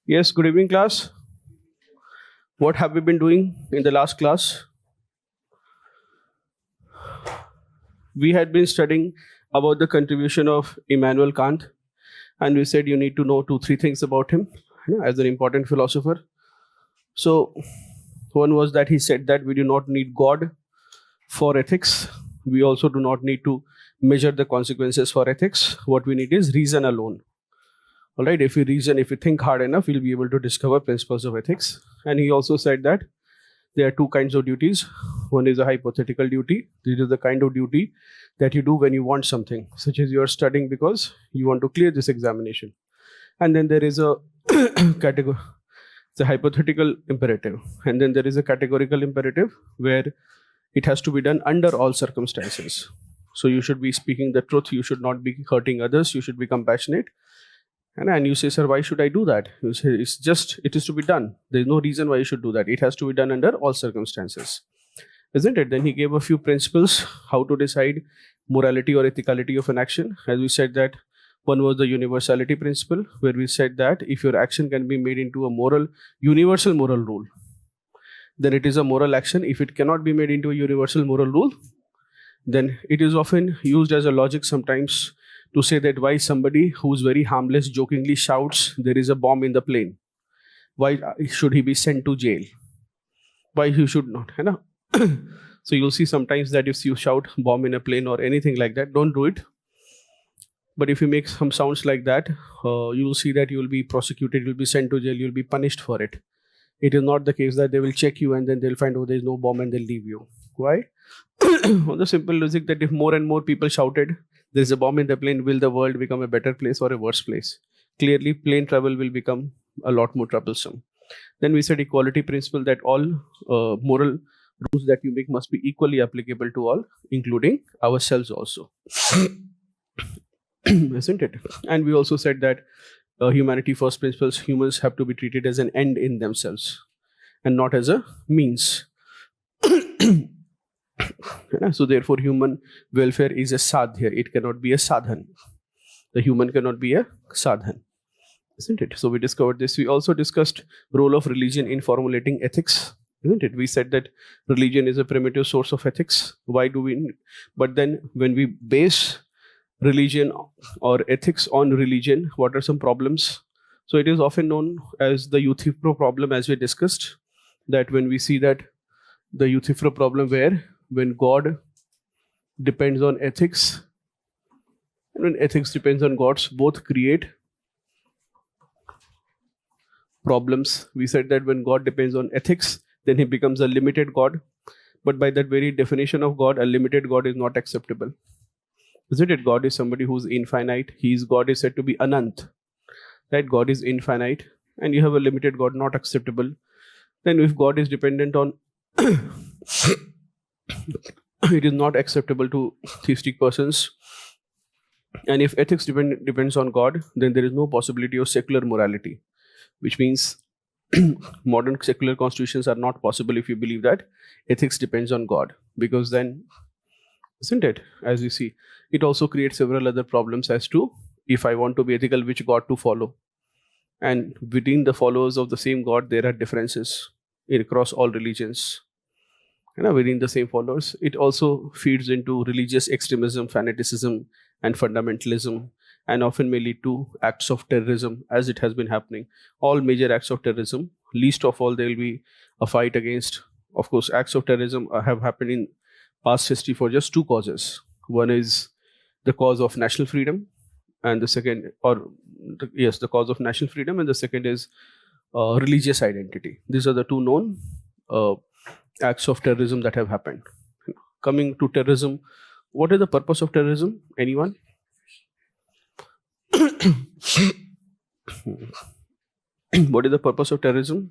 Yes, good evening, class. What have we been doing in the last class? We had been studying about the contribution of Immanuel Kant, and we said you need to know 2-3 things about him as an important philosopher. So, one was that he said that we do not need God for ethics. We also do not need to measure the consequences for ethics. What we need is reason alone. All right, if we reason, if we think hard enough, we'll be able to discover principles of ethics. And he also said that there are two kinds of duties. One is a hypothetical duty. This is the kind of duty that you do when you want something, such as you are studying because you want to clear this examination. And then there is a category, it's a hypothetical imperative. And then there is a categorical imperative where it has to be done under all circumstances. So you should be speaking the truth. You should not be hurting others. You should be compassionate. And you say, sir, why should I do that? You say, it is to be done. There's no reason why you should do that. It has to be done under all circumstances. Isn't it? Then he gave a few principles how to decide morality or ethicality of an action. As we said that one was the universality principle, where we said that if your action can be made into a universal moral rule, then it is a moral action. If it cannot be made into a universal moral rule, then it is often used as a logic sometimes to say that why somebody who's very harmless jokingly shouts, there is a bomb in the plane. Why should he be sent to jail? Why he should not? So you'll see sometimes that if you shout bomb in a plane or anything like that, don't do it. But if you make some sounds like that, you will see that you will be prosecuted, you'll be sent to jail, you'll be punished for it. It is not the case that they will check you and then they'll find, oh, there's no bomb and they'll leave you. Why? On the simple logic that if more and more people shouted, there's a bomb in the plane, will the world become a better place or a worse place? Clearly, plane travel will become a lot more troublesome. Then we said equality principle, that all moral rules that you make must be equally applicable to all, including ourselves also. Isn't it? And we also said that humanity first principles, humans have to be treated as an end in themselves and not as a means. So therefore human welfare is a sadhya, it cannot be a sadhan. The human cannot be a sadhan, isn't it? So we discovered this. We also discussed role of religion in formulating ethics, isn't it? We said that religion is a primitive source of ethics. Why do we? But then when we base religion or ethics on religion, what are some problems? So it is often known as the Euthyphro problem, as we discussed, that when we see that the Euthyphro problem, where when God depends on ethics and when ethics depends on gods, both create problems. We said that when God depends on ethics, then he becomes a limited God. But by that very definition of God, a limited God is not acceptable. Isn't it? God is somebody who's infinite. God is said to be Anant. Right? God is infinite. And you have a limited God, not acceptable. Then if God is dependent on it is not acceptable to theistic persons. And if ethics depends on God, then there is no possibility of secular morality, which means modern secular constitutions are not possible if you believe that ethics depends on God, because then, isn't it? As you see, it also creates several other problems as to if I want to be ethical, which God to follow. And within the followers of the same God, there are differences across all religions. Within the same followers, it also feeds into religious extremism, fanaticism, and fundamentalism, and often may lead to acts of terrorism, as it has been happening. All major acts of terrorism, least of all, there will be a fight against. Of course, acts of terrorism have happened in past history for just two causes. One is the cause of national freedom, and the second, the cause of national freedom, and the second is religious identity. These are the two known acts of terrorism that have happened. Coming to terrorism, what is the purpose of terrorism? Anyone? What is the purpose of terrorism?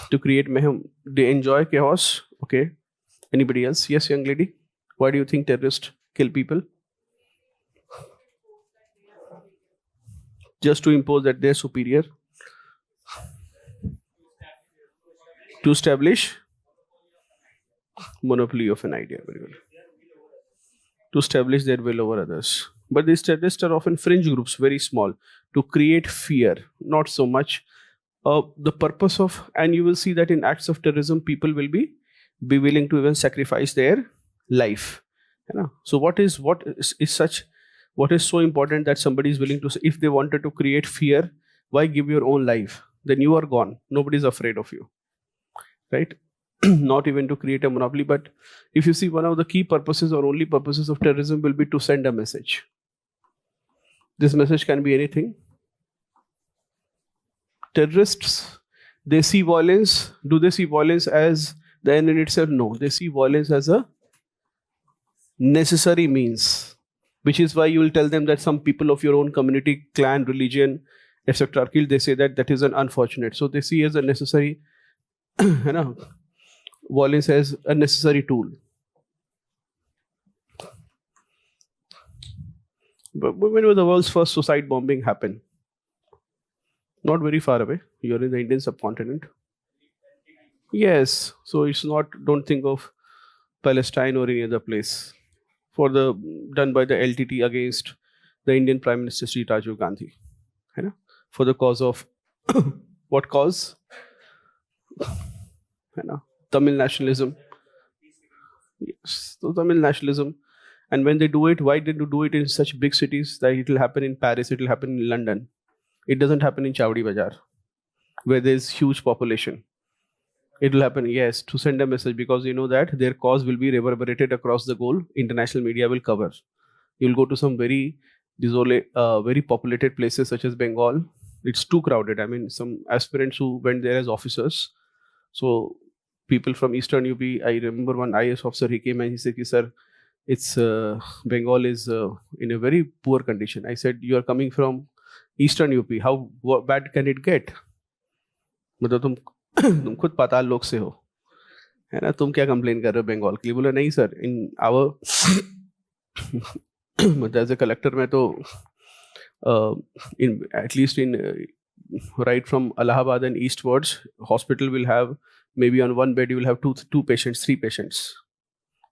To create mayhem. They enjoy chaos. Okay. Anybody else? Yes, young lady. Why do you think terrorists kill people? just to impose that they're superior, to establish monopoly of an idea. Very good. To establish their will over others. But these terrorists are often fringe groups, very small, to create fear, not so much. The purpose of, and you will see that in acts of terrorism, people will be willing to even sacrifice their life. You know? So what is so important that somebody is willing to say, if they wanted to create fear, why give your own life? Then you are gone. Nobody's afraid of you. Right? Not even to create a monopoly, but if you see, one of the key purposes or only purposes of terrorism will be to send a message. This message can be anything. Terrorists, they see violence. Do they see violence as the end in itself? No, they see violence as a necessary means, which is why you will tell them that some people of your own community, clan, religion, etc. are killed. They say that is an unfortunate. So they see as a necessary, you know, violence as a necessary tool. But when was the world's first suicide bombing happen? Not very far away. You're in the Indian subcontinent. Yes. So it's not, don't think of Palestine or any other place. Done by the LTT against the Indian Prime Minister Sri Rajiv Gandhi. You know, for the cause of, what cause? You know, Tamil nationalism. Yes, so Tamil nationalism. And when they do it, why did you do it in such big cities? That it will happen in Paris, it will happen in London. It doesn't happen in Chowdi Bazaar, where there's huge population. It will happen, yes, to send a message, because you know that their cause will be reverberated across the goal. International media will cover. You'll go to some very very populated places such as Bengal. It's too crowded. I mean, some aspirants who went there as officers. So people from Eastern UP, I remember one IS officer, he came and he said, sir, it's Bengal is in a very poor condition. I said, you are coming from Eastern UP. How bad can it get? मतलब तुम खुद पाताल लोक से हो, है ना, तुम क्या कंप्लेन कर रहे हो बंगाल के लिए? बोले नहीं सर, इन आवर मतलब एज ए कलेक्टर में तो in at least in right from Allahabad and eastwards, hospital will have maybe on one bed you will have two patients, three patients,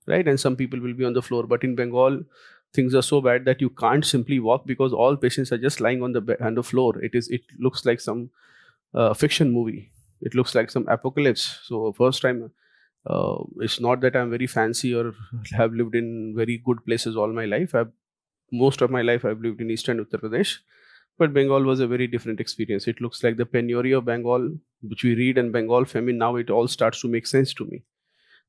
right? And some people will be on the floor. But in Bengal, things are so bad that you can't simply walk because all patients are just lying on the floor. It looks like some fiction movie. It looks like some apocalypse. So first time, it's not that I'm very fancy or have lived in very good places all my life. Most of my life I've lived in Eastern Uttar Pradesh, but Bengal was a very different experience. It looks like the penury of Bengal, which we read in Bengal famine. Now it all starts to make sense to me.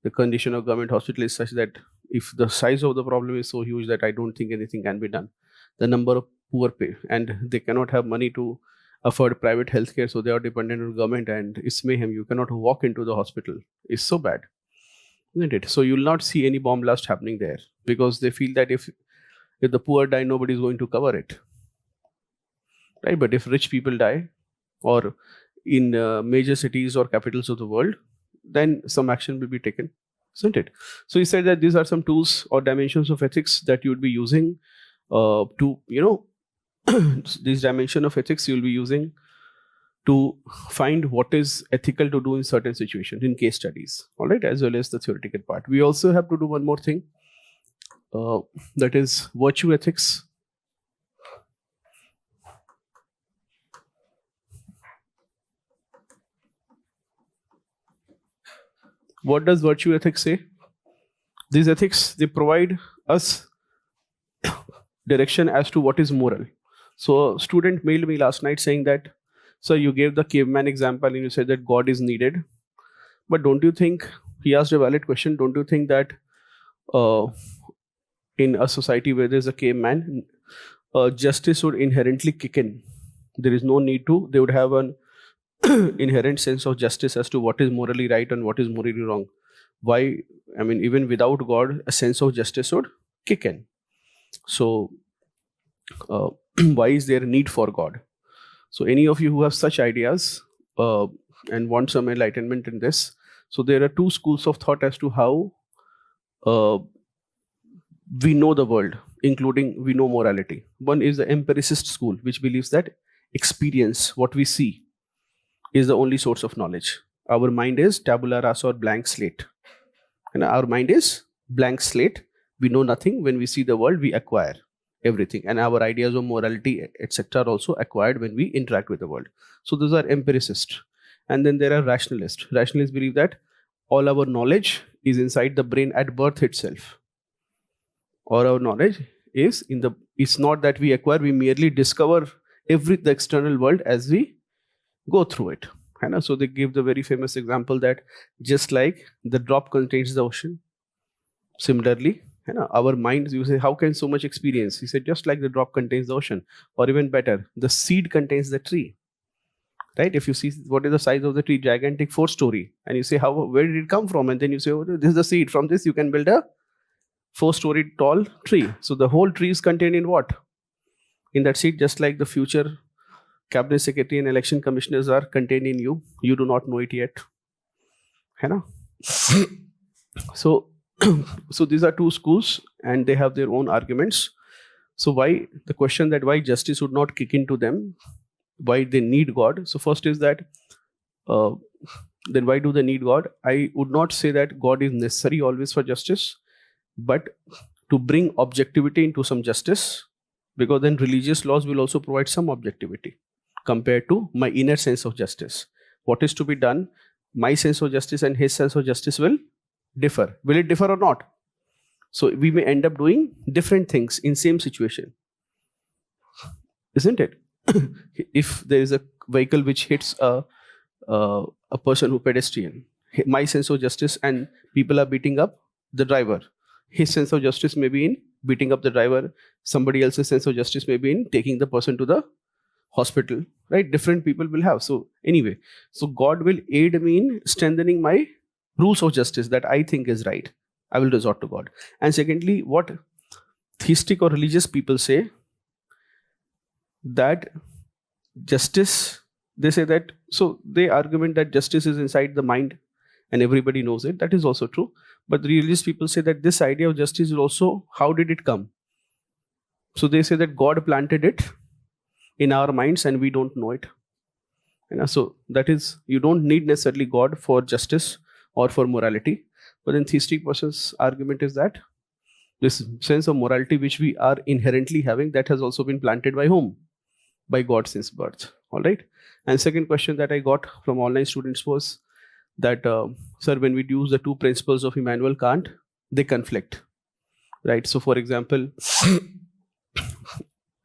The condition of government hospital is such that if the size of the problem is so huge that I don't think anything can be done. The number of poor pay, and they cannot have money to afford private healthcare, so they are dependent on government, and it's mayhem. You cannot walk into the hospital. It's so bad, isn't it? So you'll not see any bomb blast happening there because they feel that if the poor die, nobody is going to cover it, right? But if rich people die, or in major cities or capitals of the world, then some action will be taken, isn't it? So he said that these are some tools or dimensions of ethics that you would be using to, these dimension of ethics you'll be using to find what is ethical to do in certain situations, in case studies, all right, as well as the theoretical part. We also have to do one more thing, that is virtue ethics. What does virtue ethics say? These ethics, they provide us direction as to what is moral. So a student mailed me last night saying that, sir, you gave the caveman example and you said that God is needed. But don't you think, he asked a valid question, don't you think that in a society where there's a caveman, justice would inherently kick in? There is no need to, they would have an inherent sense of justice as to what is morally right and what is morally wrong. Why? I mean, even without God, a sense of justice would kick in. So why is there a need for God? So any of you who have such ideas and want some enlightenment in this, so there are two schools of thought as to how we know the world, including we know morality. One is the empiricist school, which believes that experience, what we see, is the only source of knowledge. Our mind is tabula rasa or blank slate. And our mind is blank slate. We know nothing. When we see the world, we acquire everything. And our ideas of morality, etc., are also acquired when we interact with the world. So those are empiricists. And then there are rationalists. Rationalists believe that all our knowledge is inside the brain at birth itself. All our knowledge is in the, it's not that we acquire, we merely discover the external world as we go through it. So they give the very famous example that just like the drop contains the ocean, similarly, our minds, you say, how can so much experience? He said, just like the drop contains the ocean, or even better, the seed contains the tree. Right? If you see what is the size of the tree, gigantic 4-story, and you say, where did it come from? And then you say, oh, this is the seed. From this, you can build a 4-story tall tree. So the whole tree is contained in what? In that seed, just like the future cabinet secretary and election commissioners are contained in you. You do not know it yet. So these are two schools and they have their own arguments. So why the question that why justice would not kick into them, why they need God. So first is that then why do they need God? I would not say that God is necessary always for justice, but to bring objectivity into some justice, because then religious laws will also provide some objectivity compared to my inner sense of justice. What is to be done, my sense of justice and his sense of justice will differ. Will it differ or not? So we may end up doing different things in same situation. Isn't it? If there is a vehicle which hits a person who pedestrian, my sense of justice and people are beating up the driver. His sense of justice may be in beating up the driver. Somebody else's sense of justice may be in taking the person to the hospital, right? Different people will have. So anyway, so God will aid me in strengthening my rules of justice that I think is right. I will resort to God. And secondly, what theistic or religious people say, that justice, they say that, so they argument that justice is inside the mind and everybody knows it. That is also true. But the religious people say that this idea of justice is also, how did it come? So they say that God planted it in our minds and we don't know it. So that is, you don't need necessarily God for justice or for morality. But then theistic person's argument is that this sense of morality which we are inherently having, that has also been planted by whom? By God since birth. All right. And second question that I got from online students was that, sir, when we use the two principles of Immanuel Kant, they conflict. Right. So for example,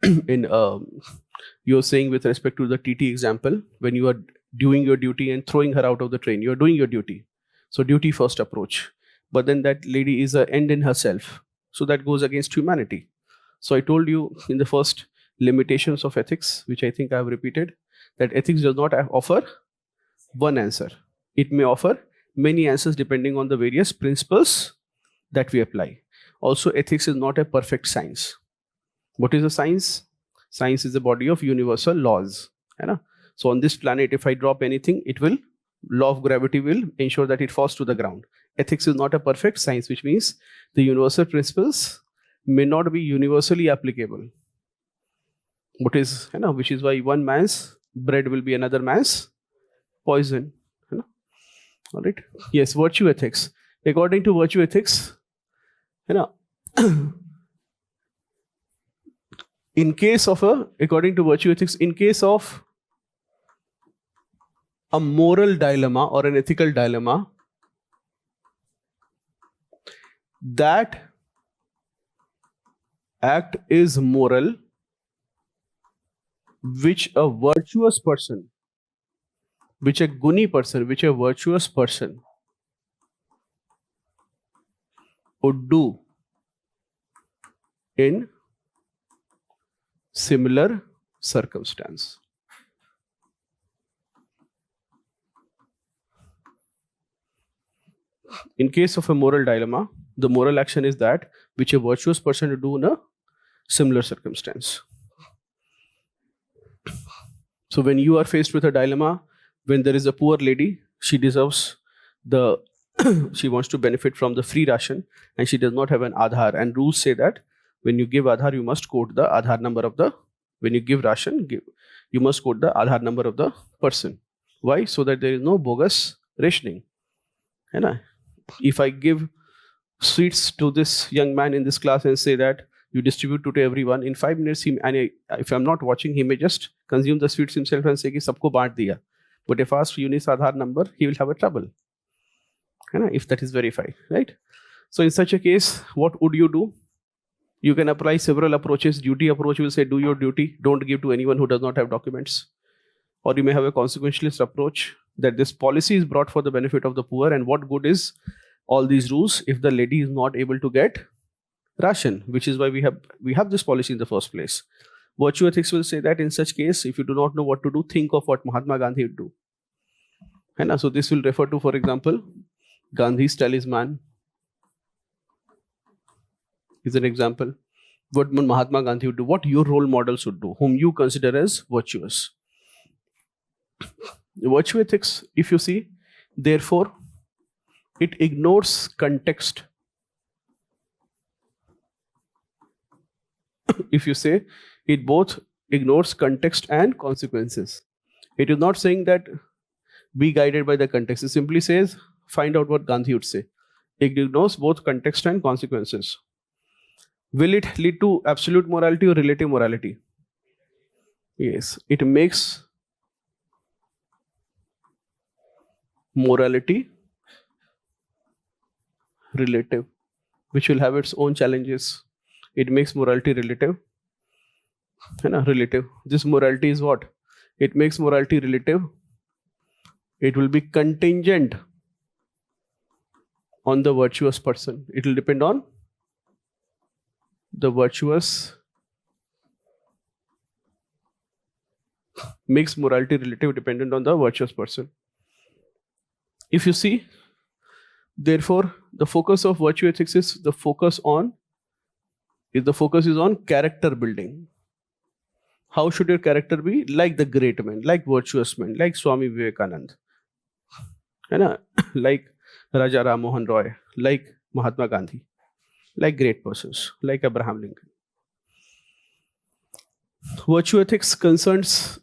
in you're saying with respect to the TT example, when you are doing your duty and throwing her out of the train, you're doing your duty. So duty first approach. But then that lady is an end in herself. So that goes against humanity. So I told you in the first limitations of ethics, which I think I have repeated, that ethics does not offer one answer. It may offer many answers depending on the various principles that we apply. Also, ethics is not a perfect science. What is a science? Science is the body of universal laws. So on this planet, if I drop anything, it will, law of gravity will ensure that it falls to the ground. Ethics is not a perfect science, which means the universal principles may not be universally applicable. Which is why one man's bread will be another man's poison. All right. Yes, virtue ethics. According to virtue ethics, according to virtue ethics, in case of a moral dilemma or an ethical dilemma, that act is moral which a virtuous person, which a guni person, which a virtuous person would do in similar circumstance. In case of a moral dilemma, the moral action is that which a virtuous person would do in a similar circumstance. So when you are faced with a dilemma, when there is a poor lady, she deserves the, she wants to benefit from the free ration and she does not have an Aadhaar. And rules say that when you give Aadhaar, you must quote the Aadhaar number of the When you give ration, you must quote the Aadhaar number of the person. Why? So that there is no bogus rationing. If I give sweets to this young man in this class and say that you distribute to everyone, in 5 minutes, if I'm not watching, he may just consume the sweets himself and say ki sabko baant diya. But if asked Yunis Aadhaar number, he will have a trouble. If that is verified, right? So in such a case, what would you do? You can apply several approaches. Duty approach will say, do your duty. Don't give to anyone who does not have documents. Or you may have a consequentialist approach that this policy is brought for the benefit of the poor, and what good is all these rules if the lady is not able to get ration, which is why we have this policy in the first place. Virtue ethics will say that in such case, if you do not know what to do, think of what Mahatma Gandhi would do. So this will refer to, for example, Gandhi's talisman is an example. What Mahatma Gandhi would do, what your role models would do, whom you consider as virtuous. Virtue ethics, if you see, therefore, it ignores context. If you say, it both ignores context and consequences. It is not saying that be guided by the context. It simply says, find out what Gandhi would say. It ignores both context and consequences. Will it lead to absolute morality or relative morality? Yes, it makes morality relative, which will have its own challenges. It makes morality relative. Relative. This morality is what? It makes morality relative. It will be contingent on the virtuous person. It will depend on the virtuous. Makes morality relative, dependent on the virtuous person. If you see, therefore, the focus of virtue ethics is the focus is on character building. How should your character be? Like the great men, like virtuous men, like Swami Vivekananda, like Raja Ram Mohan Roy, like Mahatma Gandhi, like great persons, like Abraham Lincoln. Virtue ethics concerns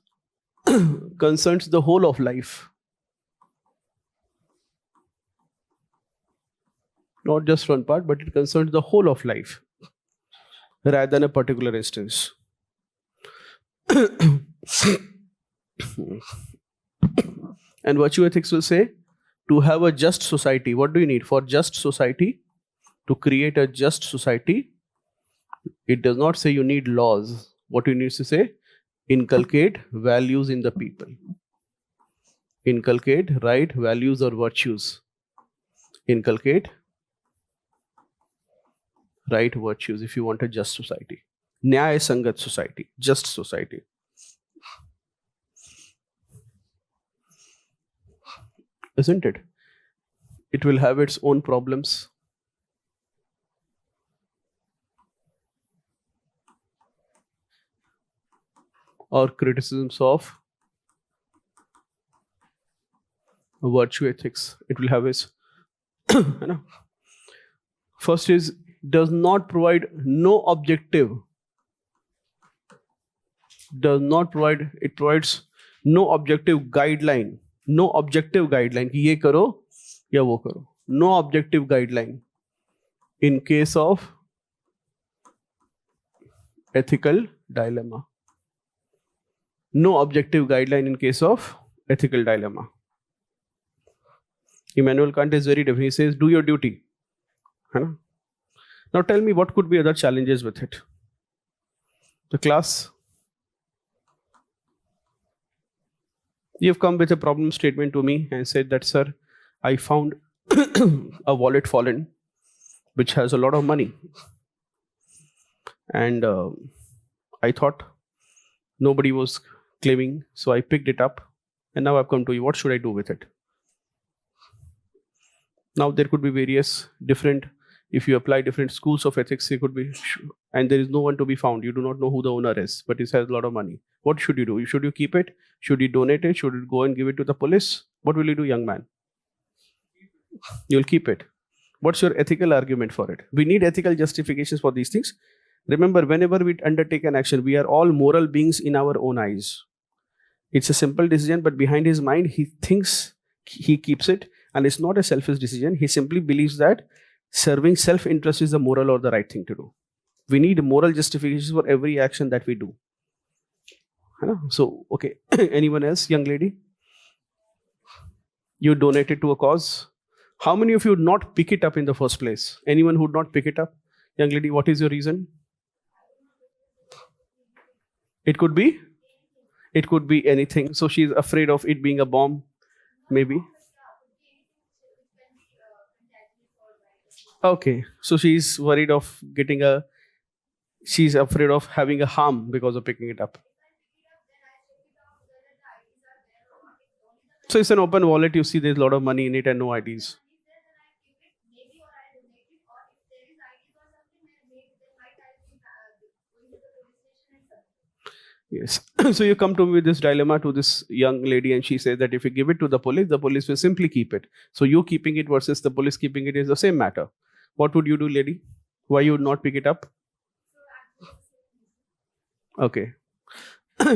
the whole of life, not just one part, but it concerns the whole of life rather than a particular instance. And virtue ethics will say, to have a just society, what do you need? For just society, to create a just society, it does not say you need laws. What you need to say? Inculcate values in the people. Inculcate right values or virtues. Inculcate right virtues if you want a just society. Nyaya Sangat society, just society. Isn't it? It will have its own problems. Or criticisms of virtue ethics. It will have its first is, does not provide no objective. Does not provide, it provides no objective guideline. No objective guideline कि ये करो या वो करो. No objective guideline in case of ethical dilemma. No objective guideline in case of ethical dilemma. Immanuel Kant is very different. He says, do your duty. Now tell me what could be other challenges with it. The class, you have come with a problem statement to me and said that, sir, I found a wallet fallen which has a lot of money. And I thought nobody was claiming, so I picked it up and now I've come to you. What should I do with it? Now there could be various different, if you apply different schools of ethics, it could be, and there is no one to be found. You do not know who the owner is, but it has a lot of money. What should you do? Should you keep it? Should you donate it? Should you go and give it to the police? What will you do, young man? You'll keep it. What's your ethical argument for it? We need ethical justifications for these things. Remember, whenever we undertake an action, we are all moral beings in our own eyes. It's a simple decision, but behind his mind, he thinks he keeps it, and it's not a selfish decision. He simply believes that serving self-interest is the moral or the right thing to do. We need moral justifications for every action that we do. So, okay, anyone else, young lady? You donated to a cause. How many of you would not pick it up in the first place? Anyone who would not pick it up? Young lady, what is your reason? It could be anything. So she's afraid of it being a bomb, maybe. Okay, so she's worried of she's afraid of having a harm because of picking it up. So it's an open wallet. You see there's a lot of money in it and no IDs. Yes. So you come to me with this dilemma to this young lady, and she says that if you give it to the police will simply keep it. So you keeping it versus the police keeping it is the same matter. What would you do, lady? Why you would not pick it up? Okay.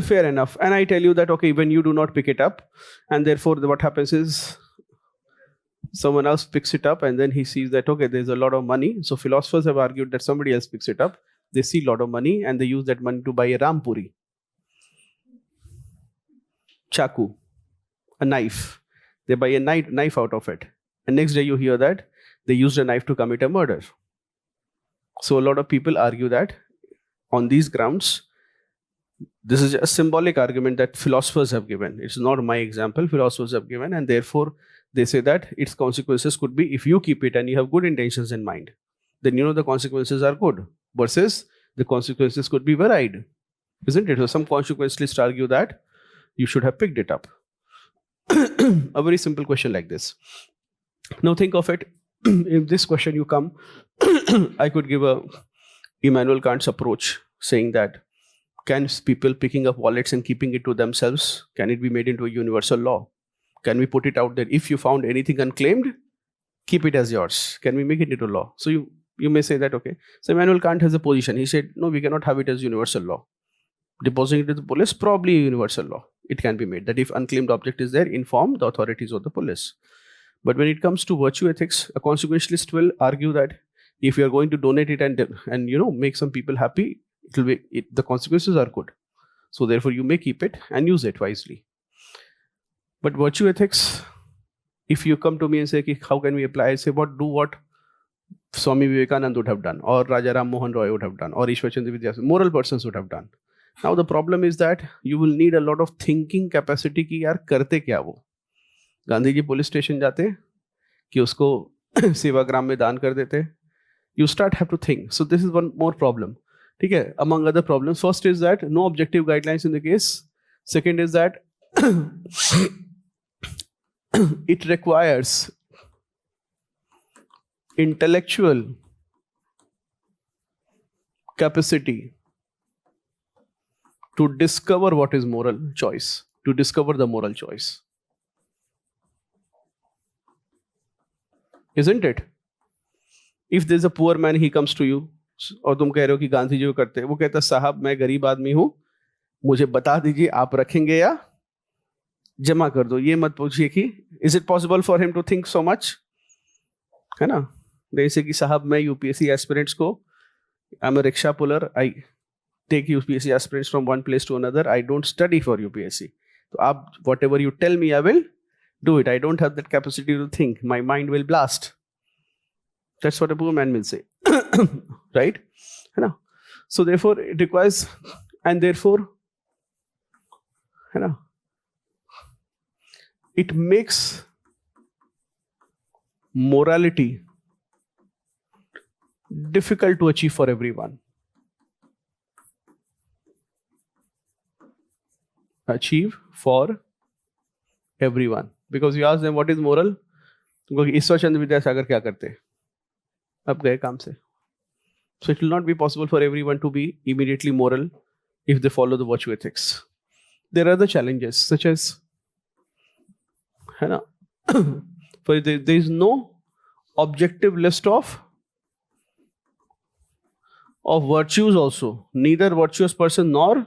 Fair enough. And I tell you that, okay, when you do not pick it up, and therefore what happens is someone else picks it up, and then he sees that, okay, there's a lot of money. So philosophers have argued that somebody else picks it up. They see a lot of money, and they use that money to buy a rampuri. Chaku, a knife. They buy a knife out of it. And next day you hear that they used a knife to commit a murder. So a lot of people argue that on these grounds, this is a symbolic argument that philosophers have given. It's not my example, philosophers have given, and therefore they say that its consequences could be, if you keep it and you have good intentions in mind, then you know the consequences are good, versus the consequences could be varied, isn't it? So some consequentialists argue that you should have picked it up. A very simple question like this. Now think of it. If this question you come, I could give a Immanuel Kant's approach, saying that can people picking up wallets and keeping it to themselves, can it be made into a universal law? Can we put it out that if you found anything unclaimed, keep it as yours? Can we make it into law? So you may say that, okay. So Immanuel Kant has a position. He said, no, we cannot have it as universal law. Depositing it to the police, probably a universal law. It can be made that if unclaimed object is there, inform the authorities or the police. But when it comes to virtue ethics, a consequentialist will argue that if you are going to donate it and make some people happy, the consequences are good. So therefore you may keep it and use it wisely. But virtue ethics, if you come to me and say, how can we apply? I say, what Swami Vivekananda would have done, or Raja Ram Mohan Roy would have done, or Ishwar Chandra Vidyaswamy, moral persons would have done. Now the problem is that you will need a lot of thinking capacity कि यार करते क्या वो. Gandhi ji police station जाते कि उसको सेवाग्राम में दान कर देते. You have to think. So this is one more problem. ठीक है? Among other problems, first is that no objective guidelines in the case. Second is that it requires intellectual capacity to discover what is moral choice, to discover the moral choice. Isn't it? If there's a poor man, he comes to you, और तुम कह रहे हो कि गांधी जी को करते हैं, वो कहता है साहब मैं गरीब आदमी हूं, मुझे बता दीजिए आप रखेंगे या जमा कर दो. ये मत पूछिए कि is it possible for him to think so much? है ना? जैसे कि साहब मैं यूपीएससी एस्पिरेंट्स को, I am a rickshaw puller, I take UPSC aspirants from one place to another. I don't study for UPSC. So whatever you tell me, I will do it. I don't have that capacity to think. My mind will blast. That's what a poor man will say. Right? So therefore, it requires, and therefore, it makes morality difficult to achieve for everyone. Achieve for everyone, because you ask them what is moral, तो ईश्वर चंद्र विद्यासागर क्या करते हैं, अब गए काम से. So it will not be possible for everyone to be immediately moral if they follow the virtue ethics. There are other challenges such as, for there is no objective list of of virtues also. Neither virtuous person nor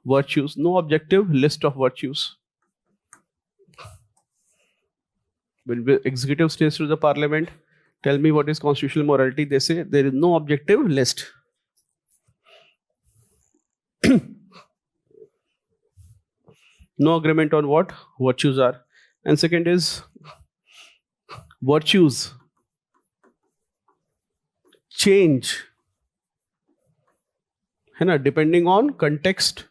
virtues. No objective list of virtues. When the executive stays to the parliament, tell me what is constitutional morality. They say there is no objective list. No agreement on what virtues are. And second is virtues change, है ना, depending on context.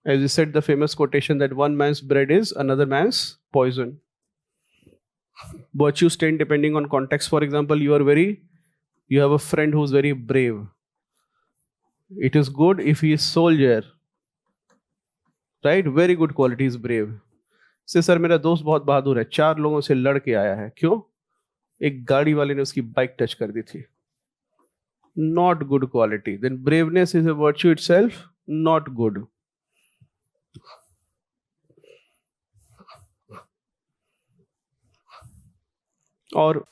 As you said, the famous quotation that one man's bread is another man's poison. Virtues change depending on context. For example, you have a friend who's very brave. It is good if he is soldier, right? Very good quality is brave. से sir मेरा दोस्त बहुत बहादुर है, 4 लोगों से लड़ के आया है. क्यों? एक गाड़ी वाले ने उसकी बाइक टच कर दी थी. Not good quality. Then braveness is a virtue itself, not good. Or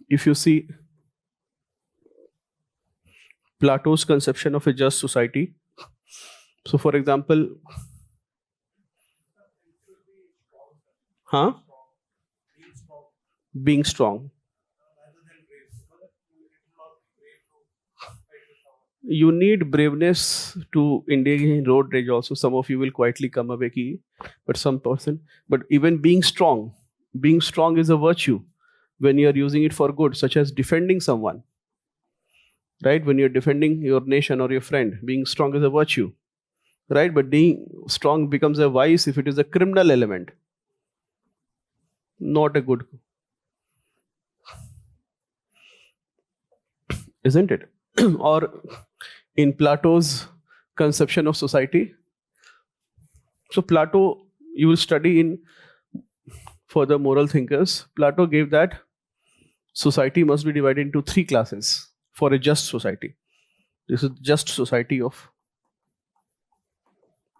if you see Plato's conception of a just society. So for example, being strong. You need braveness to engage in road rage also. Some of you will quietly come away ki, but even being strong is a virtue when you are using it for good, such as defending someone. Right? When you're defending your nation or your friend, being strong is a virtue. Right? But being strong becomes a vice if it is a criminal element. Not a good. Isn't it? Or in Plato's conception of society. So Plato, you will study for the moral thinkers. Plato gave that society must be divided into 3 classes. For a just society. This is just society of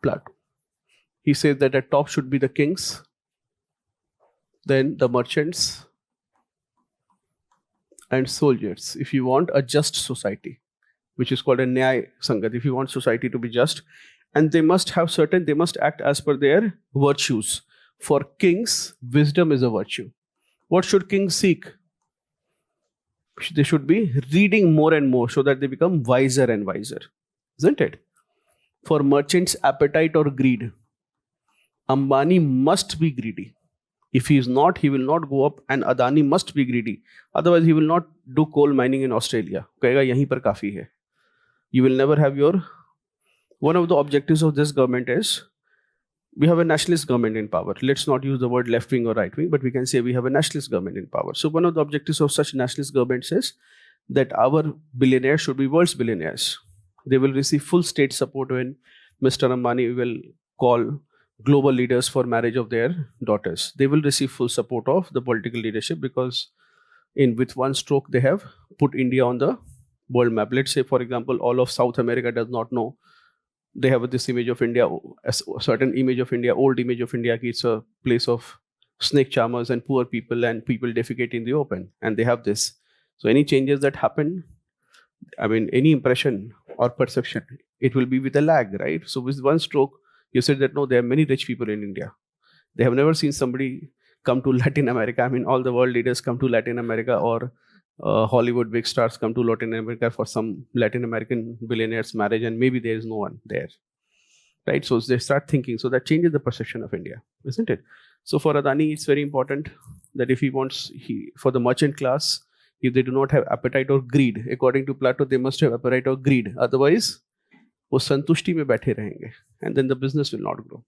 Plato. He says that at top should be the kings, then the merchants and soldiers. If you want a just society, which is called a Nyaya Sangat, if you want society to be just, and they must act as per their virtues. For kings, wisdom is a virtue. What should kings seek? They should be reading more and more so that they become wiser and wiser. Isn't it? For merchants, appetite or greed. Ambani must be greedy. If he is not, he will not go up, and Adani must be greedy. Otherwise, he will not do coal mining in Australia. कहेगा यहीं पर काफी है. You will never have your... One of the objectives of this government is, we have a nationalist government in power. Let's not use the word left wing or right wing, but we can say we have a nationalist government in power. So one of the objectives of such nationalist governments is that our billionaires should be world's billionaires. They will receive full state support when Mr. Ambani will call global leaders for marriage of their daughters. They will receive full support of the political leadership because with one stroke they have put India on the world map. Let's say, for example, all of South America does not know. They have this image of India, a certain image of India, old image of India, it's a place of snake charmers and poor people and people defecate in the open. And they have this. So any changes that happen, any impression or perception, it will be with a lag, right? So with one stroke, you said that no, there are many rich people in India. They have never seen somebody come to Latin America. All the world leaders come to Latin America, or Hollywood big stars come to Latin America for some Latin American billionaire's marriage, and maybe there is no one there, right? So they start thinking. So that changes the perception of India, isn't it? So for Adani, it's very important that if for the merchant class, if they do not have appetite or greed, according to Plato, they must have appetite or greed. Otherwise, वो संतुष्टि में बैठे रहेंगे, and then the business will not grow.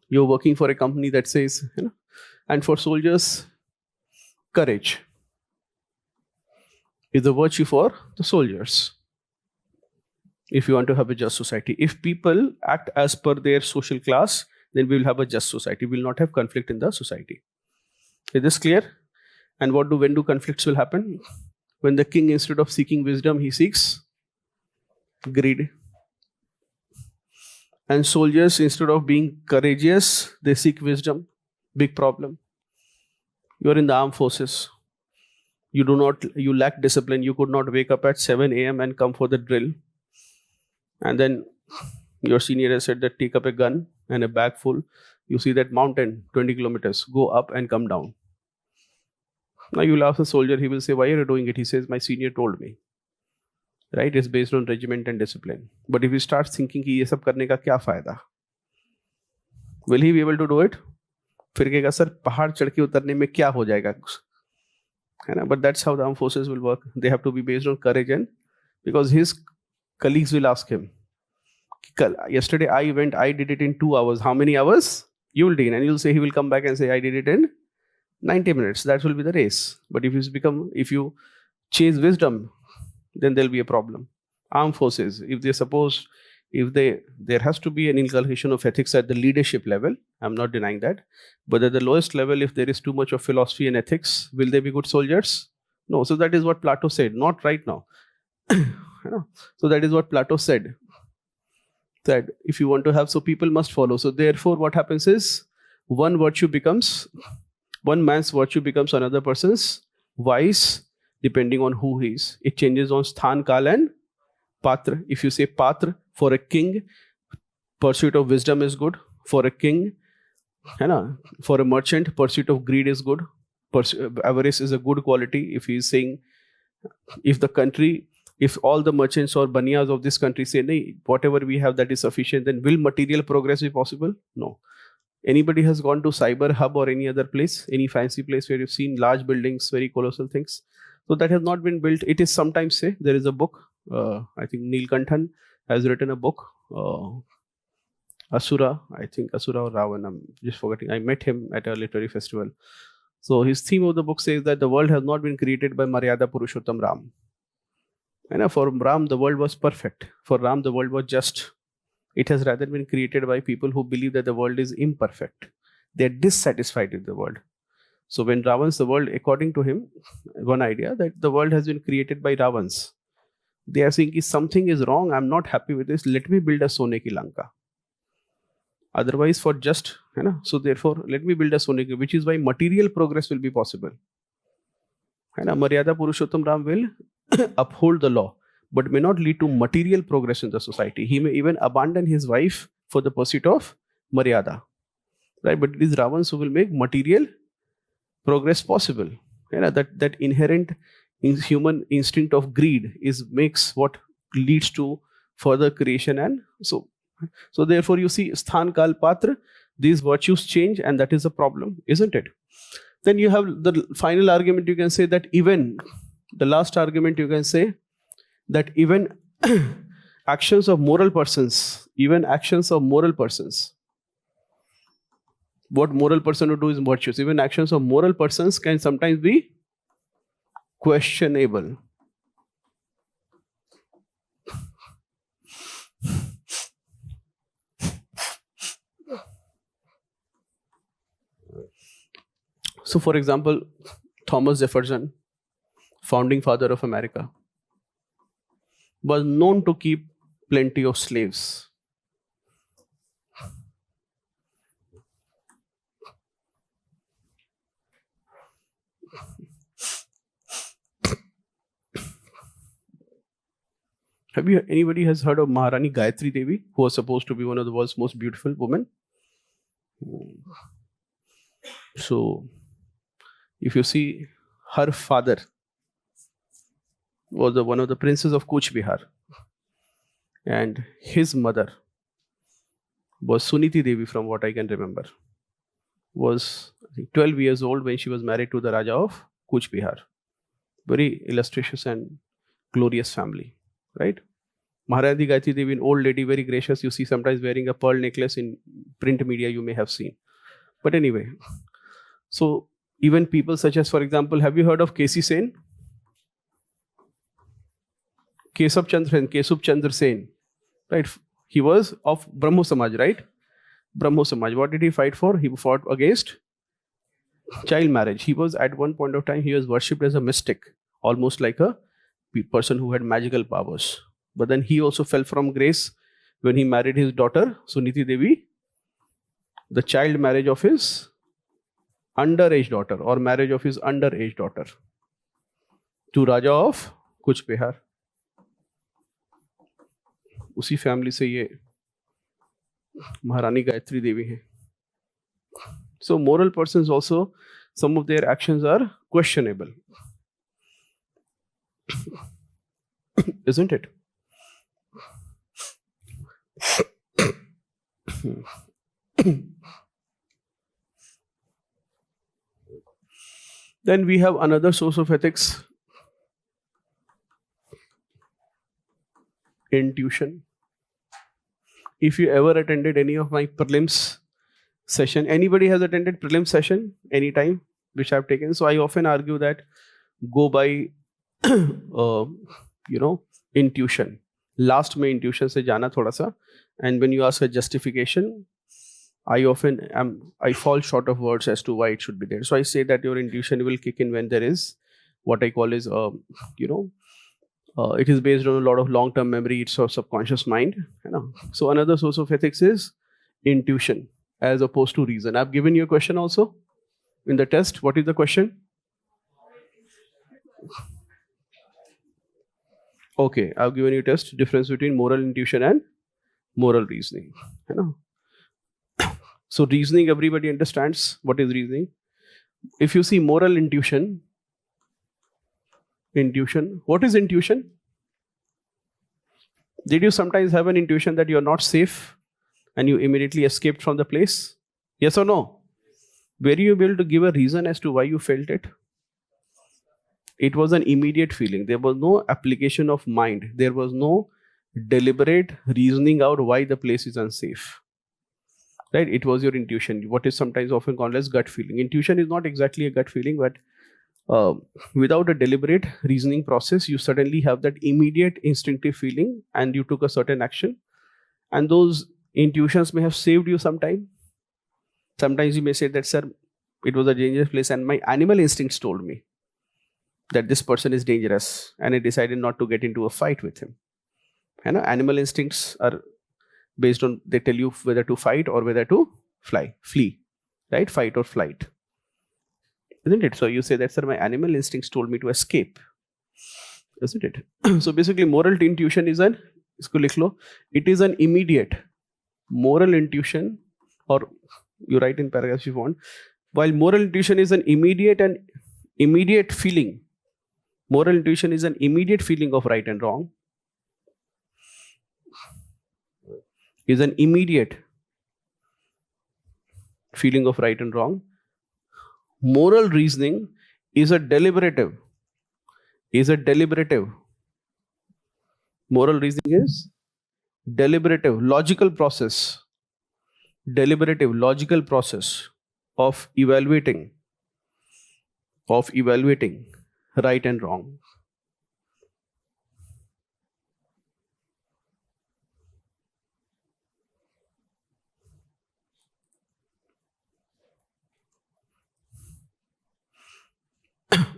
You're working for a company that says, and for soldiers, courage is a virtue for the soldiers. If you want to have a just society, if people act as per their social class, then we will have a just society. We will not have conflict in the society. Is this clear? And when do conflicts will happen? When the king, instead of seeking wisdom, he seeks greed. And soldiers, instead of being courageous, they seek wisdom. Big problem. You are in the armed forces. You lack discipline. You could not wake up at 7 a.m. and come for the drill. And then your senior has said that take up a gun and a bag full. You see that mountain, 20 kilometers, go up and come down. Now you'll ask a soldier, he will say, why are you doing it? He says, my senior told me. Right? It's based on regiment and discipline. But if you start thinking कि ये सब करने का क्या फायदा? Will he be able to do it? फिर कहेगा sir पहाड़ चढ़ के उतरने में क्या हो जाएगा? है ना? But that's how the armed forces will work. They have to be based on courage, and because his colleagues will ask him, yesterday I did it in 2 hours. How many hours? You will do it, and you'll say, he will come back and say, I did it in 90 minutes. That will be the race. But if you chase wisdom, then there'll be a problem. Armed forces, there has to be an inculcation of ethics at the leadership level. I'm not denying that. But at the lowest level, if there is too much of philosophy and ethics, will they be good soldiers? No. So that is what Plato said, not right now. So that is what Plato said. That if you want to have, so people must follow. So therefore, what happens is one man's virtue becomes another person's vice, depending on who he is. It changes on sthan, kal, and patra. If you say patra, for a king, pursuit of wisdom is good. For a king, for a merchant, pursuit of greed is good. Avarice is a good quality. If he is saying, if all the merchants or baniyas of this country say, nee, whatever we have that is sufficient, then will material progress be possible? No. Anybody has gone to Cyber Hub or any other place, any fancy place where you've seen large buildings, very colossal things? So that has not been built. It is sometimes say, there is a book, I think Neelkanthan has written a book, Asura or Ravan, I'm just forgetting. I met him at a literary festival. So his theme of the book says that the world has not been created by Maryada Purushottam Ram. And for Ram, the world was perfect. For Ram, the world was just. It has rather been created by people who believe that the world is imperfect. They are dissatisfied with the world. So when Ravans, the world, according to him, one idea that the world has been created by Ravans. They are saying, something is wrong, I'm not happy with this, let me build a Sone ki Lanka. Otherwise, for just, so therefore, let me build a Sone ki, which is why material progress will be possible. Maryada Purushottam Ram will uphold the law, but may not lead to material progress in the society. He may even abandon his wife for the pursuit of Maryada. Right? But it is Ravans who will make material progress possible. That inherent human instinct of greed makes what leads to further creation, and so therefore you see sthan, kal, patra, these virtues change, and that is a problem, isn't it? Then you have the final argument. You can say that even the last argument, you can say that even actions of moral persons, what moral person would do is virtuous. Even actions of moral persons can sometimes be questionable. So, for example, Thomas Jefferson, founding father of America, was known to keep plenty of slaves. Anybody has heard of Maharani Gayatri Devi, who was supposed to be one of the world's most beautiful women? So, if you see, her father was one of the princes of Kuch Bihar, and his mother was Suniti Devi, from what I can remember. Was, I think, 12 years old when she was married to the Raja of Kuch Bihar. Very illustrious and glorious family, right? Maharani Gayatri Devi, an old lady, very gracious. You see sometimes wearing a pearl necklace in print media, you may have seen. But anyway, so even people such as, for example, have you heard of K.C. Sen? Kesub Chandra Sen, right? He was of Brahmo Samaj, right? Brahmo Samaj. What did he fight for? He fought against child marriage. He was, at one point of time, he was worshipped as a mystic, almost like a person who had magical powers. But then he also fell from grace when he married his daughter, Suniti Devi, the child marriage of his underage daughter or marriage of his underage daughter to Raja of Kuch Behar. उसी family से ये महारानी गायत्री देवी है. So moral persons also, some of their actions are questionable, isn't it? Then we have another source of ethics, intuition. If you ever attended any of my prelims session, anybody has attended prelim session anytime which I've taken? So I often argue that go by intuition. Last में intuition से जाना थोड़ा सा, and when you ask a justification, I fall short of words as to why it should be there. So I say that your intuition will kick in when there is what I call is it is based on a lot of long-term memory. It's a subconscious mind. So another source of ethics is intuition as opposed to reason. I've given you a question also in the test. What is the question? Okay, I've given you a test. Difference between moral intuition and moral reasoning. So reasoning, everybody understands what is reasoning. If you see moral intuition, what is intuition? Did you sometimes have an intuition that you're not safe and you immediately escaped from the place? Yes or no? Were you able to give a reason as to why you felt it? It was an immediate feeling. There was no application of mind. There was no deliberate reasoning out why the place is unsafe. Right? It was your intuition, what is sometimes often called as gut feeling. Intuition is not exactly a gut feeling, but without a deliberate reasoning process, you suddenly have that immediate instinctive feeling and you took a certain action. And those intuitions may have saved you sometime. Sometimes you may say that, sir, it was a dangerous place and my animal instincts told me that this person is dangerous and I decided not to get into a fight with him. Animal instincts are based on, they tell you whether to fight or whether to flee, right? Fight or flight. Isn't it? So you say that, sir, my animal instincts told me to escape. Isn't it? So basically moral intuition is it is an immediate moral intuition, or you write in paragraphs if you want. While moral intuition is an immediate feeling, moral intuition is an immediate feeling of right and wrong, is an immediate feeling of right and wrong. Moral reasoning is a deliberative. Moral reasoning is deliberative, logical process of evaluating right and wrong.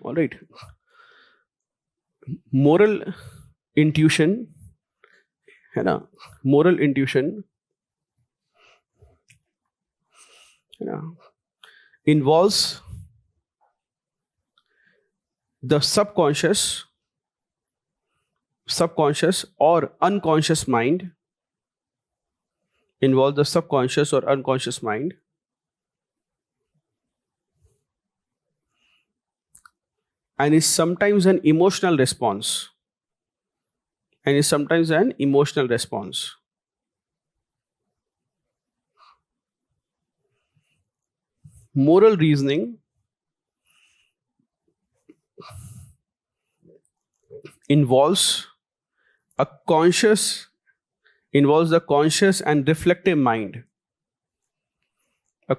All right. Moral intuition involves the subconscious or unconscious mind, and is sometimes an emotional response. Moral reasoning involves the conscious and reflective mind. The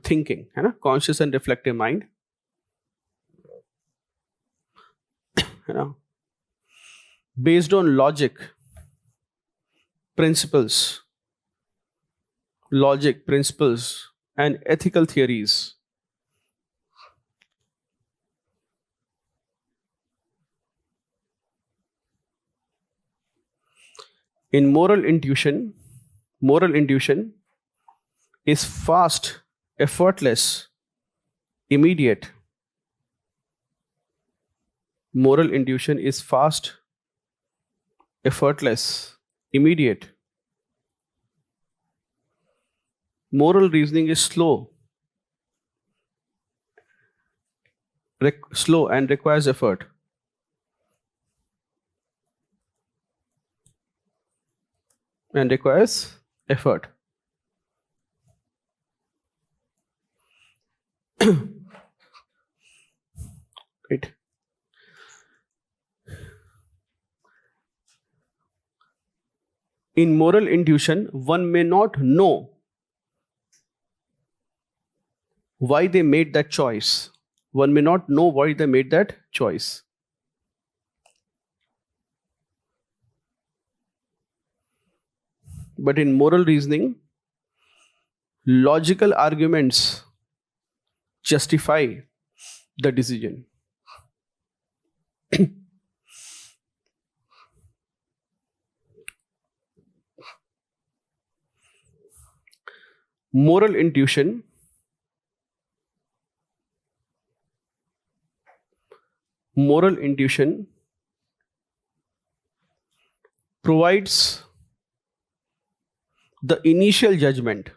thinking, conscious and reflective mind. Based on logic, principles, and ethical theories. In moral intuition is fast, effortless, immediate. Moral intuition is fast, effortless, immediate. Moral reasoning is slow and requires effort. And requires effort. Right. In moral intuition, one may not know why they made that choice. One may not know why they made that choice. But in moral reasoning, logical arguments justify the decision. Moral intuition provides the initial judgment.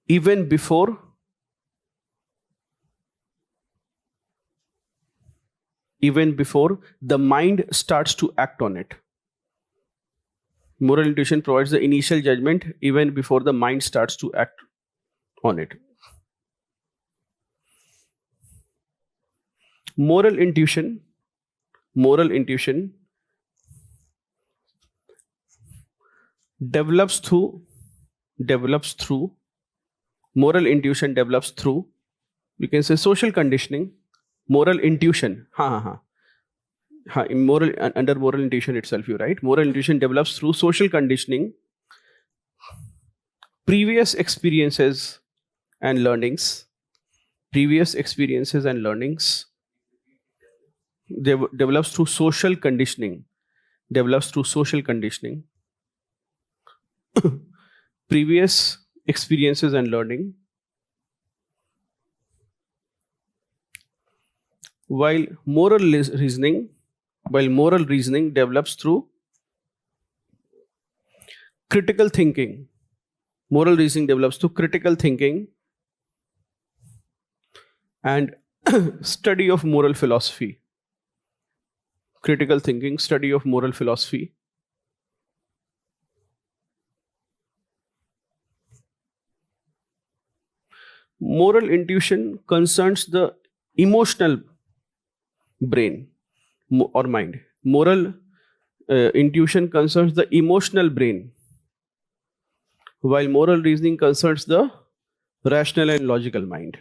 Even before the mind starts to act on it. Moral intuition provides the initial judgment even before the mind starts to act on it. Moral intuition develops through you can say social conditioning. Moral intuition under moral intuition itself, you write moral intuition develops through social conditioning, previous experiences and learnings. Develops through social conditioning. Previous experiences and learning. While moral reasoning develops through critical thinking. Moral reasoning develops through critical thinking and study of moral philosophy. Critical thinking, study of moral philosophy. Moral intuition concerns the emotional brain or mind. Moral intuition concerns the emotional brain, while moral reasoning concerns the rational and logical mind.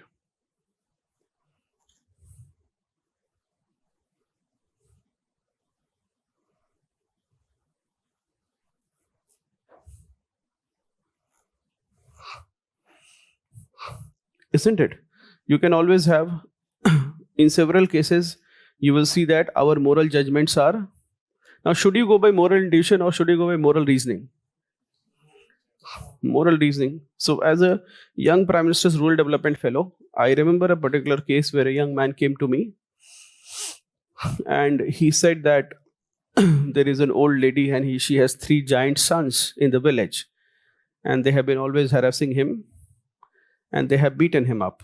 Isn't it? You can always have, in several cases, you will see that our moral judgments are. Now, should you go by moral intuition or should you go by moral reasoning? Moral reasoning. So, as a young Prime Minister's Rural Development Fellow, I remember a particular case where a young man came to me and he said that there is an old lady and she has 3 giant sons in the village and they have been always harassing him and they have beaten him up.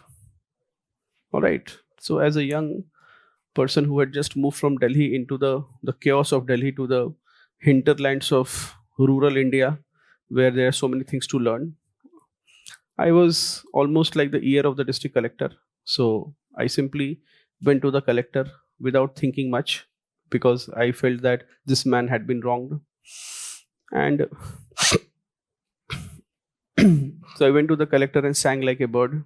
All right. So, as a young person who had just moved from Delhi into the chaos of Delhi to the hinterlands of rural India, where there are so many things to learn, I was almost like the ear of the district collector. So, I simply went to the collector without thinking much because I felt that this man had been wronged. And so I went to the collector and sang like a bird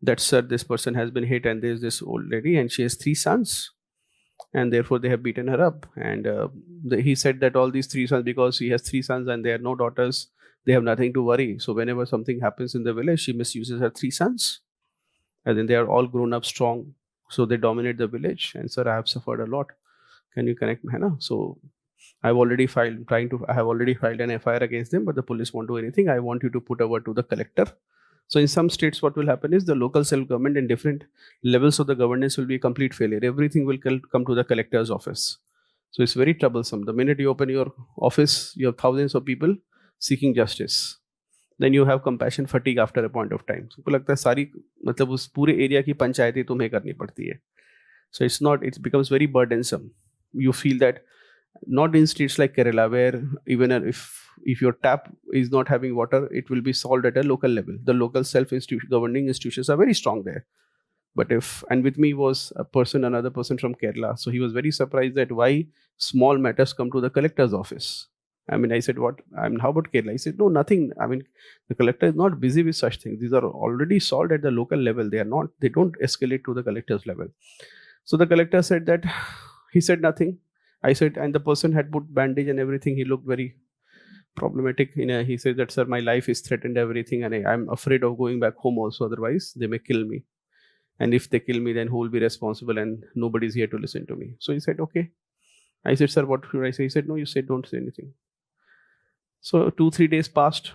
that, sir, this person has been hit and there's this old lady and she has 3 sons and therefore they have beaten her up. And he said that all these 3 sons, because he has 3 sons and they are no daughters, they have nothing to worry. So whenever something happens in the village, she misuses her 3 sons and then they are all grown up strong So they dominate the village. And sir, I have suffered a lot. Can you connect me? So I have already filed an FIR against them, but the police won't do anything. I want you to put over to the collector. So in some states, what will happen is the local self-government in different levels of the governance will be a complete failure. Everything will come to the collector's office. So it's very troublesome. The minute you open your office, you have thousands of people seeking justice. Then you have compassion fatigue after a point of time. So लगता है सारी मतलब उस पूरे area की पंचायती तुम्हें करनी पड़ती है. So it becomes very burdensome. You feel that not in states like Kerala, where even if your tap is not having water, it will be solved at a local level. The local governing institutions are very strong there. But with me was another person from Kerala. So he was very surprised that why small matters come to the collector's office. I said, what? How about Kerala? He said, no, nothing. The collector is not busy with such things. These are already solved at the local level. They don't escalate to the collector's level. So the collector said that, he said nothing. I said, and the person had put bandage and everything. He looked very problematic. He said that, sir, my life is threatened, everything, and I'm afraid of going back home also. Otherwise, they may kill me. And if they kill me, then who will be responsible? And nobody's here to listen to me. So he said, okay. I said, sir, what should I say? He said, no, you said don't say anything. So 2-3 days passed.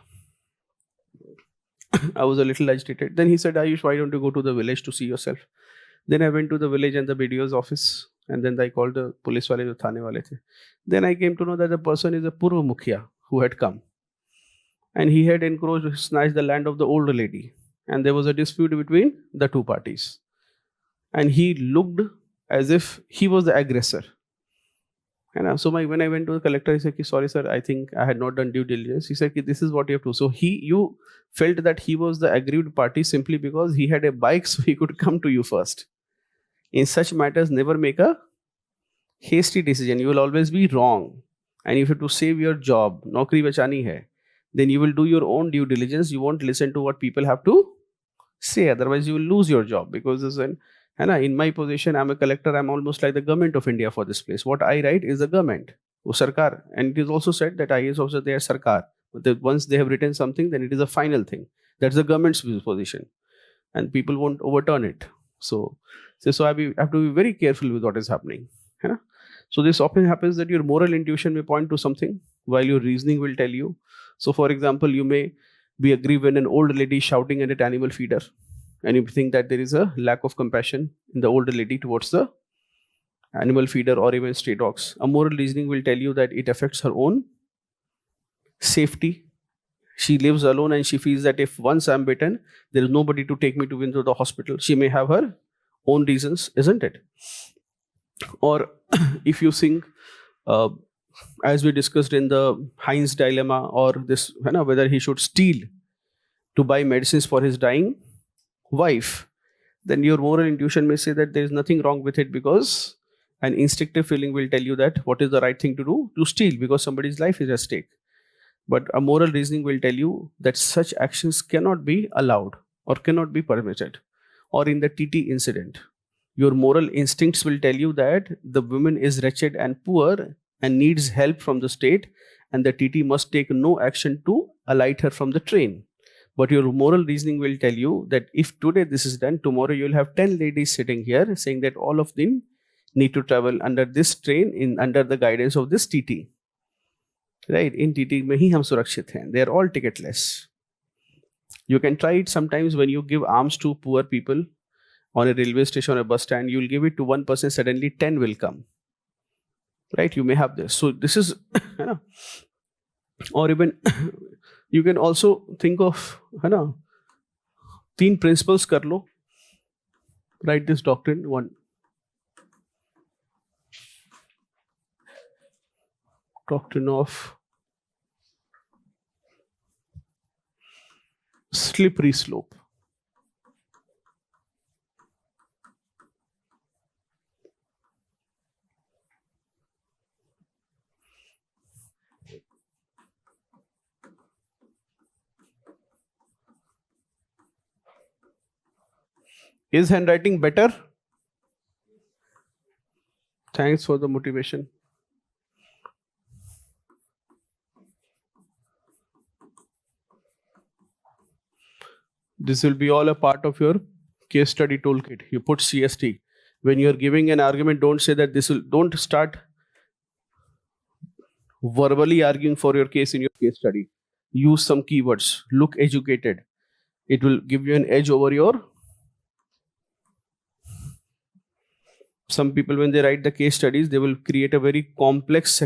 I was a little agitated. Then he said, Ayush, why don't you go to the village to see yourself? Then I went to the village and the BDO's office. And then I called the police wale, jo thane wale the. Then I came to know that the person is a Purva Mukhya who had come. And he had encroached, snatched the land of the old lady. And there was a dispute between the two parties. And he looked as if he was the aggressor. And so when I went to the collector, he said, sorry, sir, I think I had not done due diligence. He said, this is what you have to do. So you felt that he was the aggrieved party simply because he had a bike, so he could come to you first. In such matters, never make a hasty decision. You will always be wrong. And if you have to save your job, naukri bachani hai, then you will do your own due diligence. You won't listen to what people have to say. Otherwise, you will lose your job. Because in my position, I'm a collector. I'm almost like the government of India for this place. What I write is the government, sarkar. And it is also said that IAS officers, they are sarkar. But once they have written something, then it is a final thing. That's the government's position. And people won't overturn it. So I have to be very careful with what is happening. So this often happens that your moral intuition may point to something while your reasoning will tell you. So for example, you may be aggrieved when an old lady is shouting at an animal feeder. And you think that there is a lack of compassion in the older lady towards the animal feeder or even stray dogs. A moral reasoning will tell you that it affects her own safety. She lives alone and she feels that if once I'm bitten, there is nobody to take me into the hospital. She may have her own reasons, isn't it? Or if you think, as we discussed in the Heinz dilemma, or this, whether he should steal to buy medicines for his dying wife, then your moral intuition may say that there is nothing wrong with it, because an instinctive feeling will tell you that what is the right thing to do, to steal, because somebody's life is at stake. But a moral reasoning will tell you that such actions cannot be allowed or cannot be permitted. Or in the TT incident, your moral instincts will tell you that the woman is wretched and poor and needs help from the state, and the TT must take no action to alight her from the train. But your moral reasoning will tell you that if today this is done, tomorrow you'll have 10 ladies sitting here saying that all of them need to travel under this train under the guidance of this TT. Right? In TT mein hi hum surakshit hain. They are all ticketless. You can try it sometimes when you give alms to poor people on a railway station or a bus stand. You will give it to one person, suddenly 10 will come. Right? You may have this. So this is, or even you can also think of, 3 principles kar lo. Write this doctrine. 1. Doctrine of slippery slope. Is handwriting better? Thanks for the motivation. This will be all a part of your case study toolkit. You put CST, When you're giving an argument, don't say that don't start verbally arguing for your case in your case study. Use some keywords, look educated. It will give you an edge over your. Some people, when they write the case studies, they will create a very complex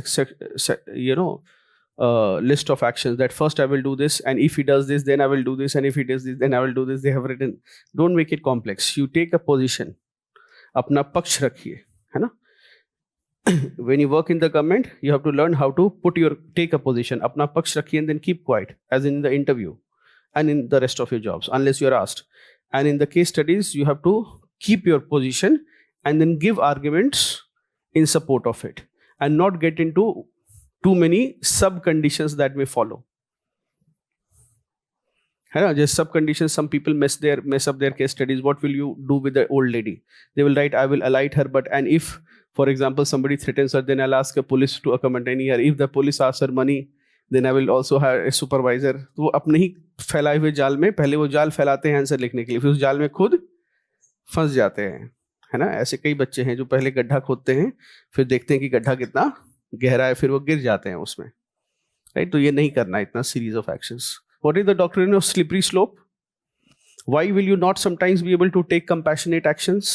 list of actions, that first I will do this, and if he does this, then I will do this, and if he does this, then I will do this. They have written. Don't make it complex. You take a position. अपना पक्ष रखिए, है ना? When you work in the government, you have to learn how to take a position. अपना पक्ष रखिए and then keep quiet, as in the interview and in the rest of your jobs, unless you are asked. And in the case studies, you have to keep your position and then give arguments in support of it, and not get into too many sub conditions that may follow. Just sub conditions. Some people mess up their case studies. What will you do with the old lady? They will write, I will alight her, and if, for example, somebody threatens her, then I'll ask a police to accompany her. If the police asks her money, then I will also have a supervisor. तो वो अपने ही फैलाए हुए जाल में पहले वो जाल फैलाते हैं आंसर लिखने के लिए, फिर उस जाल में खुद फंस जाते हैं, है ना? ऐसे कई बच्चे हैं जो पहले गड्ढा खोदते हैं, फिर देखते हैं कि गड्ढा कितना गहरा है, फिर वो गिर जाते हैं उसमें, राइट? तो ये नहीं करना इतना series of actions. What is the doctrine of slippery slope? Why will you not sometimes be able to take compassionate actions?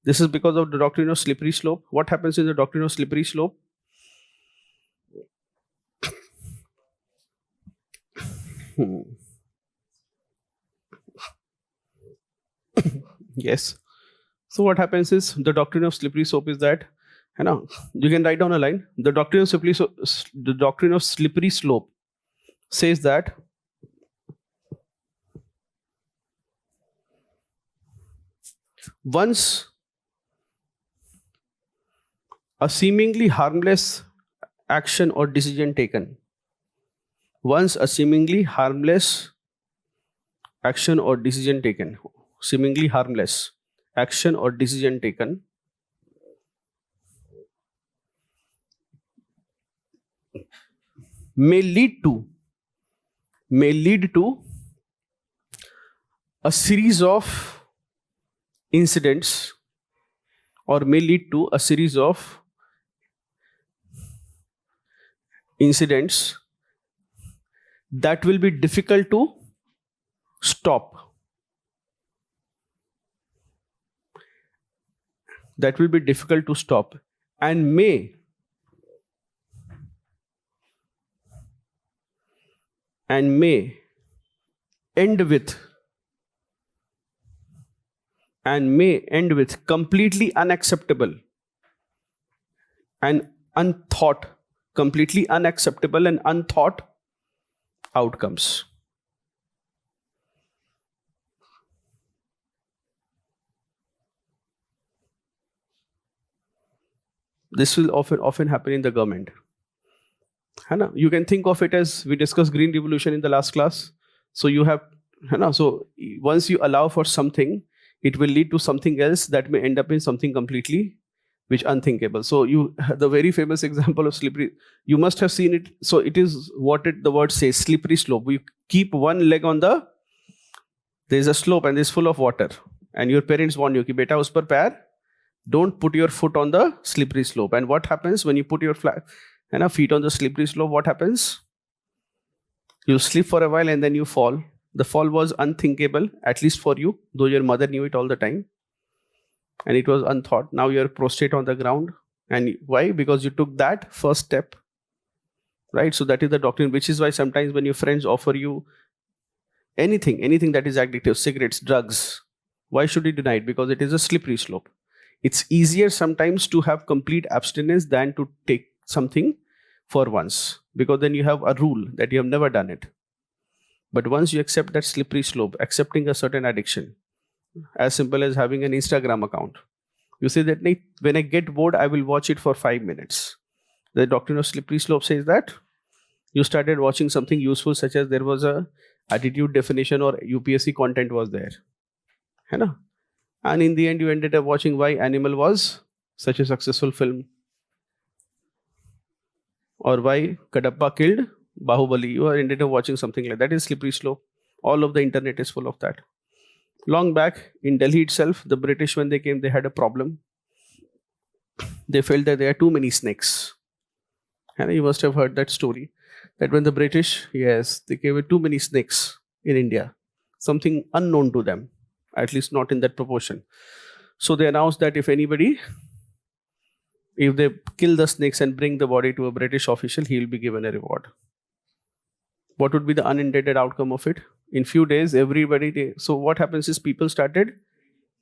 This is because of the doctrine of slippery slope. What happens in the doctrine of slippery slope? Yes. So what happens is, the doctrine of slippery slope is that, you can write down a line. The doctrine of slippery slope says that once a seemingly harmless action or decision taken, seemingly harmless action or decision taken may lead to a series of incidents, or may lead to a series of incidents that will be difficult to stop. And may end with completely unacceptable and unthought outcomes. This will often happen in the government. You can think of it as, we discussed Green Revolution in the last class. So you have, so once you allow for something, it will lead to something else that may end up in something completely unthinkable. So the very famous example of slippery, you must have seen it. So it is what the word says, slippery slope. You keep one leg on there's a slope and it's full of water, and your parents warn you, ki beta us par pair, don't put your foot on the slippery slope. And what happens when you put your feet on the slippery slope? What happens? You slip for a while and then you fall. The fall was unthinkable, at least for you, though your mother knew it all the time. And it was unthought. Now you're prostrate on the ground. And why? Because you took that first step, right? So that is the doctrine, which is why sometimes when your friends offer you anything that is addictive, cigarettes, drugs, why should you deny it? Because it is a slippery slope. It's easier sometimes to have complete abstinence than to take something for once, because then you have a rule that you have never done it. But once you accept that slippery slope, accepting a certain addiction, as simple as having an Instagram account, you say that when I get bored, I will watch it for 5 minutes. The doctrine of slippery slope says that you started watching something useful, such as there was a attitude definition or UPSC content was there. And in the end, you ended up watching why Animal was such a successful film, or why Kadapa killed Bahubali. You ended up watching something like that. Is slippery slope. All of the internet is full of that. Long back in Delhi itself, the British, when they came, they had a problem. they felt that there are too many snakes. And you must have heard that story, that when the British, yes, they gave it too many snakes in India, something unknown to them, at least not in that proportion. So they announced that if they kill the snakes and bring the body to a British official, he will be given a reward. What would be the unintended outcome of it? In few days, so what happens is people started,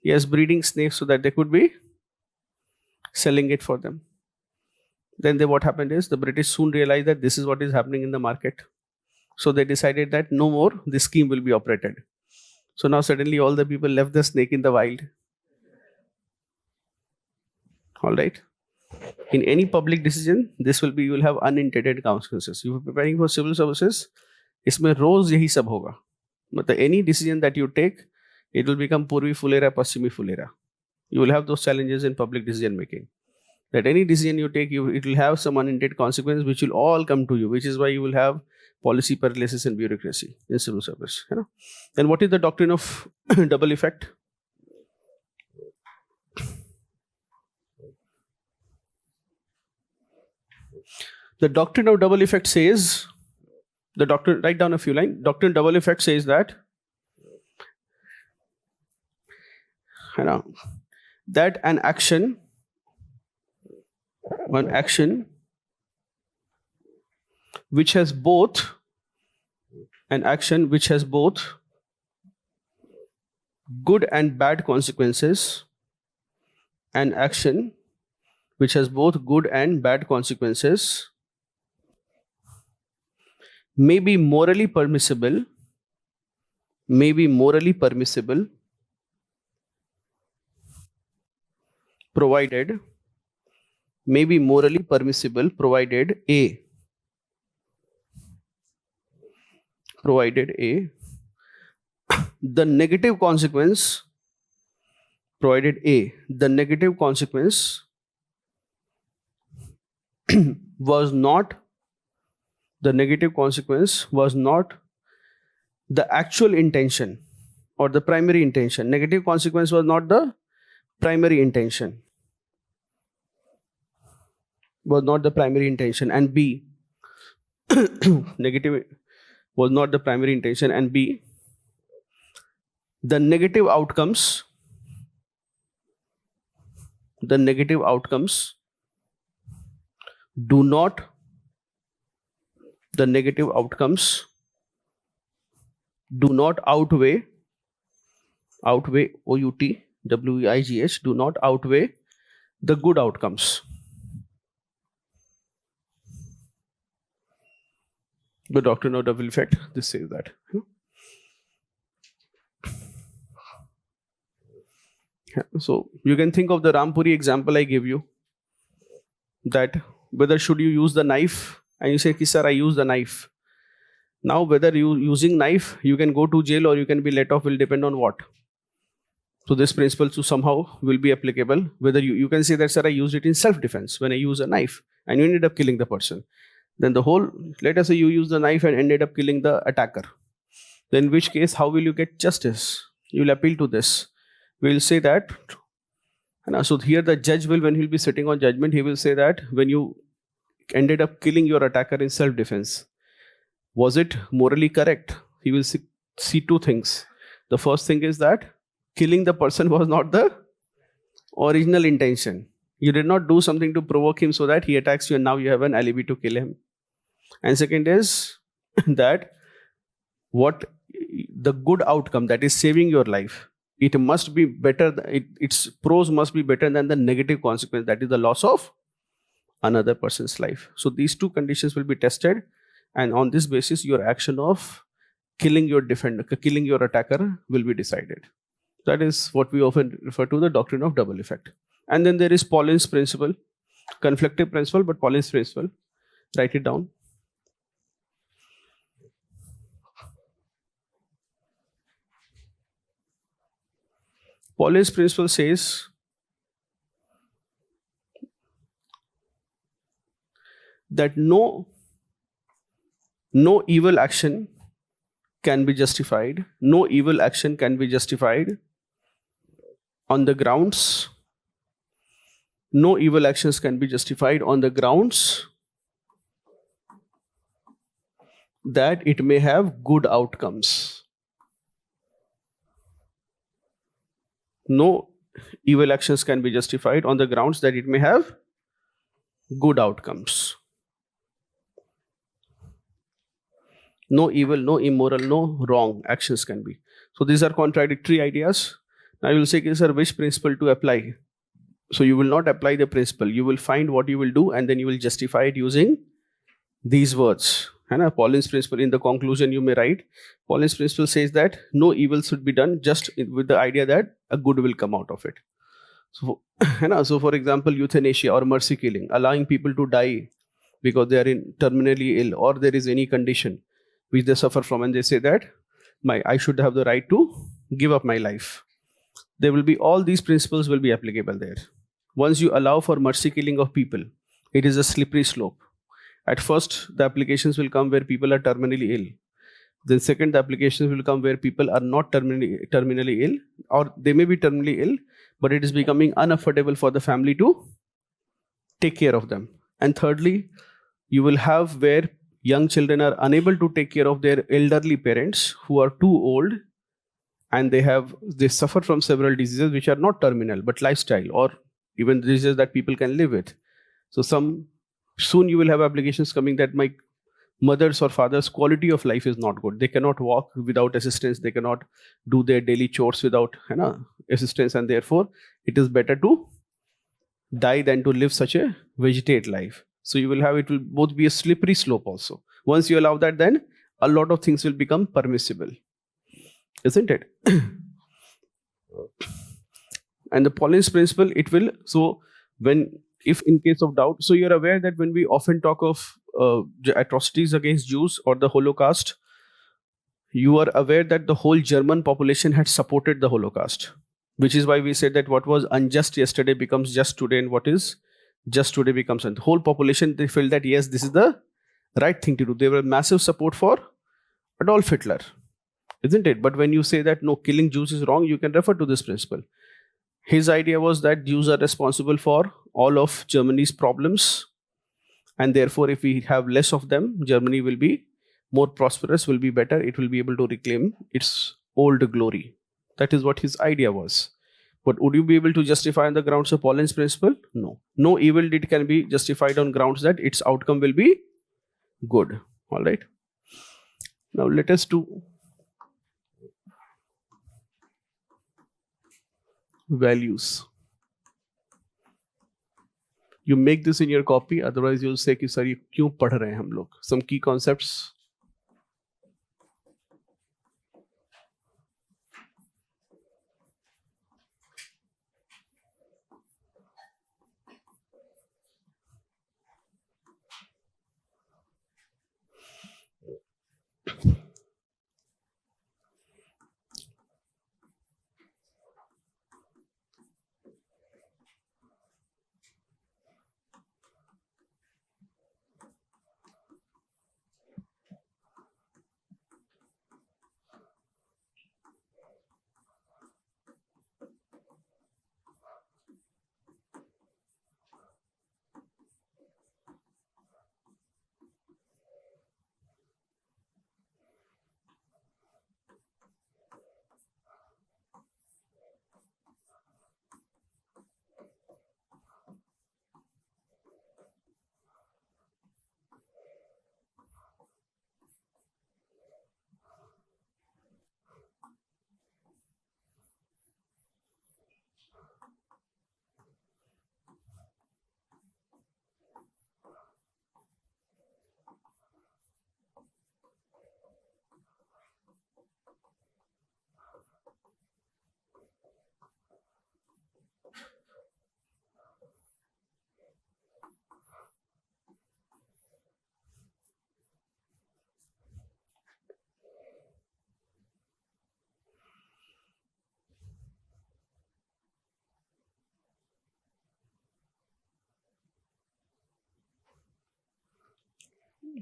yes, breeding snakes so that they could be selling it for them. Then what happened is the British soon realized that this is what is happening in the market. So they decided that no more this scheme will be operated. So now suddenly all the people left the snake in the wild. All right. In any public decision, you will have unintended consequences. You are preparing for civil services, इसमें रोज यही सब होगा. मतलब any decision that you take, it will become पूर्वी फुलेरा पश्चिमी Phulera. You will have those challenges in public decision making. That any decision you take, it will have some unintended consequences which will all come to you, which is why you will have policy paralysis and bureaucracy in civil service. Then what is the doctrine of double effect? The doctrine of double effect says, write down a few lines. Doctrine of double effect says that, that an action which has both good and bad consequences, an action which has both good and bad consequences may be morally permissible, provided A, the negative consequence was not the actual intention or the primary intention. Negative consequence was not the primary intention. And B, negative was not the primary intention, and B, the negative outcomes do not outweigh OUTWEIGH, do not outweigh the good outcomes. The doctrine of double effect, this says that. So you can think of the Rampuri example I gave you, that whether should you use the knife, and you say, sir, I use the knife. Now whether you using knife, you can go to jail or you can be let off, will depend on what. So this principle somehow will be applicable. Whether you can say that, sir, I used it in self-defense when I use a knife and you ended up killing the person. Then let us say you use the knife and ended up killing the attacker. Then in which case, how will you get justice? You will appeal to this. We will say that, so here the judge will, when he will be sitting on judgment, he will say that when you ended up killing your attacker in self-defense, was it morally correct? He will see two things. The first thing is that killing the person was not the original intention. You did not do something to provoke him so that he attacks you and now you have an alibi to kill him. And second is that what the good outcome, that is saving your life, it must be better, its pros must be better than the negative consequence, that is the loss of another person's life. So these two conditions will be tested, and on this basis your action of killing your attacker will be decided. That is what we often refer to the doctrine of double effect. And then there is Pauline's principle, conflictive principle, but Pauline's principle. Write it down. Pauline's principle says that no evil action can be justified. No evil action can be justified on the grounds no evil actions can be justified on the grounds that it may have good outcomes. No evil actions can be justified on the grounds that it may have good outcomes. No evil, no immoral, no wrong actions can be. So these are contradictory ideas. Now you will say, okay, sir, which principle to apply? So you will not apply the principle. You will find what you will do and then you will justify it using these words. And Pauline's principle, in the conclusion you may write, Pauline's principle says that no evil should be done, just with the idea that a good will come out of it. So, so for example, euthanasia or mercy killing, allowing people to die because they are terminally ill or there is any condition which they suffer from, and they say that I should have the right to give up my life. There will be all these principles will be applicable there. Once you allow for mercy killing of people, it is a slippery slope. At first, the applications will come where people are terminally ill. Then second, the applications will come where people are not terminally ill, or they may be terminally ill, but it is becoming unaffordable for the family to take care of them. And thirdly, you will have where young children are unable to take care of their elderly parents who are too old, and they suffer from several diseases which are not terminal but lifestyle or even diseases that people can live with. So soon you will have applications coming that my mother's or father's quality of life is not good. They cannot walk without assistance. They cannot do their daily chores without assistance, and therefore it is better to die than to live such a vegetate life. So you will have, it will both be a slippery slope also. Once you allow that, then a lot of things will become permissible, isn't it? And the Pauline's principle, it will, so if in case of doubt, so you're aware that when we often talk of atrocities against Jews or the Holocaust, you are aware that the whole German population had supported the Holocaust, which is why we said that what was unjust yesterday becomes just today, and what is just today becomes, and the whole population, they felt that yes, this is the right thing to do. There were massive support for Adolf Hitler, isn't it? But when you say that no, killing Jews is wrong, you can refer to this principle. His idea was that Jews are responsible for all of Germany's problems, and therefore if we have less of them, Germany will be more prosperous, will be better, it will be able to reclaim its old glory. That is what his idea was. But would you be able to justify on the grounds of Pauline's principle? No. No evil deed can be justified on grounds that its outcome will be good. All right. Now let us do values. You make this in your copy, otherwise you'll say कि sir ये क्यों पढ़ रहे हैं हम लोग? Some key concepts.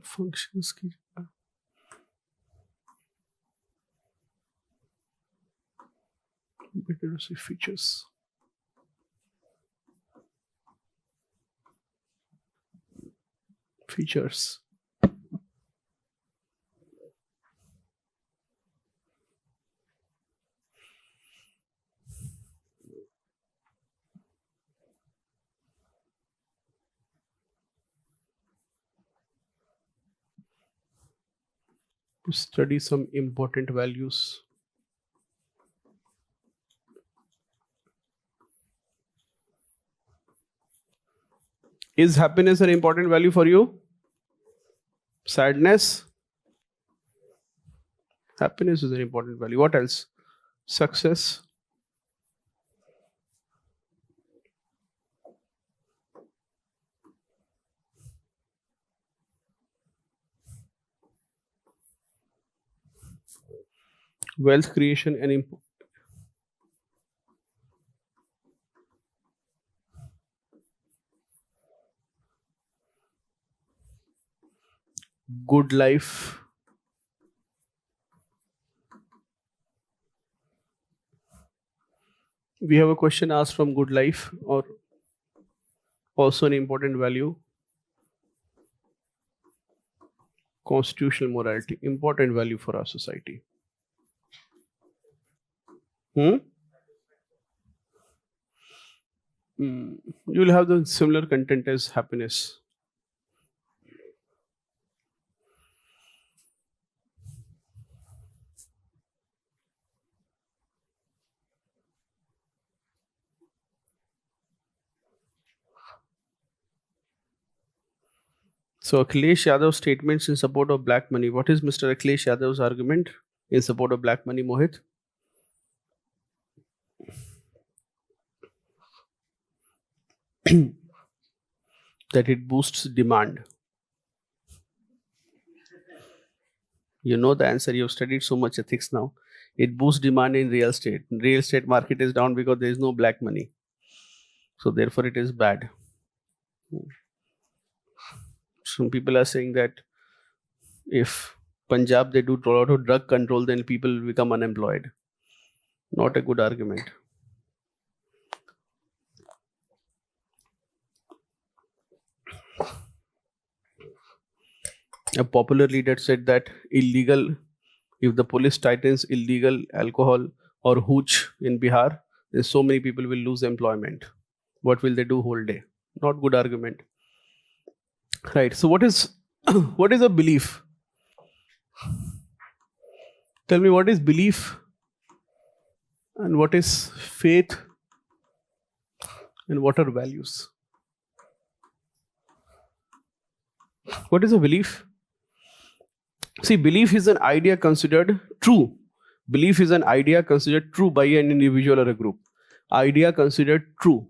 Functions की features. features. To study some important values. Is happiness an important value for you? Sadness? Happiness is an important value. What else? Success? Wealth creation and good life. We have a question asked from good life, or also an important value. Constitutional morality, important value for our society. You'll have the similar content as happiness. So Akhilesh Yadav's statements in support of black money. What is Mr. Akhilesh Yadav's argument in support of black money, Mohit? That it boosts demand. You know the answer. You've studied so much ethics now. It boosts demand in real estate. Real estate market is down because there is no black money. So therefore it is bad. Some people are saying that if Punjab they do a lot of drug control, then people will become unemployed. Not a good argument. A popular leader said that if the police tightens illegal alcohol or hooch in Bihar, then so many people will lose employment. What will they do whole day? Not good argument. Right. So what is what is a belief? Tell me, what is belief and what is faith and what are values? What is a belief? See, belief is an idea considered true. Belief is an idea considered true by an individual or a group. Idea considered true.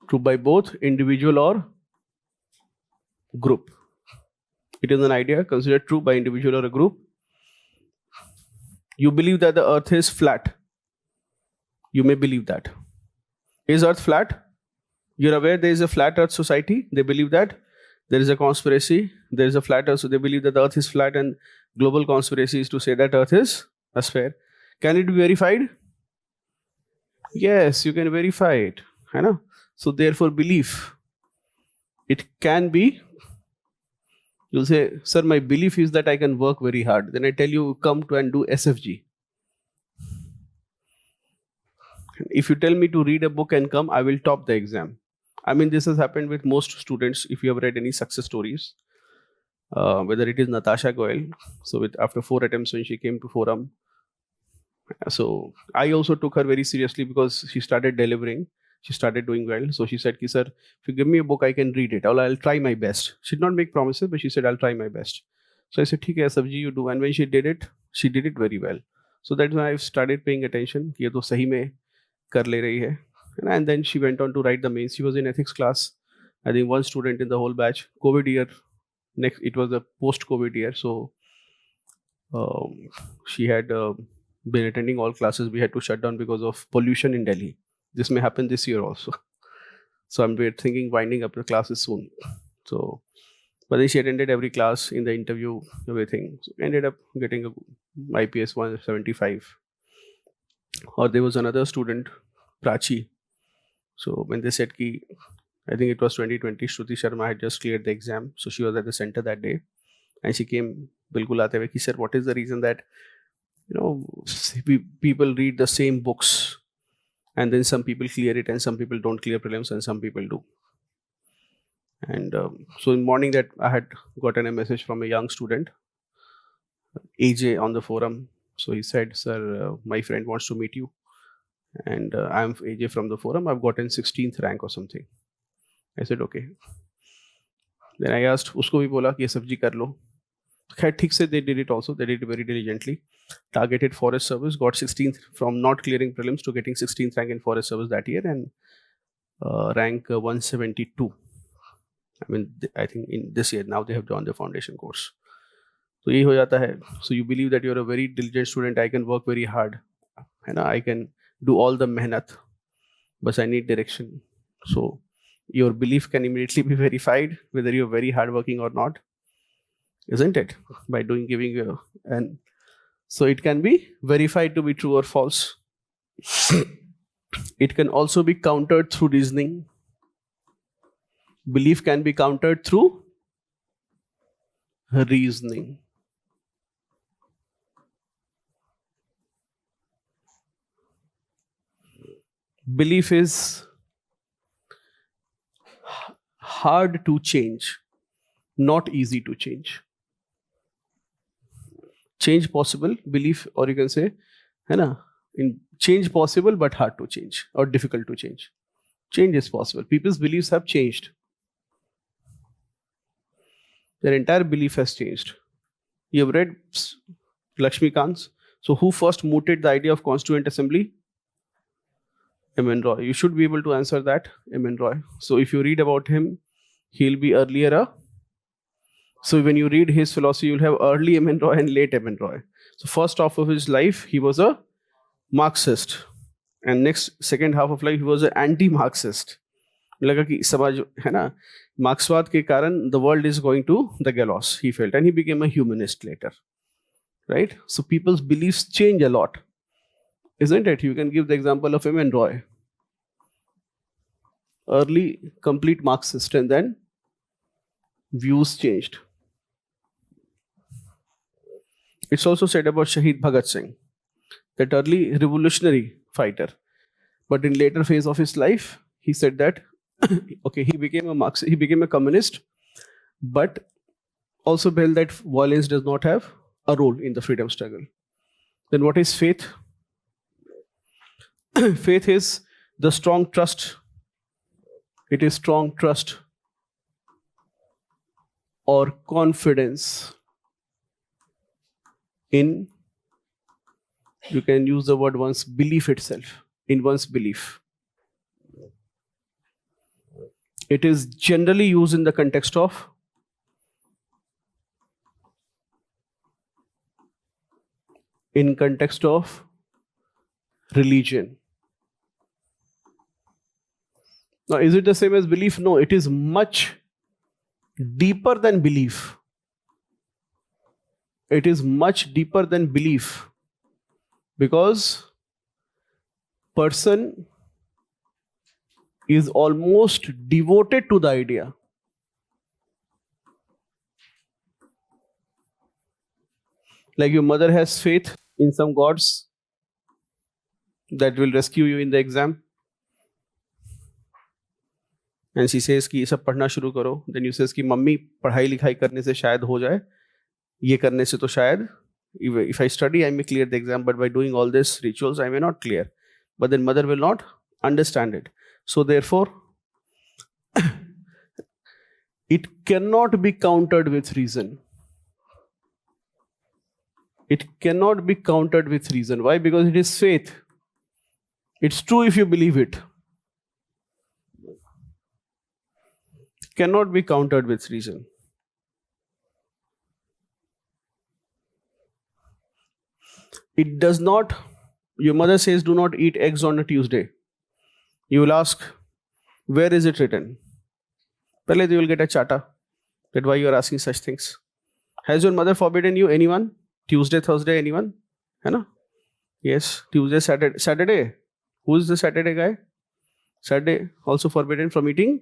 True by both individual or group. It is an idea considered true by individual or a group. You believe that the earth is flat. You may believe that. Is earth flat? You're aware there is a flat earth society. They believe that. There is a conspiracy. There is a flat earth. So they believe that the earth is flat, and global conspiracy is to say that earth is a sphere. Can it be verified? Yes, you can verify it. I know. So therefore belief. It can be. You'll say, sir, my belief is that I can work very hard. Then I tell you, come to and do SFG. If you tell me to read a book and come, I will top the exam. I mean, this has happened with most students. If you have read any success stories, whether it is Natasha Goel, so after 4 attempts when she came to forum, so I also took her very seriously because she started delivering. She started doing well. So she said, sir, if you give me a book, I can read it. I'll try my best. She did not make promises, but she said, I'll try my best. So I said, okay, SFG, you do. And when she did it very well. So that's when I started paying attention. Ye to sahi mein kar le rahi hai. And then she went on to write the mains. She was in ethics class. I think one student in the whole batch. COVID year. Next, it was a post-COVID year. So she had been attending all classes. We had to shut down because of pollution in Delhi. This may happen this year also. So I'm thinking winding up the classes soon. So, but then she attended every class in the interview, everything. So ended up getting a IPS 175. Or there was another student, Prachi. So when they said ki, I think it was 2020, Shruti Sharma had just cleared the exam, so she was at the center that day, and she came bilkul aate hue ki, sir, what is the reason that people read the same books and then some people clear it and some people don't clear prelims and some people do. And so in morning that I had gotten a message from a young student, AJ, on the forum. So he said, sir, my friend wants to meet you, and I'm AJ from the forum. I've gotten 16th rank or something. I said, okay. Then I asked, usko bhi bola ki ye sabji kar lo. Khair, thik se they did it also. They did it very diligently. Targeted forest service, got 16th from not clearing prelims to getting 16th rank in forest service that year, and rank 172. I mean, I think in this year now they have done the foundation course. So ये हो जाता है. So you believe that you're a very diligent student. I can work very hard, and I can do all the mehnat, but I need direction. So your belief can immediately be verified whether you're very hardworking or not, isn't it? By giving you, and so it can be verified to be true or false. It can also be countered through reasoning. Belief can be countered through reasoning. Belief is hard to change, not easy to change. Change possible, belief, or you can say, in change possible but hard to change or difficult to change. Change is possible. People's beliefs have changed. Their entire belief has changed. You have read Lakshmikant's. So who first mooted the idea of Constituent Assembly? M.N. Roy. You should be able to answer that, M.N. Roy. So if you read about him, he'll be earlier. So when you read his philosophy, you'll have early M.N. Roy and late M.N. Roy. So first half of his life, he was a Marxist. And second half of life, he was an anti-Marxist. लगा कि समाज है ना, मार्क्सवाद के कारण the world is going to the gallows, he felt, and he became a humanist later, right? So people's beliefs change a lot, isn't it? You can give the example of M.N. Roy, early complete Marxist, and then views changed. It's also said about Shahid Bhagat Singh, that early revolutionary fighter, but in later phase of his life, he said that okay, he became a Marxist, he became a communist, but also felt that violence does not have a role in the freedom struggle. Then what is faith? Faith is the strong trust. It is strong trust or confidence in, you can use the word one's belief itself, in one's belief. It is generally used in the context of religion. Now, is it the same as belief? No, it is much deeper than belief. It is much deeper than belief, because person is almost devoted to the idea. Like your mother has faith in some gods that will rescue you in the exam, and she says कि ये सब पढ़ना शुरू करो. Then you says कि mummy पढ़ाई लिखाई करने से शायद हो जाए, ये करने से तो शायद, if I study I may clear the exam, but by doing all these rituals I may not clear. But then mother will not understand it. So therefore, it cannot be countered with reason. It cannot be countered with reason. Why? Because it is faith. It's true if you believe it. Cannot be countered with reason. It does not, your mother says do not eat eggs on a Tuesday. You will ask, where is it written? Pehle you will get a chata that why you are asking such things. Has your mother forbidden you anyone? Tuesday, Thursday, anyone? Hai na? Yes, Tuesday, Saturday. Who is the Saturday guy? Saturday also forbidden from eating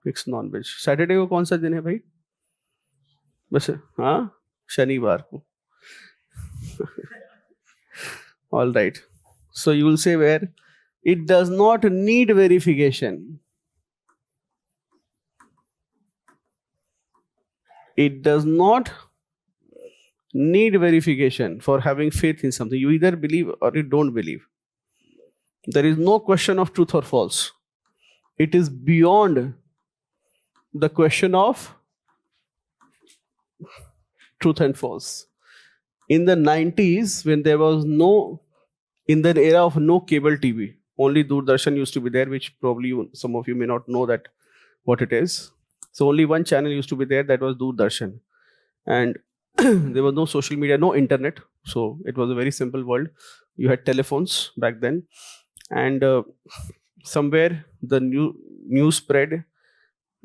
mixed non-veg. Saturday को कौन सा दिन है भाई? बस हाँ शनिवार को. All right. So you will say where it does not need verification. It does not need verification for having faith in something. You either believe or you don't believe. There is no question of truth or false. It is beyond the question of truth and false. In the 90s, when there was no, in the era of no cable TV, only Doordarshan used to be there, which probably some of you may not know that what it is. So only one channel used to be there, that was Doordarshan. And there was no social media, no internet. So it was a very simple world. You had telephones back then. And somewhere the news spread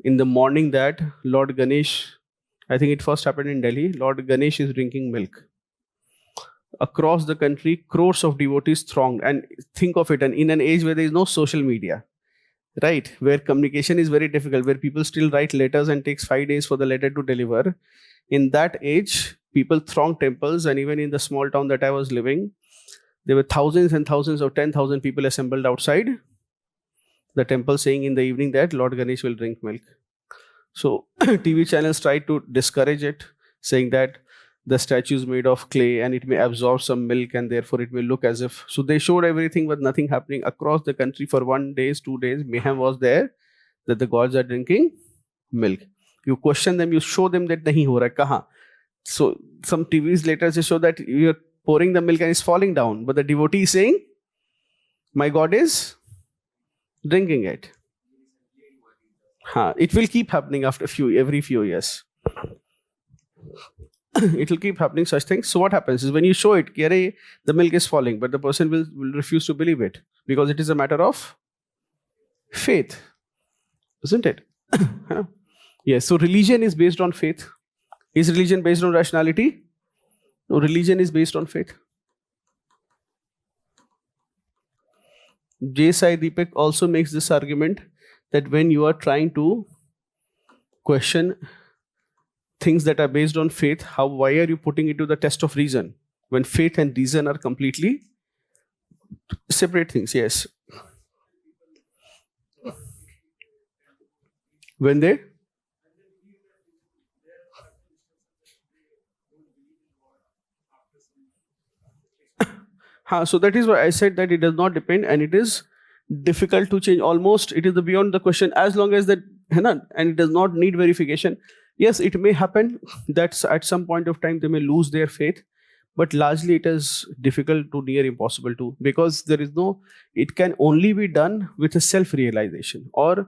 in the morning that Lord Ganesh, I think it first happened in Delhi, Lord Ganesh is drinking milk. Across the country, crores of devotees thronged. And think of it, and in an age where there is no social media, right, where communication is very difficult, where people still write letters and takes 5 days for the letter to deliver. In that age, people thronged temples, and even in the small town that I was living, there were thousands and thousands of 10,000 people assembled outside the temple saying in the evening that Lord Ganesh will drink milk. So TV channels tried to discourage it, saying that the statue is made of clay and it may absorb some milk and therefore it may look as if. So they showed everything but nothing happening across the country for 1 day, 2 days. Mayhem was there that the gods are drinking milk. You question them, you show them that nahi ho raha hai, kahan? So some TVs later they show that you're pouring the milk and it's falling down, but the devotee is saying, my God is drinking it. It will keep happening after every few years. It will keep happening such things. So what happens is when you show it, the milk is falling, but the person will refuse to believe it because it is a matter of faith, isn't it? Yes. So religion is based on faith. Is religion based on rationality? No, religion is based on faith. J. Sai Deepak also makes this argument that when you are trying to question things that are based on faith, why are you putting it to the test of reason when faith and reason are completely separate things? Yes. When they so that is why I said that it does not depend and it is difficult to change. Almost it is beyond the question, as long as that and it does not need verification. Yes, it may happen that at some point of time they may lose their faith, but largely it is difficult to near impossible to, because there is no, it can only be done with a self-realization, or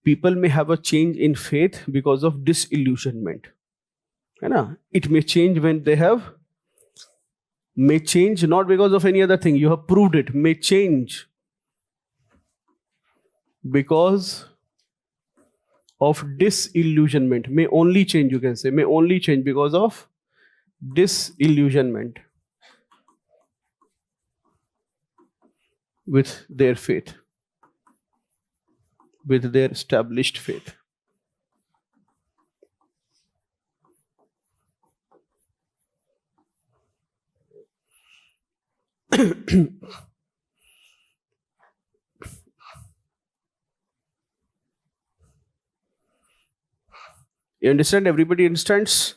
people may have a change in faith because of disillusionment. It may change when they have, may change not because of any other thing, you have proved it, may change because of disillusionment, may only change, you can say, may only change because of disillusionment with their faith, with their established faith. You understand? Everybody understands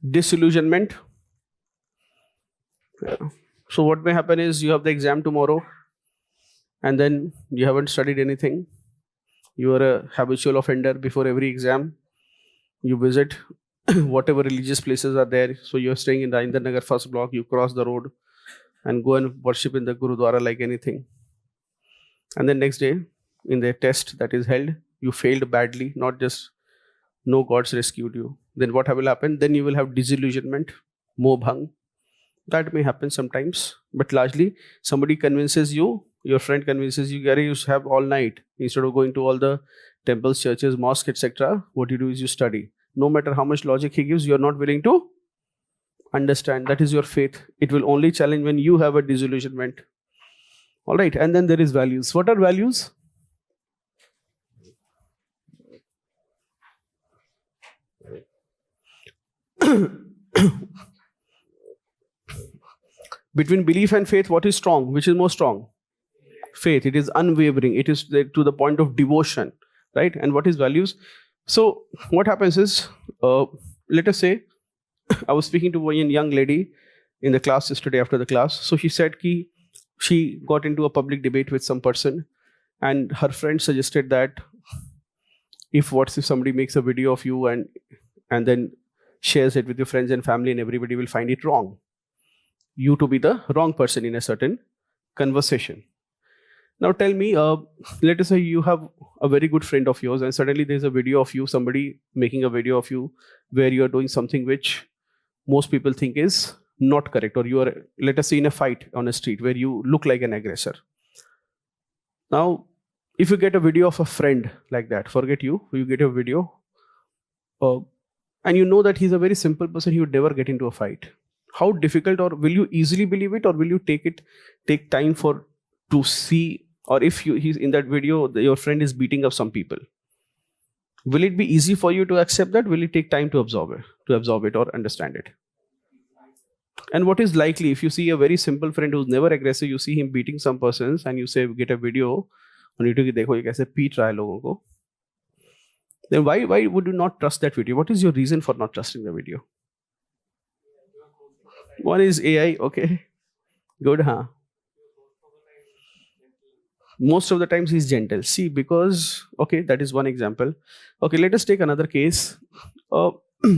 disillusionment. So what may happen is you have the exam tomorrow and then you haven't studied anything. You are a habitual offender. Before every exam, you visit whatever religious places are there. So you're staying in the Indra Nagar first block, you cross the road and go and worship in the Gurudwara like anything. And then next day, in the test that is held, you failed badly, not just no gods rescued you. Then what will happen? Then you will have disillusionment, moh bhang. That may happen sometimes, but largely somebody convinces you, your friend convinces you, Gary, you have all night. Instead of going to all the temples, churches, mosques, etc., what you do is you study. No matter how much logic he gives, you are not willing to understand. That is your faith. It will only challenge when you have a disillusionment. All right, and then there is values. What are values? Between belief and faith, what is strong? Which is more strong? Faith. It is unwavering. It is to the point of devotion, right? And what is values? So what happens is, let us say, I was speaking to one young lady in the class yesterday after the class. So she said she got into a public debate with some person, and her friend suggested that if somebody makes a video of you and then shares it with your friends and family, and everybody will find it wrong, you to be the wrong person in a certain conversation. Now tell me, let us say you have a very good friend of yours, and suddenly there's a video of you, somebody making a video of you where you are doing something which most people think is not correct, or you are, let us say, in a fight on a street where you look like an aggressor. Now, if you get a video of a friend like that, forget you get a video, and you know that he's a very simple person, he would never get into a fight. How difficult, or will you easily believe it, or will you take time to see? Or if he's in that video, your friend is beating up some people, will it be easy for you to accept that? Will it take time to absorb it or understand it? And what is likely, if you see a very simple friend who's never aggressive, you see him beating some persons, and you say, get a video on YouTube ki dekho ye kaise beat raha hai logon ko, then why would you not trust that video? What is your reason for not trusting the video? One is AI, okay, good, huh? Most of the times he's gentle. See, because, okay, that is one example. Okay, let us take another case.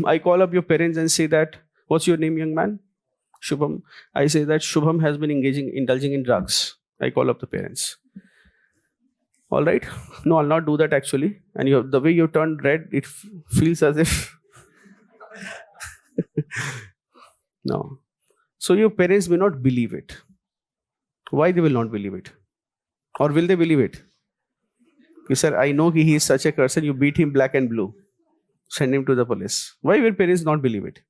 I call up your parents and say that, what's your name, young man? Shubham. I say that Shubham has been indulging in drugs. I call up the parents. All right. No, I'll not do that actually. And the way you turned red, it feels as if... No. So your parents may not believe it. Why they will not believe it? Or will they believe it? You said, I know he is such a person, you beat him black and blue. Send him to the police. Why will parents not believe it?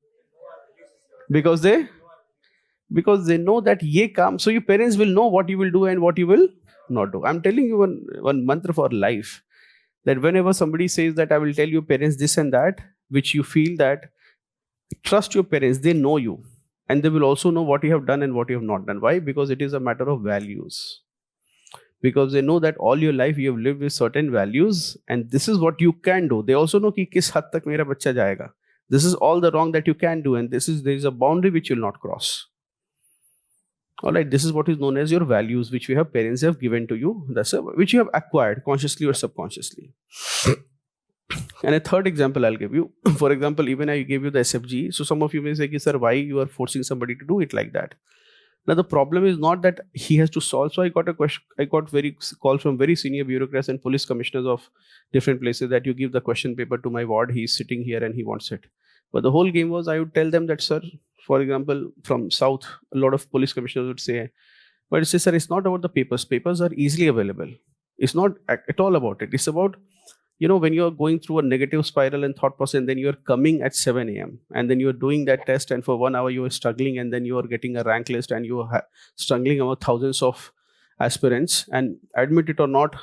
Because they know that ye kaam. So your parents will know what you will do and what you will not do. I'm telling you one mantra for life. That whenever somebody says that I will tell your parents this and that, which you feel that, trust your parents, they know you. And they will also know what you have done and what you have not done. Why? Because it is a matter of values. Because they know that all your life you have lived with certain values, and this is what you can do. They also know ki kis had tak mera bachcha jayega. This is all the wrong that you can do, and there is a boundary which you will not cross. All right, this is what is known as your values, which parents have given to you, which you have acquired consciously or subconsciously. And a third example I'll give you. For example, even I gave you the SFG. So some of you may say, sir, why you are forcing somebody to do it like that? Now the problem is not that he has to solve. So I got calls from very senior bureaucrats and police commissioners of different places that you give the question paper to my ward. He's sitting here and he wants it. But the whole game was, I would tell them that, sir, for example, from South, a lot of police commissioners would say, but say, sir, it's not about the papers. Papers are easily available. It's not at all about it. It's about, when you're going through a negative spiral and thought process, and then you're coming at 7 a.m. and then you're doing that test, and for 1 hour you are struggling, and then you are getting a rank list, and you are struggling among thousands of aspirants, and admit it or not,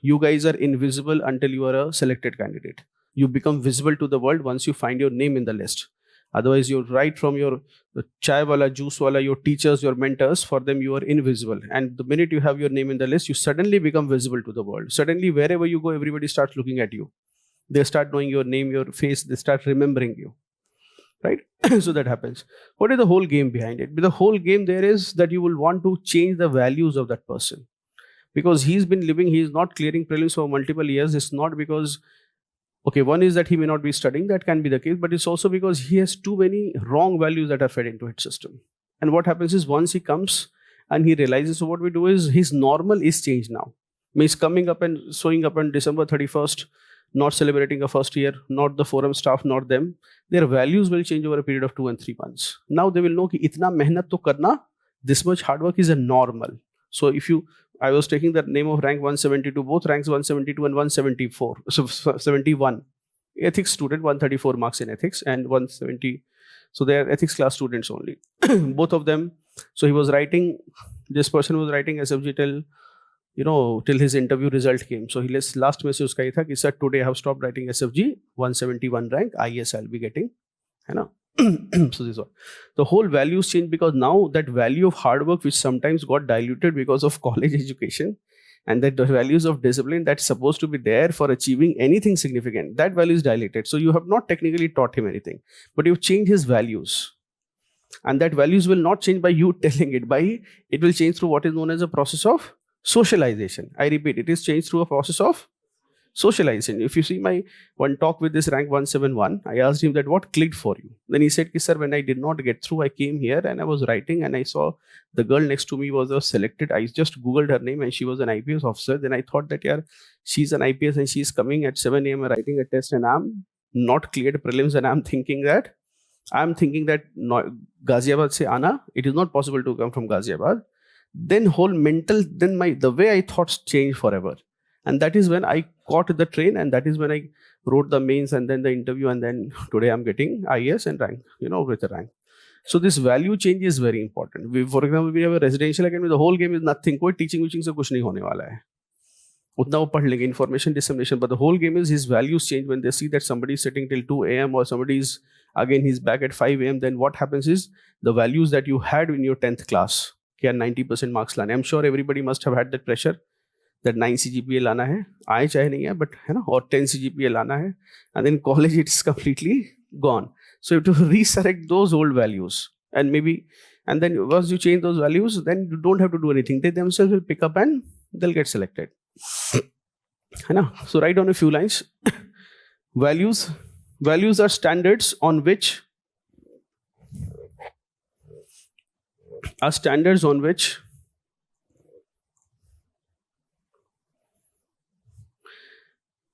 you guys are invisible until you are a selected candidate. You become visible to the world once you find your name in the list. Otherwise, you're right from your chai wala, juice wala, your teachers, your mentors, for them you are invisible. And the minute you have your name in the list, you suddenly become visible to the world. Suddenly, wherever you go, everybody starts looking at you. They start knowing your name, your face, they start remembering you. Right? So that happens. What is the whole game behind it? The whole game there is that you will want to change the values of that person. Because he's been living, he's not clearing prelims for multiple years. It's not because, okay, one is that he may not be studying, that can be the case, but it's also because he has too many wrong values that are fed into his system. And what happens is, once he comes and he realizes, so what we do is, his normal is changed now. He's coming up and showing up on December 31st, not celebrating a first year, not the forum staff, not them. Their values will change over a period of 2 and 3 months. Now they will know ki itna mehnat to karna, this much hard work is a normal. So I was taking the name of rank 172, both ranks 172 and 174, so 71. Ethics student, 134 marks in ethics, and 170. So they are ethics class students only. Both of them. So he was writing this person was writing SFG till his interview result came. So his last message uska ye tha ki sir, today I have stopped writing SFG, 171 rank, IAS I'll be getting, है ना. So this one, the whole values change, because now that value of hard work, which sometimes got diluted because of college education, and that the values of discipline that's supposed to be there for achieving anything significant, that value is dilated. So you have not technically taught him anything, but you've changed his values. And that values will not change by you telling it. It will change through what is known as a process of socialization. I repeat, it is changed through a process of socialization. If you see my one talk with this rank 171, I asked him that what clicked for you. Then he said, sir, when I did not get through, I came here and I was writing and I saw the girl next to me was selected. I just googled her name and she was an IPS officer. Then I thought that, yeah, she's an IPS and she's coming at 7 a.m. writing a test, and I'm not cleared prelims, and I'm thinking that Ghaziabad se Ana, it is not possible to come from Ghaziabad. Then the way I thought changed forever. And that is when I caught the train, and that is when I wrote the mains and then the interview, and then today I'm getting IAS and rank, with a rank. So this value change is very important. For example, we have a residential academy, the whole game is nothing. Koi teaching se kuch nahi hone wala hai. Utna wo pad lenge, information dissemination, but the whole game is his values change when they see that somebody is sitting till 2 a.m. or somebody is, again, he's back at 5 a.m. Then what happens is the values that you had in your 10th class, 90% marks lane. I'm sure everybody must have had that pressure that 9 CGPA lana hai, aaye chahe nahi hai, but or 10 CGPA lana hai, and then college it's completely gone. So you have to resurrect those old values, and then once you change those values, then you don't have to do anything. They themselves will pick up and they'll get selected. So write down a few lines. Values are standards on which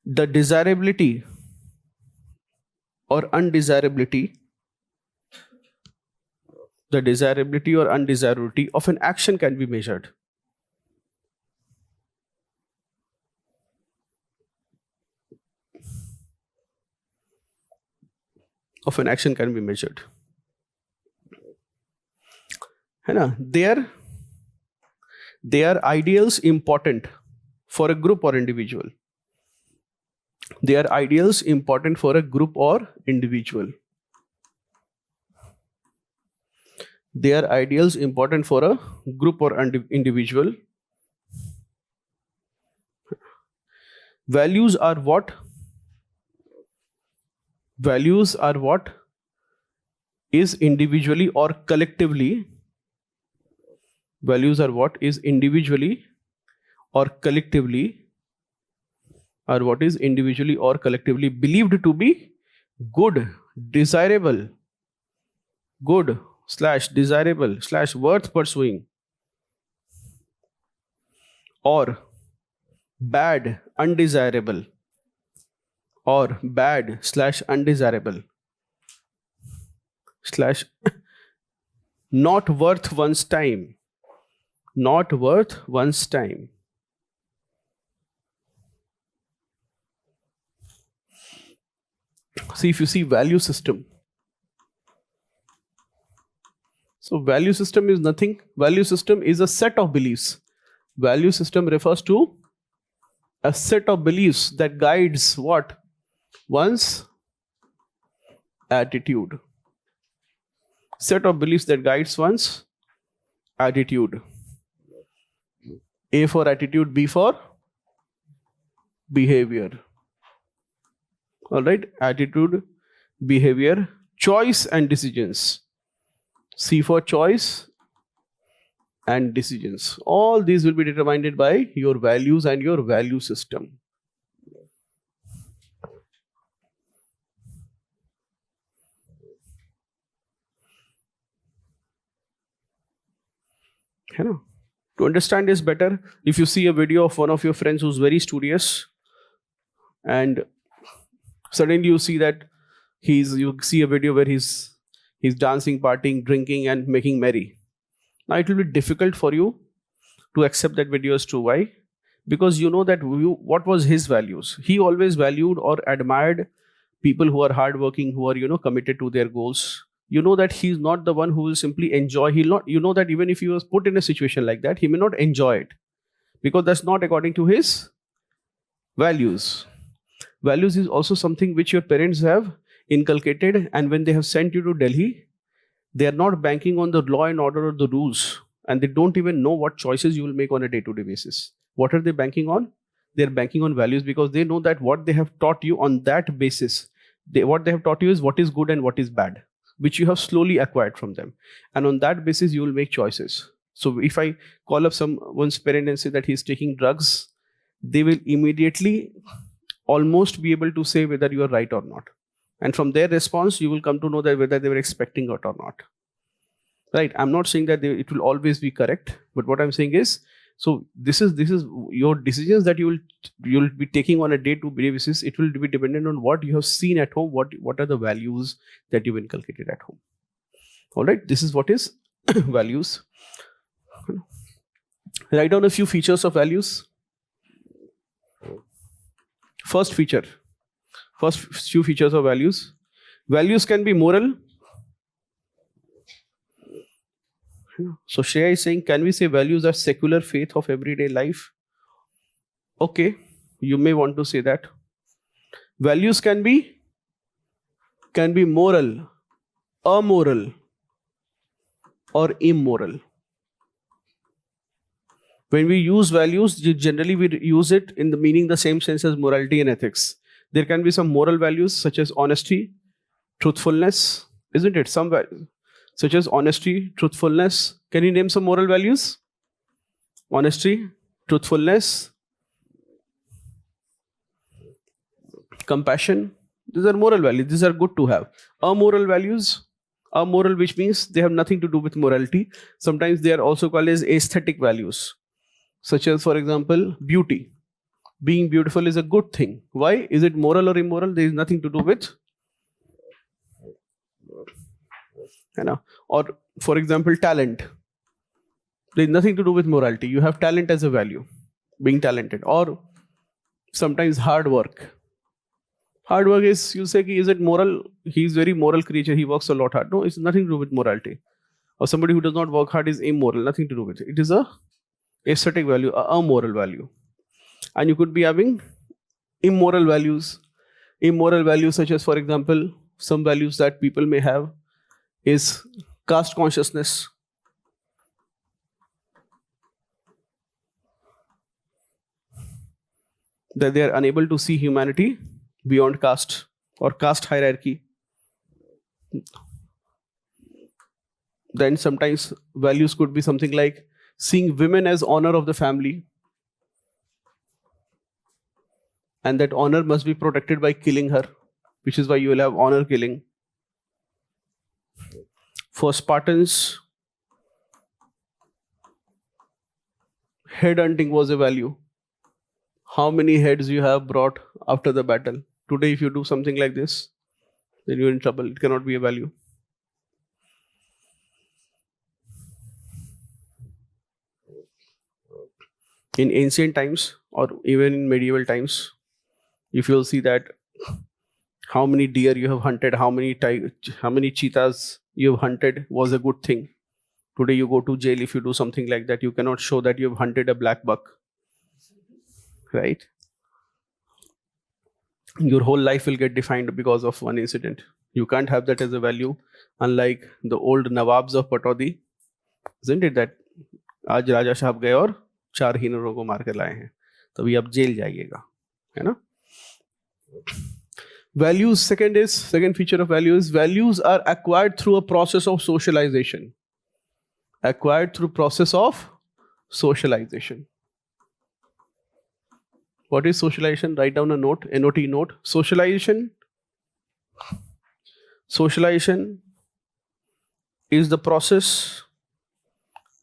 the desirability or undesirability of an action can be measured. They are ideals important for a group or individual. They are ideals important for a group or individual. They are ideals important for a group or individual. Values are what is individually or collectively. Values are what is individually or collectively believed to be good, desirable, worth pursuing, or bad, undesirable, or bad/undesirable, not worth one's time. See, if you see value system. So value system is nothing. Value system is a set of beliefs. Value system refers to a set of beliefs that guides what? One's attitude. Set of beliefs that guides one's attitude. A for attitude, B for behavior. All right, attitude, behavior, choice and decisions. C for choice and decisions. All these will be determined by your values and your value system. To understand this better, if you see a video of one of your friends who's very studious, and suddenly you see that you see a video where he's dancing, partying, drinking, and making merry. Now it will be difficult for you to accept that video is true. Why? Because you know that what was his values. He always valued or admired people who are hardworking, who are committed to their goals, you know that he's not the one who will simply enjoy. He'll not, you know that even if he was put in a situation like that, he may not enjoy it because that's not according to his values. Values is also something which your parents have inculcated, and when they have sent you to Delhi, they are not banking on the law and order or the rules, and they don't even know what choices you will make on a day-to-day basis. What are they banking on? They're banking on values because they know that what they have taught you on that basis, what they have taught you is what is good and what is bad, which you have slowly acquired from them. And on that basis, you will make choices. So if I call up someone's parent and say that he's taking drugs, they will immediately almost be able to say whether you are right or not. And from their response, you will come to know that whether they were expecting it or not. Right? I'm not saying that it will always be correct, but what I'm saying is, so this is your decisions that you'll be taking on a day-to-day basis. It will be dependent on what you have seen at home, what are the values that you've inculcated at home. All right, this is what is values. Write down a few features of values. First few features of values. Values can be moral. So Shreya is saying, can we say values are secular faith of everyday life? Okay, you may want to say that. Values can be moral, amoral, or immoral. When we use values, generally we use it in the meaning the same sense as morality and ethics. There can be some moral values such as honesty, truthfulness, isn't it? Some values such as honesty, truthfulness. Can you name some moral values? Honesty, truthfulness, compassion. These are moral values. These are good to have. Amoral values, amoral, which means they have nothing to do with morality. Sometimes they are also called as aesthetic values, such as, for example, beauty. Being beautiful is a good thing. Why? Is it moral or immoral? There is nothing to do with. Or, for example, talent. There is nothing to do with morality. You have talent as a value, being talented. Or sometimes hard work. Hard work is, you say, is it moral? He is very moral creature. He works a lot hard. No, it's nothing to do with morality. Or somebody who does not work hard is immoral. Nothing to do with it. It is a aesthetic value, a moral value. And you could be having immoral values. Immoral values such as, for example, some values that people may have is caste consciousness. That they are unable to see humanity beyond caste or caste hierarchy. Then sometimes values could be something like seeing women as honor of the family. And that honor must be protected by killing her, which is why you will have honor killing. For Spartans, head hunting was a value. How many heads you have brought after the battle? Today, if you do something like this, then you're in trouble. It cannot be a value. In ancient times or even in medieval times, if you'll see that how many deer you have hunted, how many cheetahs you have hunted was a good thing. Today you go to jail if you do something like that. You cannot show that you have hunted a black buck, right? Your whole life will get defined because of one incident. You can't have that as a value, unlike the old Nawabs of Pataudi, isn't it? That आज राजा साहब गए और 4 हिरणों को मार कर लाए हैं, तभी आप जेल जाइएगा, है ना? Values, second feature of values are acquired through a process of socialization. Acquired through process of socialization. What is socialization? Write down a note, NOT note. Socialization is the process.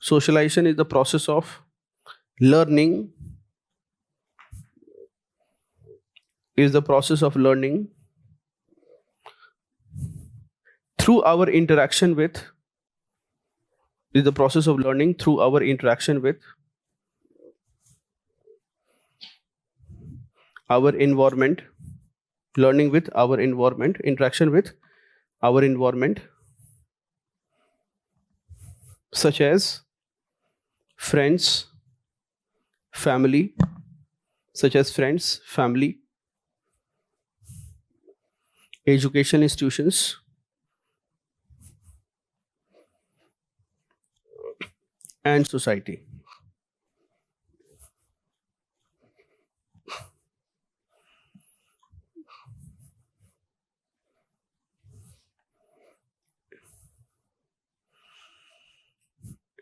Socialization is the process of learning. Through our interaction with. Is the process of learning through our interaction with our environment, learning with our environment, interaction with our environment, such as friends, family, such as friends, family, education institutions, and society.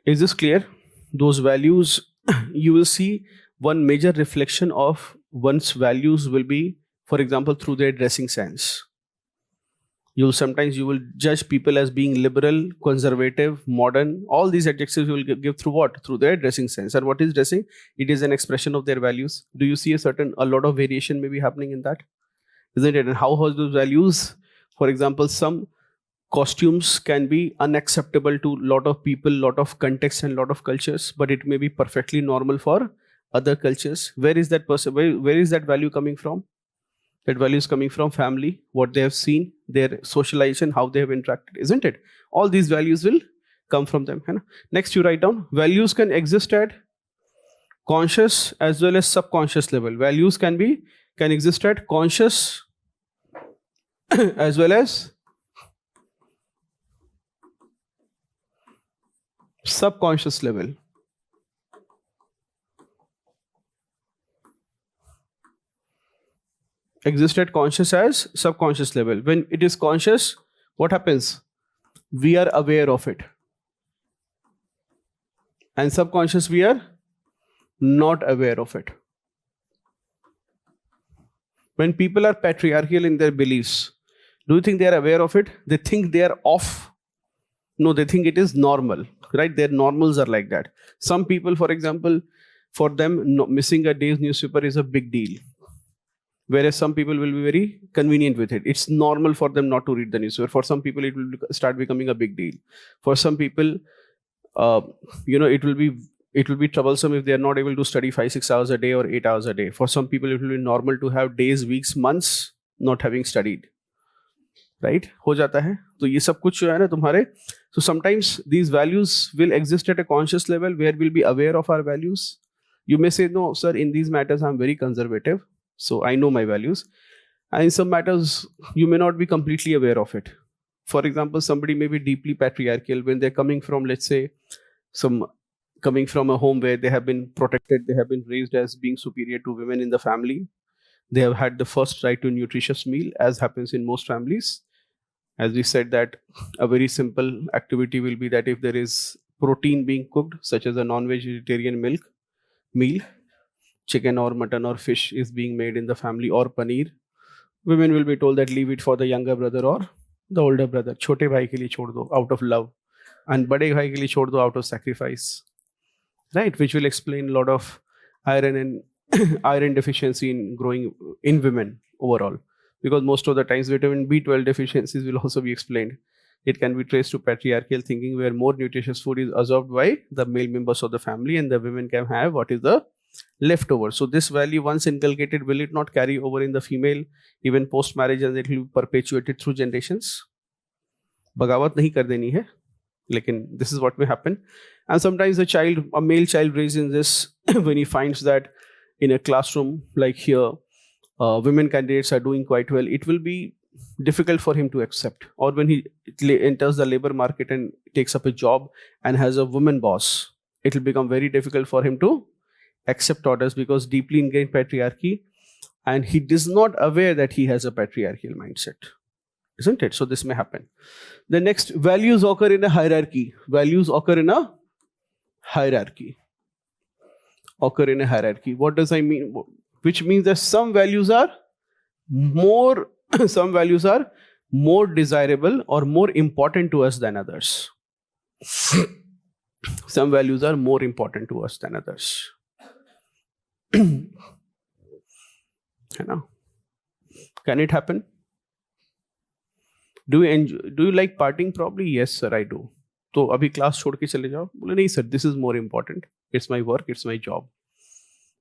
Is this clear? Those values, you will see one major reflection of one's values will be, for example, through their dressing sense. You will judge people as being liberal, conservative, modern. All these adjectives you will give through what? Through their dressing sense. And what is dressing? It is an expression of their values. Do you see a lot of variation may be happening in that? Isn't it? And how has those values? For example, some costumes can be unacceptable to a lot of people, lot of context and lot of cultures, but it may be perfectly normal for other cultures. Where is that person? Where is that value coming from? That value is coming from family, what they have seen, their socialization, how they have interacted, isn't it? All these values will come from them. है ना? Next, you write down values can exist at conscious as well as subconscious level. Values can exist at conscious as well as subconscious level. Exist at conscious as subconscious level. When it is conscious, what happens? We are aware of it. And subconscious, we are not aware of it. When people are patriarchal in their beliefs, do you think they are aware of it? They think they are off. No, they think it is normal, right? Their normals are like that. Some people, for example, for them, missing a day's newspaper is a big deal. Whereas some people will be very convenient with it. It's normal for them not to read the newspaper. For some people, it will start becoming a big deal. For some people, it will be troublesome if they are not able to study 5-6 hours a day or 8 hours a day. For some people, it will be normal to have days, weeks, months not having studied. Right? हो जाता है. तो ये सब कुछ जो है ना तुम्हारे. So sometimes these values will exist at a conscious level where we'll be aware of our values. You may say, no, sir, in these matters, I'm very conservative. So I know my values. And in some matters, you may not be completely aware of it. For example, somebody may be deeply patriarchal when they're coming from, let's say, coming from a home where they have been protected, they have been raised as being superior to women in the family. They have had the first right to nutritious meal, as happens in most families. As we said, that a very simple activity will be that if there is protein being cooked, such as a non-vegetarian meal, chicken or mutton or fish is being made in the family, or paneer, women will be told that leave it for the younger brother or the older brother. Chote bhai ke liye chhod do out of love, and bade bhai ke liye chhod do out of sacrifice. Right? Which will explain a lot of iron and iron deficiency in growing in women overall. Because most of the times vitamin B12 deficiencies will also be explained. It can be traced to patriarchal thinking, where more nutritious food is absorbed by the male members of the family, and the women can have what is the leftover. So this value, once inculcated, will it not carry over in the female even post marriage, and it will be perpetuated through generations? Bagawat nahi kar deni hai, lekin this is what may happen. And sometimes a male child raised in this, when he finds that in a classroom like here, women candidates are doing quite well, it will be difficult for him to accept. Or when he enters the labor market and takes up a job and has a woman boss, it will become very difficult for him to accept orders, because deeply ingrained patriarchy, and he is not aware that he has a patriarchal mindset, isn't it? So this may happen. The next, values occur in a hierarchy. Values occur in a hierarchy. Occur in a hierarchy. What does I mean? Which means that some values are more desirable or more important to us than others. Some values are more important to us than others. Can it happen? Do you like partying? Probably yes, sir, I do. तो अभी class छोड़ के चले जाओ? बोले नहीं sir, this is more important. It's my work, it's my job.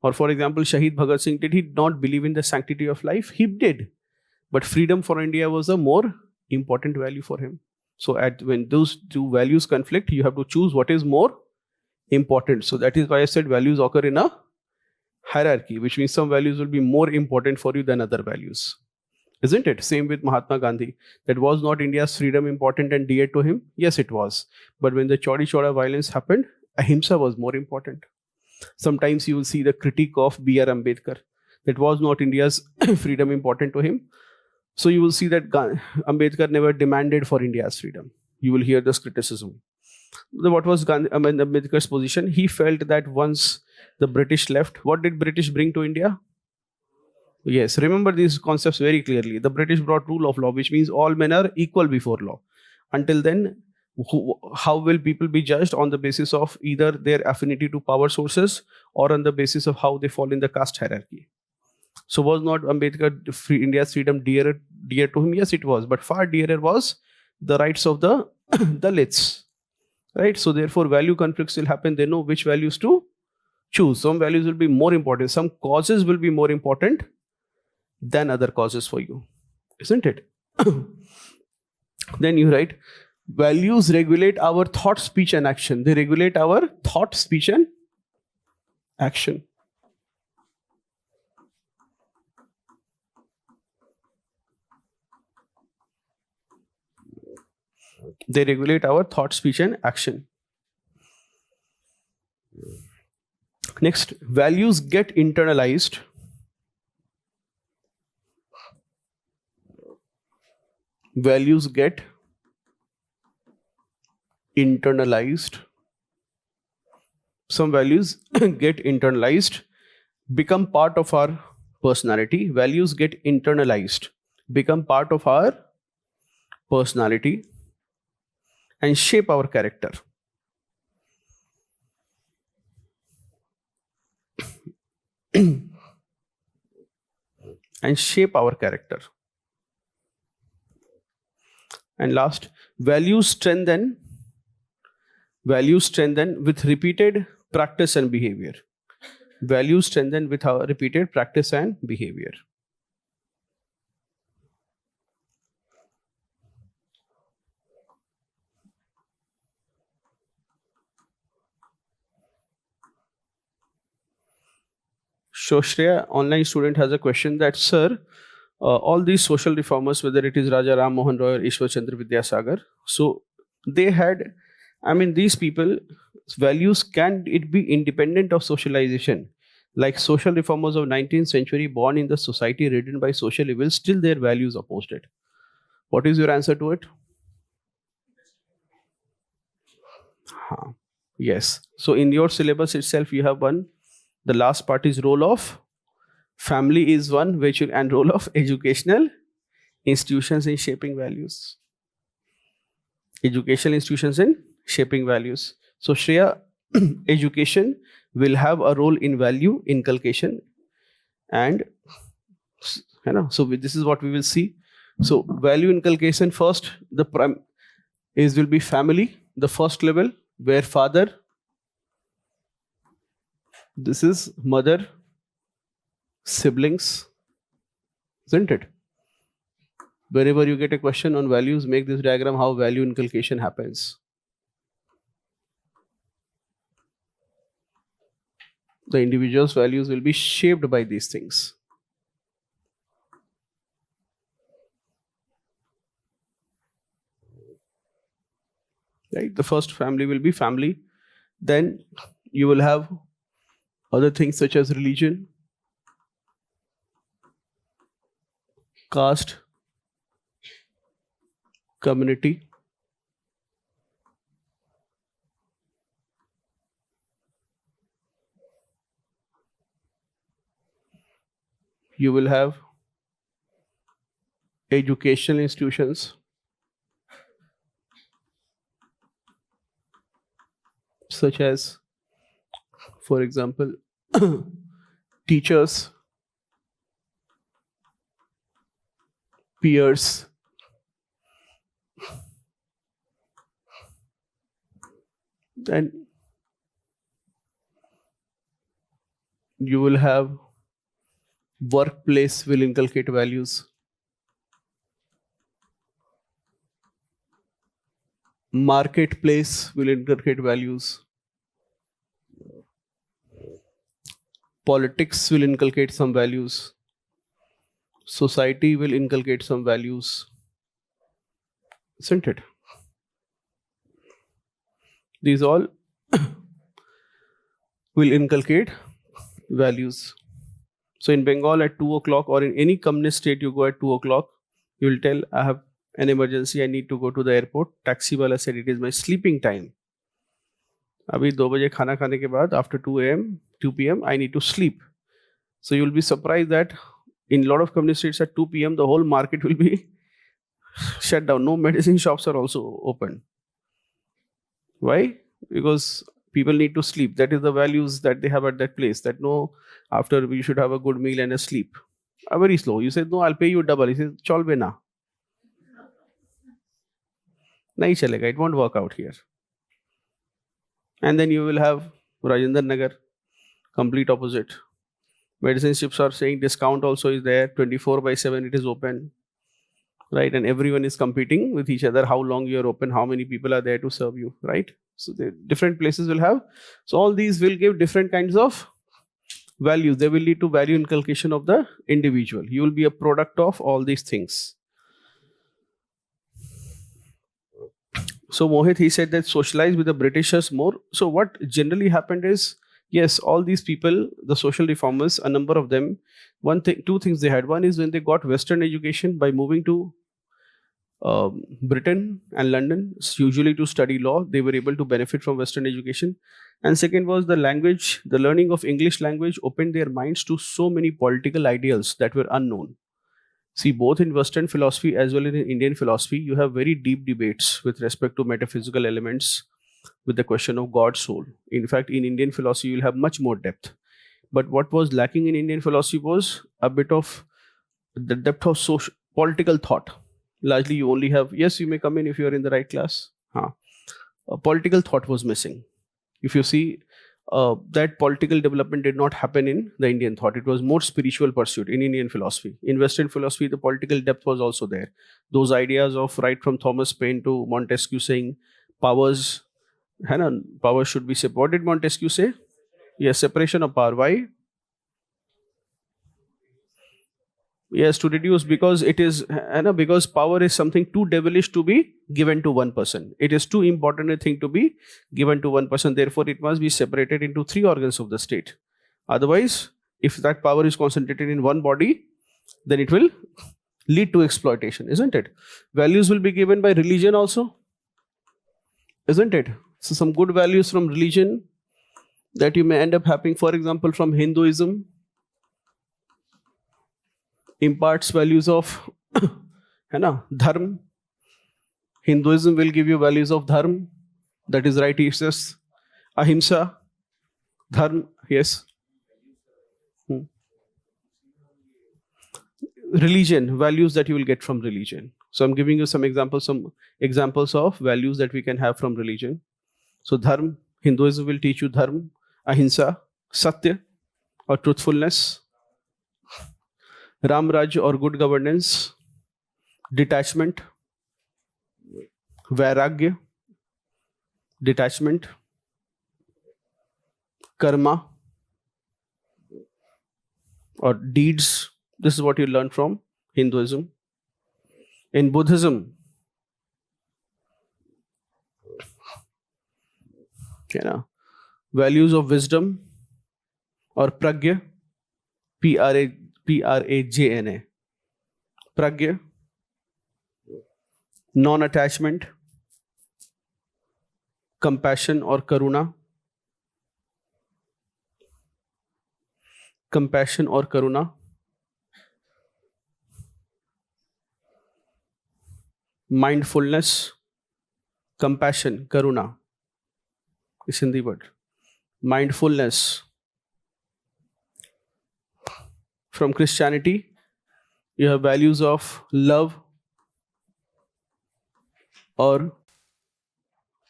Or for example, Shahid Bhagat Singh, did he not believe in the sanctity of life? He did. But freedom for India was a more important value for him. So when those two values conflict, you have to choose what is more important. So that is why I said values occur in a hierarchy, which means some values will be more important for you than other values. Isn't it? Same with Mahatma Gandhi. That was not India's freedom important and dear to him? Yes, it was. But when the Chauri Chaura violence happened, ahimsa was more important. Sometimes you will see the critique of B.R. Ambedkar. That was not India's freedom important to him. So you will see that Ambedkar never demanded for India's freedom. You will hear this criticism. What was Ambedkar's position? He felt that once the British left, what did British bring to India? Yes, remember these concepts very clearly. The British brought rule of law, which means all men are equal before law. Until then, how will people be judged? On the basis of either their affinity to power sources or on the basis of how they fall in the caste hierarchy. So was not Ambedkar India's freedom dear to him? Yes, it was. But far dearer was the rights of the Dalits. Right? So therefore, value conflicts will happen. They know which values to choose. Some values will be more important. Some causes will be more important than other causes for you. Isn't it? Then you write, values regulate our thought, speech, and action. They regulate our thought, speech, and action. They regulate our thought, speech, and action. Next, values get internalized. Values get internalized. Some values get internalized, become part of our personality. Values get internalized, become part of our personality, and shape our character. And shape our character. And last, values strengthen with repeated practice and behavior. Values strengthen with our repeated practice and behavior. So Shreya, online student, has a question that, sir, all these social reformers, whether it is Raja Ram Mohan Roy or Ishwar Chandra Vidyasagar, so they had, these people, values, can it be independent of socialization? Like social reformers of 19th century, born in the society ridden by social evil, still their values opposed it. What is your answer to it? Yes. So in your syllabus itself, you have one. The last part is role of family is one, which and role of educational institutions in shaping values. Educational institutions in shaping values. So Shreya, education will have a role in value inculcation, and so this is what we will see. So value inculcation, first the will be family, the first level, where father, this is mother, siblings, isn't it? Wherever you get a question on values, make this diagram how value inculcation happens. The individual's values will be shaped by these things. Right? The first family will be family. Then you will have other things such as religion, caste, community, you will have educational institutions, such as, for example, teachers, peers, then you will have workplace will inculcate values. Marketplace will inculcate values. Politics will inculcate some values. Society will inculcate some values. Isn't it? These all will inculcate values. So in Bengal at 2 o'clock, or in any communist state, you go at 2 o'clock, you will tell, I have an emergency, I need to go to the airport. Taxi wala said, it is my sleeping time. Abhi 2 baje khana khane ke baad, after 2 p.m, I need to sleep. So you will be surprised that in a lot of communist states at 2 p.m, the whole market will be shut down. No medicine shops are also open. Why? Because people need to sleep. That is the values that they have at that place. That no, after we should have a good meal and a sleep. Very slow. You said, no, I'll pay you double. He says, chalbe na. Nahi chalega. It won't work out here. And then you will have Rajendra Nagar, complete opposite. Medicine ships are saying discount also is there. 24/7 it is open. Right? And everyone is competing with each other. How long you are open, how many people are there to serve you, right? So the different places will have. So all these will give different kinds of values. They will lead to value inculcation of the individual. You will be a product of all these things. So Mohit, he said that socialize with the Britishers more. So what generally happened is, yes, all these people, the social reformers, a number of them, two things they had. One is when they got Western education by moving to Britain and London, usually to study law, they were able to benefit from Western education. And second was the language, the learning of English language opened their minds to so many political ideals that were unknown. See, both in Western philosophy as well as in Indian philosophy, you have very deep debates with respect to metaphysical elements, with the question of God, soul. In fact, in Indian philosophy, you'll have much more depth. But what was lacking in Indian philosophy was a bit of the depth of political thought. Largely, you only have, yes, you may come in if you are in the right class. A political thought was missing. If you see, that political development did not happen in the Indian thought. It was more spiritual pursuit in Indian philosophy. In Western philosophy, the political depth was also there. Those ideas of right from Thomas Paine to Montesquieu saying powers should be separate. What did Montesquieu say? Yes, separation of power. Why? Yes, to reduce, because it is, because power is something too devilish to be given to one person. It is too important a thing to be given to one person. Therefore, it must be separated into 3 organs of the state. Otherwise, if that power is concentrated in one body, then it will lead to exploitation, isn't it? Values will be given by religion also, isn't it? So some good values from religion that you may end up having, for example, from Hinduism, imparts values of dharma. Hinduism will give you values of dharma, that is righteousness, ahimsa, dharma, yes. Religion, values that you will get from religion. So I'm giving you some examples of values that we can have from religion. So dharma, Hinduism will teach you dharma, ahimsa, satya or truthfulness, Ram Raj or good governance, detachment, vairagya, detachment, karma or deeds. This is what you learn from Hinduism. In Buddhism, values of wisdom or pragya, Prajna, pragya, non-attachment, compassion or karuna, mindfulness, compassion, karuna is Hindi word, mindfulness. From Christianity, you have values of love or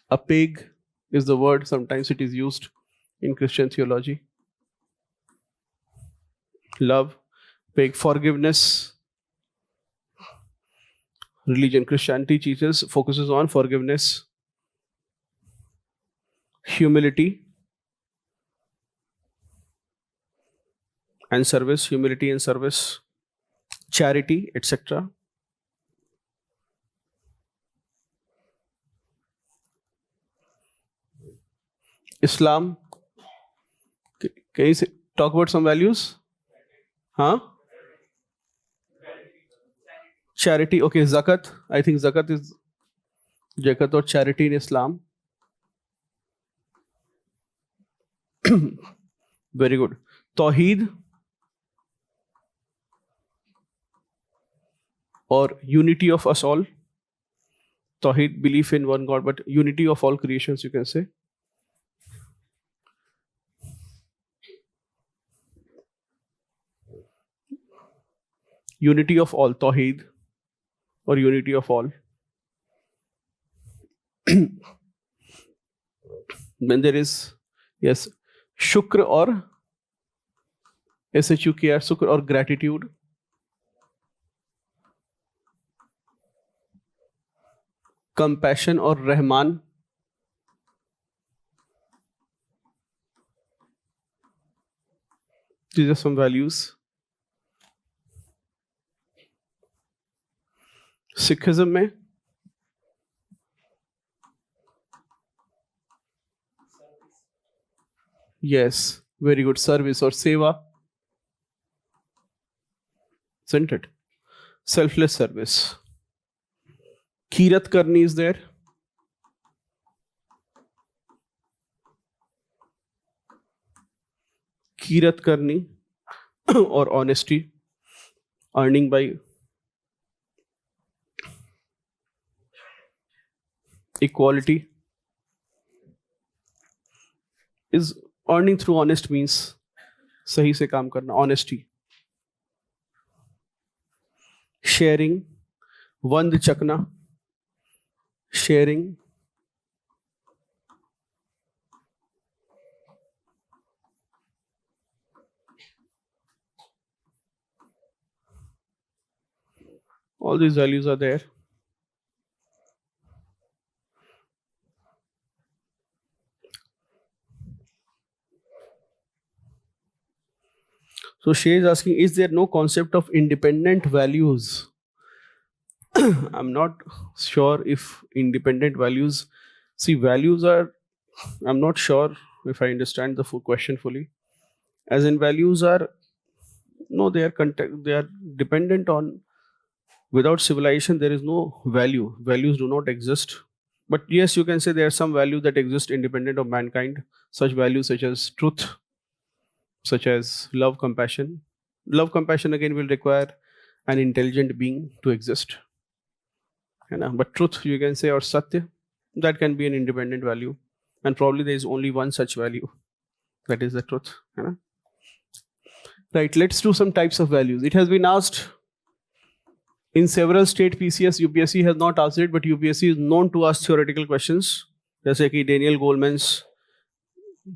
apeg is the word, sometimes it is used in Christian theology. Love, apeg, forgiveness. Religion, Christianity focuses on forgiveness, humility and service, humility and service, charity, etc. Islam. Can you talk about some values? Huh? Charity. Okay, zakat. I think zakat is zakat or charity in Islam. Very good. Tawheed or unity of us all. Tawheed, belief in one God, but unity of all creations, you can say. Unity of all, Tawheed, or unity of all. Then there is, yes, Shukr or SHUKR, Shukr or gratitude. Compassion or Rahman. These are some values. Sikhism में yes, very good, service or seva, isn't it? Selfless service. Kirat karni is there. Kirat karni or honesty, earning by equality is earning through honest means. सही से काम करना, honesty. Sharing, one चकना, sharing. All these values are there. So she is asking, is there no concept of independent values? I'm not sure if independent values, see values are, I'm not sure if I understand the full question fully. As in values are, no, they are dependent on, without civilization there is no value. Values do not exist. But yes, you can say there are some values that exist independent of mankind. Such values such as truth, such as love, compassion. Love, compassion again will require an intelligent being to exist. But truth, you can say, or satya, that can be an independent value. And probably there is only one such value. That is the truth. Right, let's do some types of values. It has been asked in several state PCS, UPSC has not asked it, but UPSC is known to ask theoretical questions. Just like Daniel Goleman's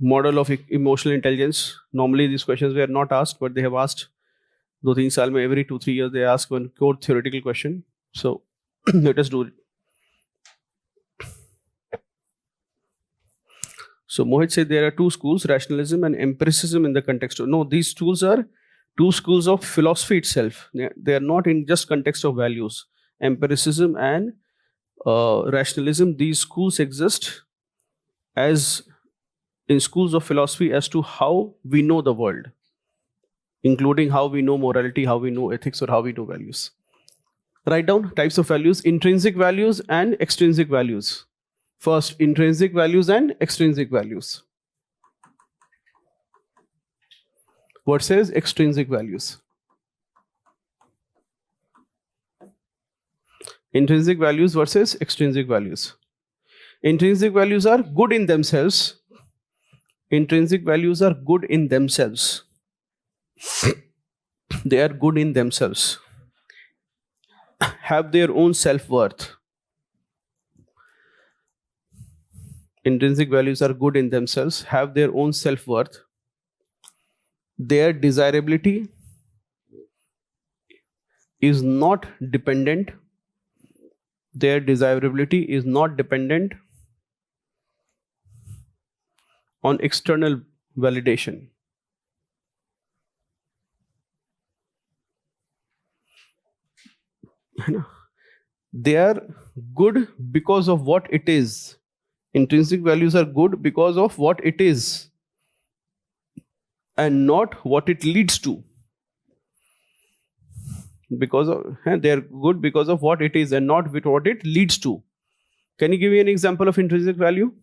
model of emotional intelligence. Normally these questions were not asked, but they have asked. 2-3 साल में every 2-3 years they ask one core theoretical question. So let us do it. So Mohit said there are two schools, rationalism and empiricism in the context of, no, these schools are two schools of philosophy itself. They are not in just context of values. Empiricism and rationalism, these schools exist as in schools of philosophy as to how we know the world, including how we know morality, how we know ethics, or how we know values. Write down types of values, intrinsic values and extrinsic values. First, intrinsic values and extrinsic values. What says extrinsic values? Intrinsic values versus extrinsic values. Intrinsic values are good in themselves. Intrinsic values are good in themselves. They are good in themselves. Have their own self-worth. Intrinsic values are good in themselves, have their own self-worth. Their desirability is not dependent. Their desirability is not dependent on external validation. They are good because of what it is. Intrinsic values are good because of what it is and not what it leads to. Because of, they are good because of what it is and not with what it leads to. Can you give me an example of intrinsic value?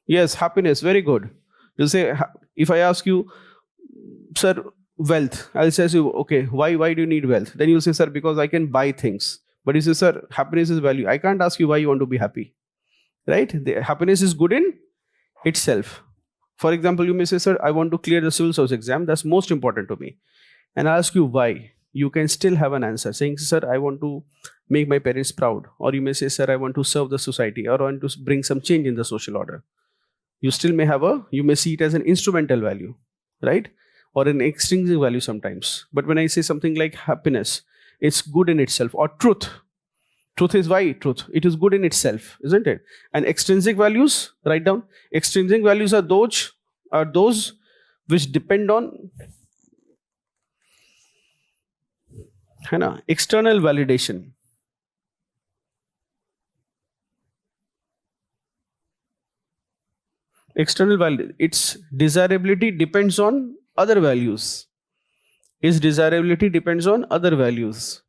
Yes, happiness, very good. You say, if I ask you, sir, wealth, I'll say to you, okay, why do you need wealth? Then you'll say, sir, because I can buy things. But you say, sir, happiness is value. I can't ask you why you want to be happy. Right? The happiness is good in itself. For example, you may say, sir, I want to clear the civil service exam. That's most important to me. And I ask you why. You can still have an answer saying, sir, I want to make my parents proud. Or you may say, sir, I want to serve the society, or I want to bring some change in the social order. You still may have you may see it as an instrumental value, right? Or an extrinsic value sometimes. But when I say something like happiness, it's good in itself. Or truth. Truth is why? Truth. It is good in itself, isn't it? And extrinsic values, write down. Extrinsic values are those which depend on external validation. External value, its desirability depends on other values. Its desirability depends on other values.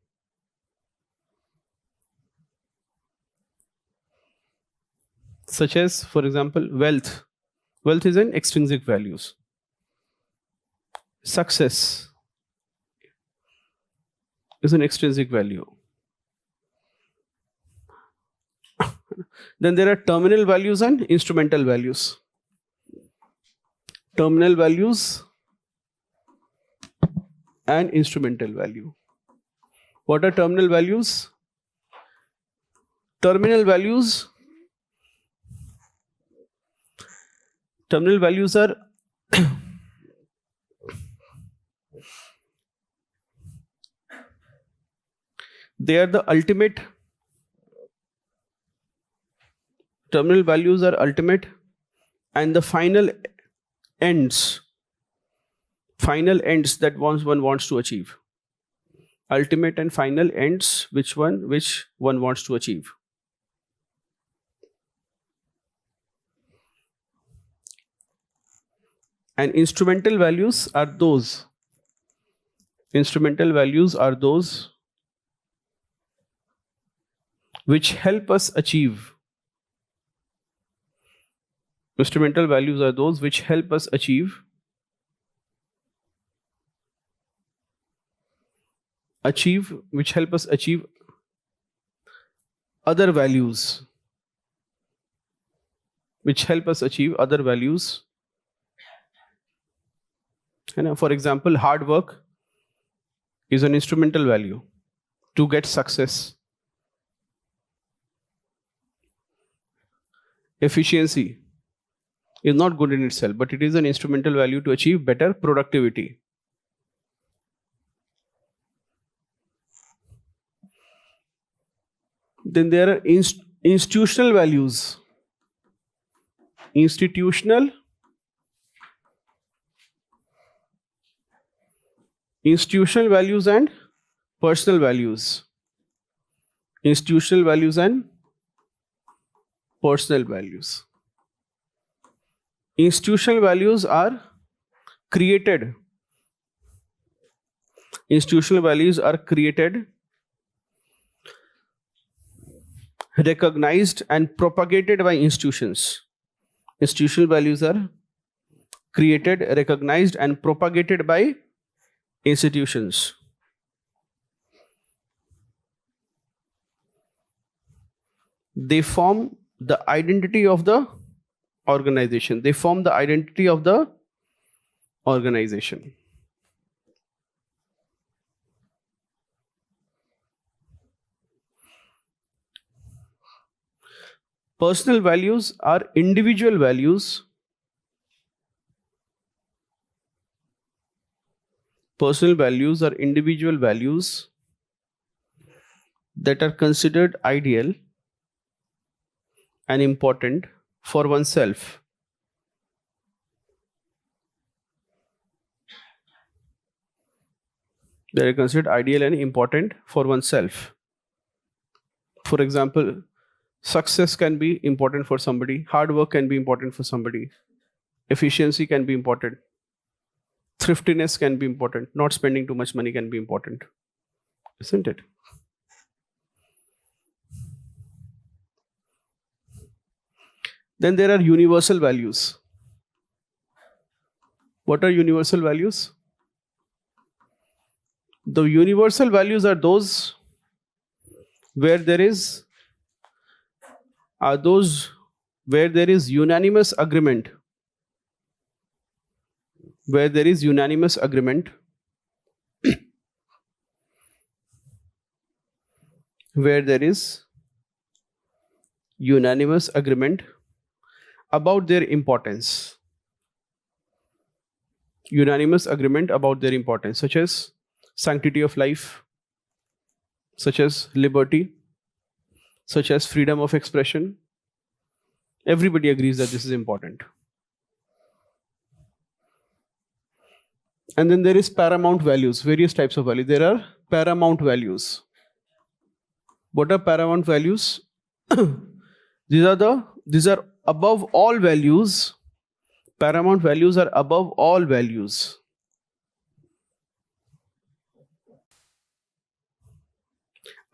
Such as, for example, wealth. Wealth is an extrinsic values. Success is an extrinsic value. Then there are terminal values and instrumental values. Terminal values and instrumental value. What are terminal values? Terminal values are they are the ultimate. Terminal values are ultimate and the final ends that one wants to achieve. Ultimate and final ends which one wants to achieve. And instrumental values are those which help us achieve. Instrumental values are those which help us achieve other values. For example, hard work is an instrumental value to get success. Efficiency is not good in itself, but it is an instrumental value to achieve better productivity. Then there are institutional values. Institutional values and personal values. Institutional values and personal values. Institutional values are created. Recognized and propagated by institutions. Institutional values are created, recognized, and propagated by institutions. They form the identity of the organization. Personal values are individual values. Personal values are individual values that are considered ideal and important for oneself. They are considered ideal and important for oneself. For example, success can be important for somebody, hard work can be important for somebody, efficiency can be important, thriftiness can be important, not spending too much money can be important, isn't it? Then there are universal values. What are universal values? The universal values are those where there is unanimous agreement. Where there is unanimous agreement. Where there is unanimous agreement about their importance. Unanimous agreement about their importance, such as sanctity of life, such as liberty, such as freedom of expression. Everybody agrees that this is important. And then there is paramount values, various types of values. There are paramount values. What are paramount values? These are above all values. Paramount values are above all values.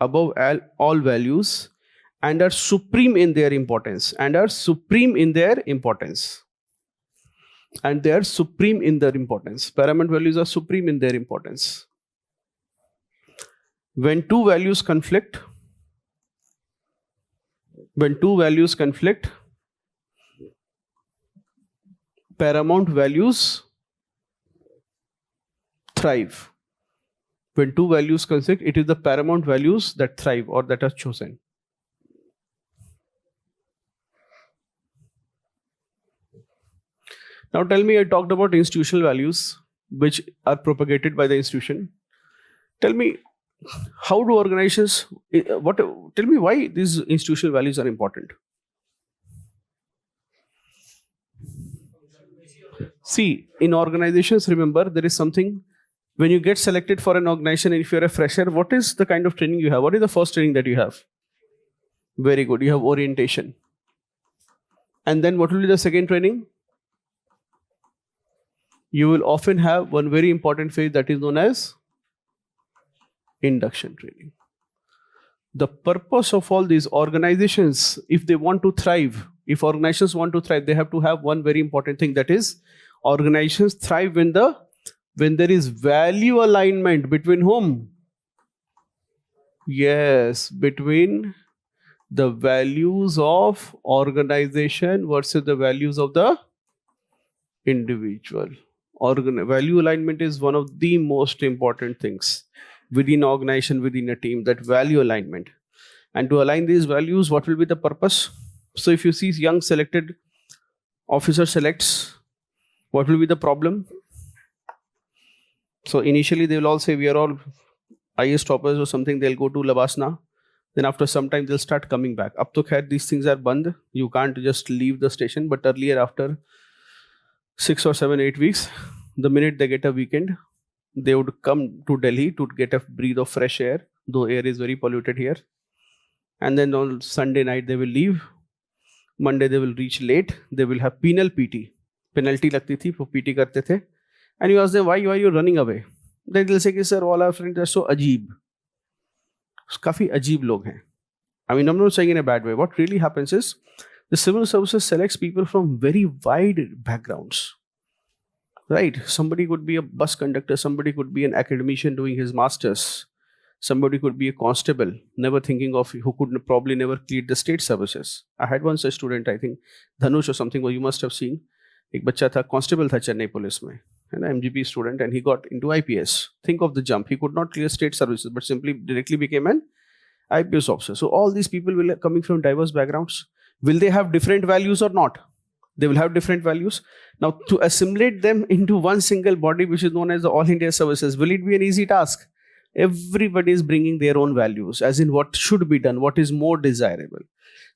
Above all values, and are supreme in their importance. And they are supreme in their importance. Paramount values are supreme in their importance. When two values conflict, paramount values thrive. When two values conflict, it is the paramount values that thrive or that are chosen. Now tell me, I talked about institutional values which are propagated by the institution. Tell me, how do organizations, tell me why these institutional values are important. See, in organizations, remember, there is something, when you get selected for an organization, and if you're a fresher, what is the kind of training you have? What is the first training that you have? Very good, you have orientation. And then what will be the second training? You will often have one very important phase that is known as induction training. The purpose of all these organizations, if they want to thrive, if organizations want to thrive, they have to have one very important thing, that is, organizations thrive when there is value alignment between whom? Yes, between the values of organization versus the values of the individual. Value alignment is one of the most important things within organization, within a team, that value alignment. And to align these values, what will be the purpose? So if you see young selected officer selects, what will be the problem? So initially they will all say we are all IAS toppers or something, they'll go to Labasna. Then after some time they'll start coming back. Up to khair, these things are band. You can't just leave the station. But earlier, after 6 or 7, 8 weeks, the minute they get a weekend, they would come to Delhi to get a breath of fresh air, though air is very polluted here. And then on Sunday night they will leave. Monday they will reach late. They will have penal PT. Penalty लगती थी, वो PT करते थे. And you ask them, why are you running away? Then they'll say, sir, all our friends are so अजीब. काफी अजीब लोग हैं. I mean, I'm not saying in a bad way. What really happens is, the civil services selects people from very wide backgrounds. Right? Somebody could be a bus conductor, somebody could be an academician doing his masters, somebody could be a constable, never thinking of, who could probably never clear the state services. I had once a student, I think, Dhanush or something, you must have seen. एक बच्चा था, constable था Chennai police में, an MGP student, and he got into IPS. Think of the jump. He could not clear state services, but simply directly became an IPS officer. So all these people will be coming from diverse backgrounds. Will they have different values or not? They will have different values. Now, to assimilate them into one single body, which is known as the All India Services, will it be an easy task? Everybody is bringing their own values, as in what should be done, what is more desirable.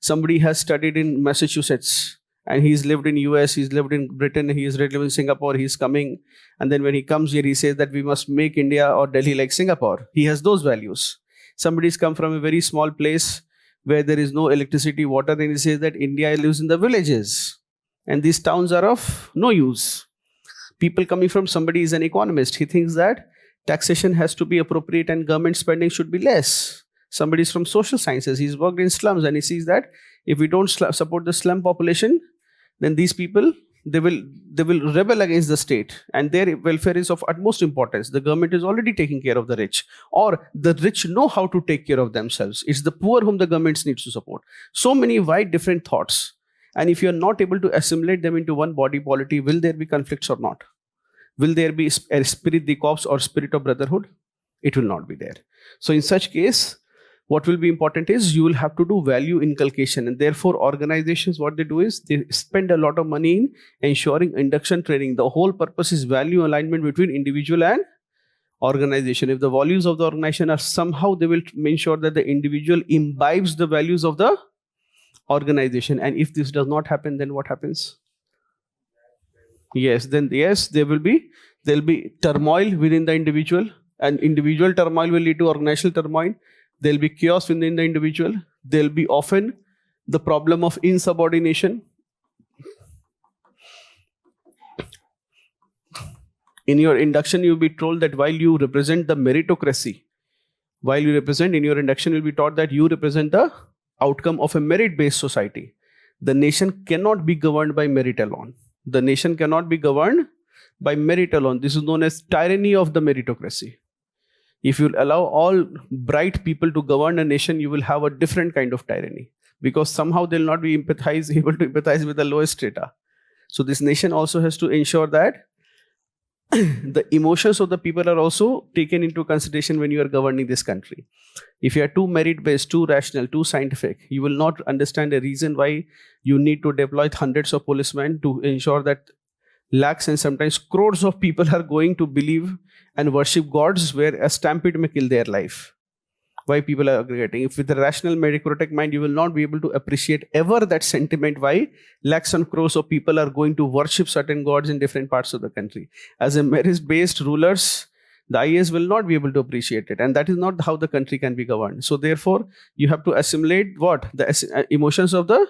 Somebody has studied in Massachusetts and he's lived in US, he's lived in Britain, he's lived in Singapore, he's coming, and then when he comes here, he says that we must make India or Delhi like Singapore. He has those values. Somebody's come from a very small place where there is no electricity, water, and he says that India lives in the villages, and these towns are of no use. People coming from, somebody is an economist, he thinks that taxation has to be appropriate and government spending should be less. Somebody is from social sciences, he's worked in slums, and he sees that if we don't support the slum population, then these people, they will rebel against the state, and their welfare is of utmost importance. The government is already taking care of the rich, or the rich know how to take care of themselves. It's the poor whom the government needs to support. So many wide different thoughts, and if you're not able to assimilate them into one body polity, will there be conflicts or not? Will there be a spirit de corps or spirit of brotherhood? It will not be there. So in such case, what will be important is you will have to do value inculcation, and therefore organizations, what they do is they spend a lot of money in ensuring induction training. The whole purpose is value alignment between individual and organization. If the values of the organization are somehow, they will ensure that the individual imbibes the values of the organization. And if this does not happen, then what happens? Yes, then yes, there will be turmoil within the individual, and individual turmoil will lead to organizational turmoil. There will be chaos within the individual. There will be often the problem of insubordination. In your induction, you will be told that while you represent the meritocracy, in your induction, you will be taught that you represent the outcome of a merit-based society. The nation cannot be governed by merit alone. The nation cannot be governed by merit alone. This is known as tyranny of the meritocracy. If you allow all bright people to govern a nation, you will have a different kind of tyranny, because somehow they'll not be able to empathize with the lowest strata. So this nation also has to ensure that the emotions of the people are also taken into consideration when you are governing this country. If you are too merit-based, too rational, too scientific, you will not understand the reason why you need to deploy hundreds of policemen to ensure that lakhs and sometimes crores of people are going to believe and worship gods where a stampede may kill their life. Why people are aggregating? If with a rational meritocratic mind, you will not be able to appreciate ever that sentiment why lakhs and crores of people are going to worship certain gods in different parts of the country. As a merit-based rulers, the IAS will not be able to appreciate it, and that is not how the country can be governed. So therefore, you have to assimilate what? The emotions of the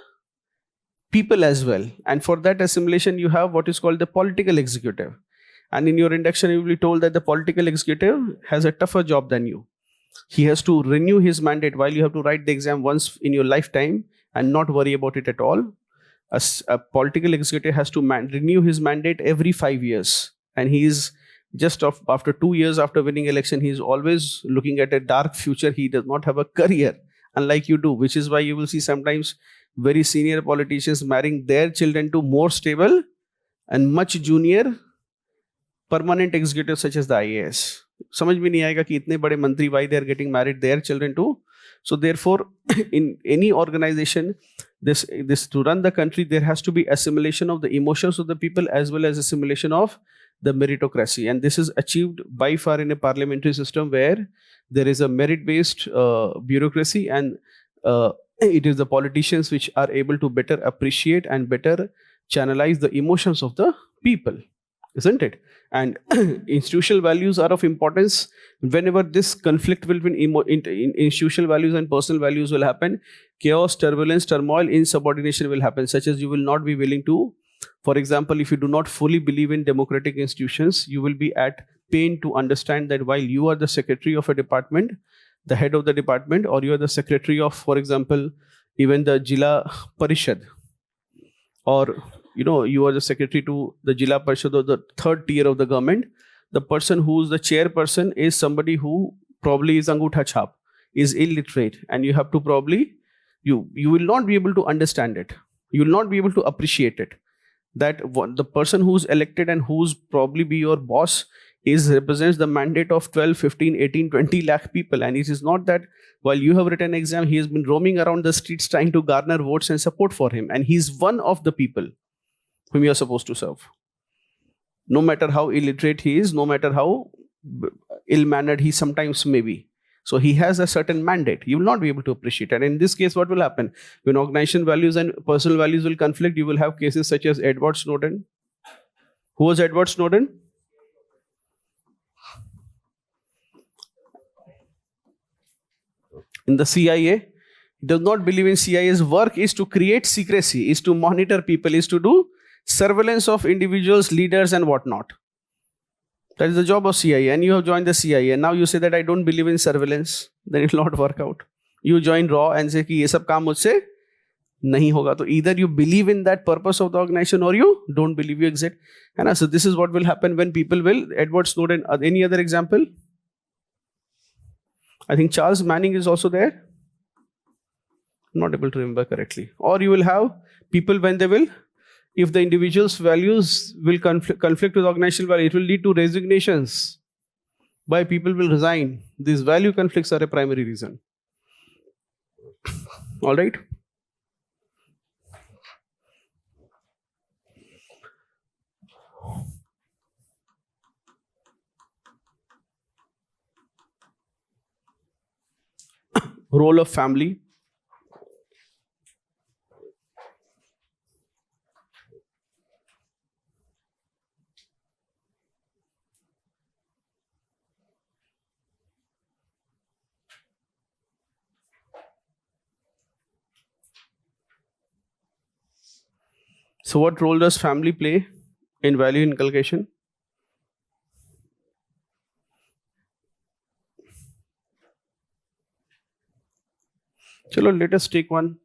people as well. And for that assimilation, you have what is called the political executive. And in your induction, you will be told that the political executive has a tougher job than you. He has to renew his mandate, while you have to write the exam once in your lifetime and not worry about it at all. A political executive has to renew his mandate every 5 years. And he is just after 2 years after winning election, he is always looking at a dark future. He does not have a career, unlike you do, which is why you will see sometimes very senior politicians marrying their children to more stable and much junior permanent executives such as the IAS. समझ में नहीं आएगा कि इतने बड़े मंत्री why they are getting married their children to. So therefore, in any organization, this to run the country, there has to be assimilation of the emotions of the people as well as assimilation of the meritocracy, and this is achieved by far in a parliamentary system where there is a merit-based bureaucracy, and it is the politicians which are able to better appreciate and better channelize the emotions of the people, isn't it? And institutional values are of importance. Whenever this conflict between institutional values and personal values will happen, chaos, turbulence, turmoil, insubordination will happen, such as you will not be willing to, for example, if you do not fully believe in democratic institutions, you will be at pain to understand that while you are the secretary of a department, the head of the department, or you are the secretary of, for example, even the Jila Parishad, or you are the secretary to the Jila Parishad of the third tier of the government, the person who is the chairperson is somebody who probably is Angutha Chhap, is illiterate, and you have to probably, you will not be able to understand it. You will not be able to appreciate it. That the person who's elected and who's probably be your boss represents the mandate of 12, 15, 18, 20 lakh people. And it is not that while you have written an exam, he has been roaming around the streets trying to garner votes and support for him. And he's one of the people whom you are supposed to serve. No matter how illiterate he is, no matter how ill-mannered he sometimes may be. So he has a certain mandate. You will not be able to appreciate. And in this case, what will happen? When organization values and personal values will conflict, you will have cases such as Edward Snowden. Who was Edward Snowden? In the CIA. He does not believe in CIA's work is to create secrecy, is to monitor people, is to do surveillance of individuals, leaders, and whatnot. That is the job of CIA. And you have joined the CIA. And now you say that I don't believe in surveillance. Then it will not work out. You join RAW and say कि ये सब काम मुझसे नहीं होगा. So either you believe in that purpose of the organization or you don't believe, you exit. And so this is what will happen when people will. Edward Snowden. Any other example? I think Charles Manning is also there. I'm not able to remember correctly. Or you will have people when they will, if the individual's values will conflict with organizational value, it will lead to resignations. Why people will resign. These value conflicts are a primary reason. All right. Role of family. So what role does family play in value inculcation? Chalo, let us take one.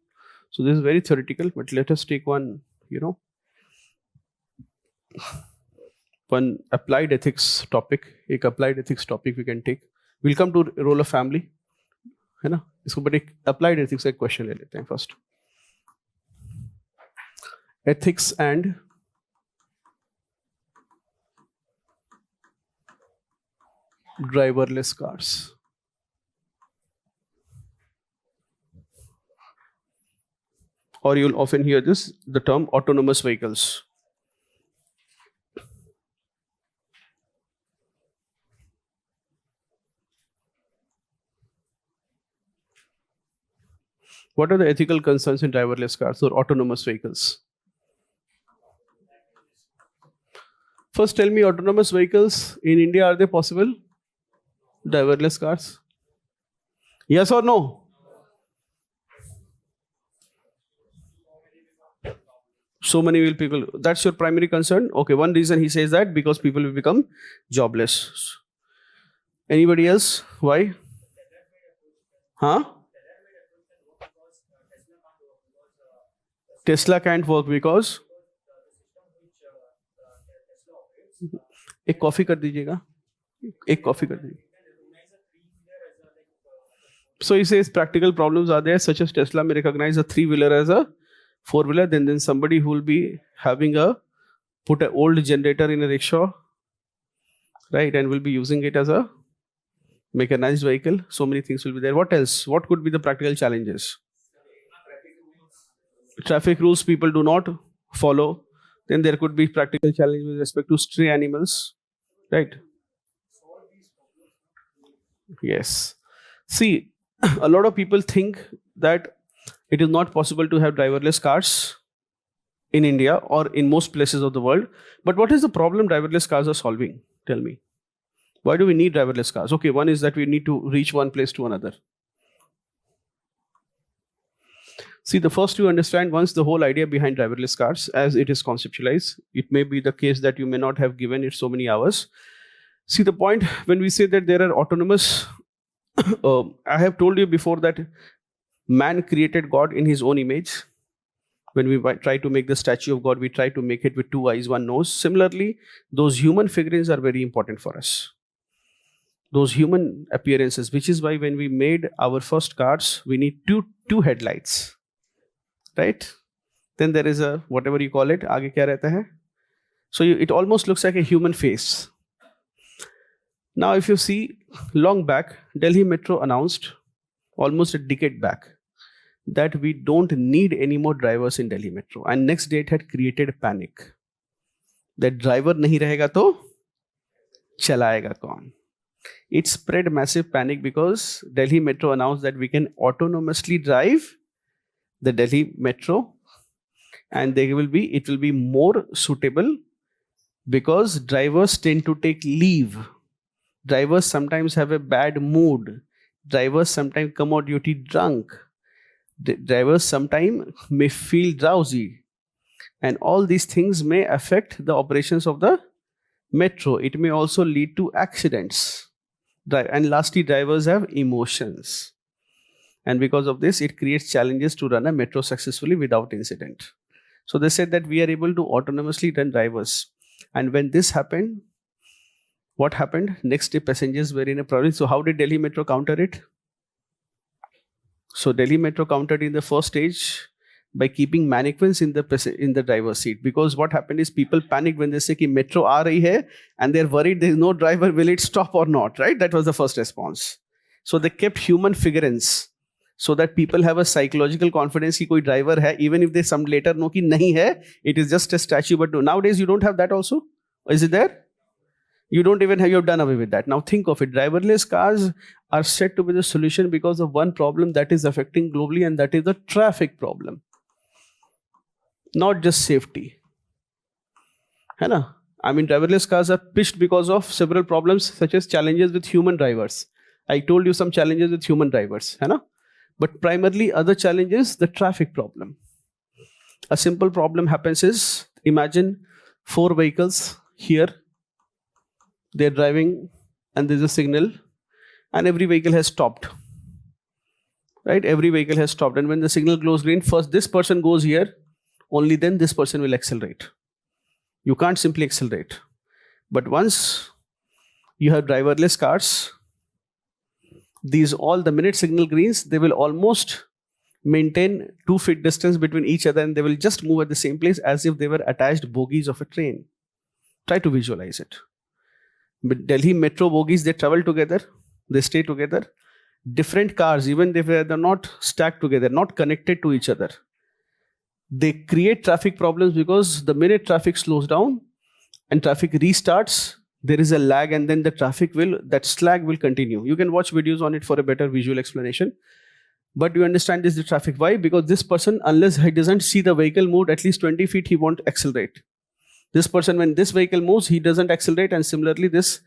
So this is very theoretical, but let us take one, one applied ethics topic. एक applied ethics topic we can take. We'll come to role of family. है ना? इसको but एक applied ethics एक question ले लेते हैं first. Ethics and driverless cars. Or you'll often hear the term autonomous vehicles. What are the ethical concerns in driverless cars or autonomous vehicles? First, tell me, autonomous vehicles in India, are they possible? Driverless cars? Yes or no? So many people, that's your primary concern? Okay, one reason he says that, because people will become jobless. Anybody else? Why? Huh? Tesla can't work because? एक coffee कर दीजिएगा, एक coffee कर दीजिए. So he says practical problems are there, such as Tesla may recognize a 3-wheeler as a 4-wheeler, then somebody who will be having put an old generator in a rickshaw, right, and will be using it as a mechanized vehicle. So many things will be there. What else? What could be the practical challenges? Traffic rules people do not follow. Then there could be practical challenge with respect to stray animals, right? Yes. See, a lot of people think that it is not possible to have driverless cars in India or in most places of the world. But what is the problem driverless cars are solving? Tell me. Why do we need driverless cars? Okay, one is that we need to reach one place to another. See, the first you understand once the whole idea behind driverless cars as it is conceptualized. It may be the case that you may not have given it so many hours. See, the point when we say that there are autonomous, I have told you before that man created God in his own image. When we try to make the statue of God, we try to make it with 2 eyes, 1 nose. Similarly, those human figurines are very important for us. Those human appearances, which is why when we made our first cars, we need two headlights. Right? Then there is a, whatever you call it, आगे क्या रहता है? So it almost looks like a human face. Now if you see, long back, Delhi Metro announced, almost a decade back, that we don't need any more drivers in Delhi Metro. And next day it had created panic. That driver नहीं रहेगा तो चलाएगा कौन? It spread massive panic because Delhi Metro announced that we can autonomously drive the Delhi Metro, and it will be more suitable because drivers tend to take leave. Drivers sometimes have a bad mood. Drivers sometimes come on duty drunk. Drivers sometimes may feel drowsy. And all these things may affect the operations of the metro. It may also lead to accidents. And lastly, drivers have emotions. And because of this, it creates challenges to run a metro successfully without incident. So they said that we are able to autonomously run drivers. And when this happened, what happened? Next day, passengers were in a problem. So how did Delhi Metro counter it? So Delhi Metro countered in the first stage by keeping mannequins in the driver's seat. Because what happened is people panic when they say कि metro aa rahi hai, and they're worried there is no driver, will it stop or not, right? That was the first response. So they kept human figurines so that people have a psychological confidence कि कोई driver है, even if they some later know कि नहीं है, it is just a statue. But no, nowadays you don't have that also. Is it there? You don't even have, you have done away with that. Now think of it, driverless cars are said to be the solution because of one problem that is affecting globally, and that is the traffic problem. Not just safety. है ना? I mean, driverless cars are pitched because of several problems such as challenges with human drivers. I told you some challenges with human drivers, है ना? But primarily other challenges, the traffic problem. A simple problem happens is, imagine 4 vehicles here. They're driving and there's a signal and every vehicle has stopped. Right? Every vehicle has stopped. And when the signal glows green, first this person goes here, only then this person will accelerate. You can't simply accelerate. But once you have driverless cars, the minute signal greens, they will almost maintain 2 feet distance between each other, and they will just move at the same place as if they were attached bogies of a train. Try to visualize it. But Delhi Metro bogies, they travel together, they stay together. Different cars, even if they're not stacked together, not connected to each other, they create traffic problems because the minute traffic slows down and traffic restarts, there is a lag, and then that slag will continue. You can watch videos on it for a better visual explanation. But you understand this, the traffic. Why? Because this person, unless he doesn't see the vehicle move at least 20 feet, he won't accelerate. This person, when this vehicle moves, he doesn't accelerate, and similarly this.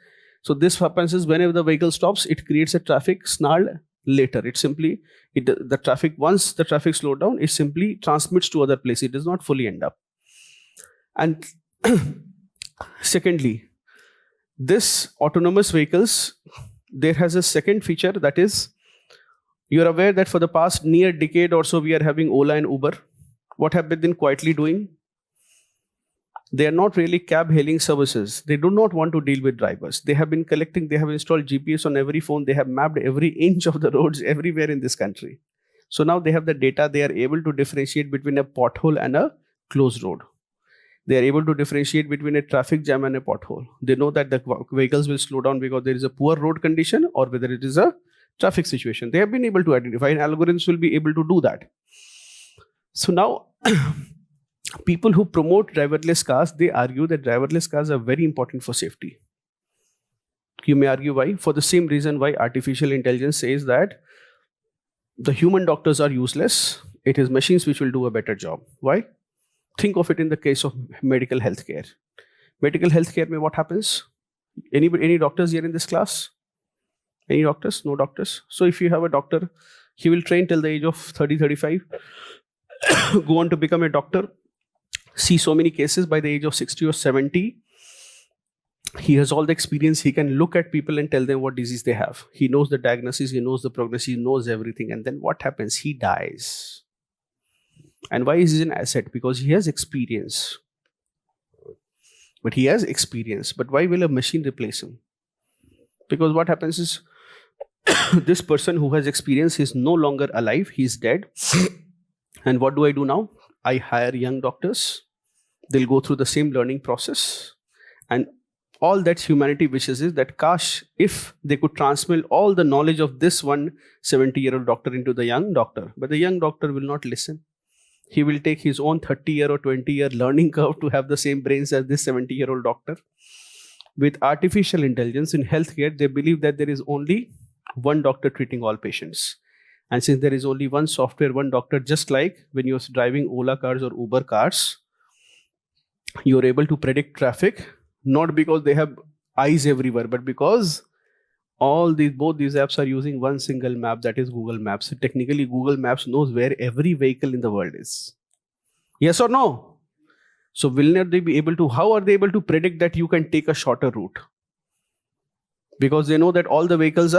So this happens is whenever the vehicle stops, it creates a traffic snarl later. The traffic, once the traffic slowed down, it simply transmits to other places. It does not fully end up. And secondly, this autonomous vehicles, there has a second feature, that is, you're aware that for the past near decade or so, we are having Ola and Uber. What have they been quietly doing? They are not really cab hailing services. They do not want to deal with drivers. They have been collecting, they have installed GPS on every phone. They have mapped every inch of the roads everywhere in this country. So now they have the data. They are able to differentiate between a pothole and a closed road. They are able to differentiate between a traffic jam and a pothole. They know that the vehicles will slow down because there is a poor road condition or whether it is a traffic situation. They have been able to identify, and algorithms will be able to do that. So now, people who promote driverless cars, they argue that driverless cars are very important for safety. You may argue why. For the same reason why artificial intelligence says that the human doctors are useless. It is machines which will do a better job. Why? Think of it in the case of medical healthcare. Medical healthcare, mein what happens? Any doctors here in this class? Any doctors? No doctors. So if you have a doctor, he will train till the age of 30, 35, go on to become a doctor, see so many cases. By the age of 60 or 70, he has all the experience. He can look at people and tell them what disease they have. He knows the diagnosis, he knows the prognosis, he knows everything. And then what happens? He dies. And why is he an asset? Because he has experience. But he has experience. But why will a machine replace him? Because what happens is, this person who has experience is no longer alive. He's dead. And what do I do now? I hire young doctors. They'll go through the same learning process. And all that humanity wishes is that, kash, if they could transmit all the knowledge of this one 70-year-old doctor into the young doctor. But the young doctor will not listen. He will take his own 30-year or 20-year learning curve to have the same brains as this 70-year-old doctor. with artificial intelligence in healthcare, they believe that there is only one doctor treating all patients. And since there is only one software, one doctor, just like when you're driving Ola cars or Uber cars, you're able to predict traffic, not because they have eyes everywhere, but because both these apps are using one single map, that is Google Maps. So technically, Google Maps knows where every vehicle in the world is. Yes or no? So how are they able to predict that you can take a shorter route? Because they know that all the vehicles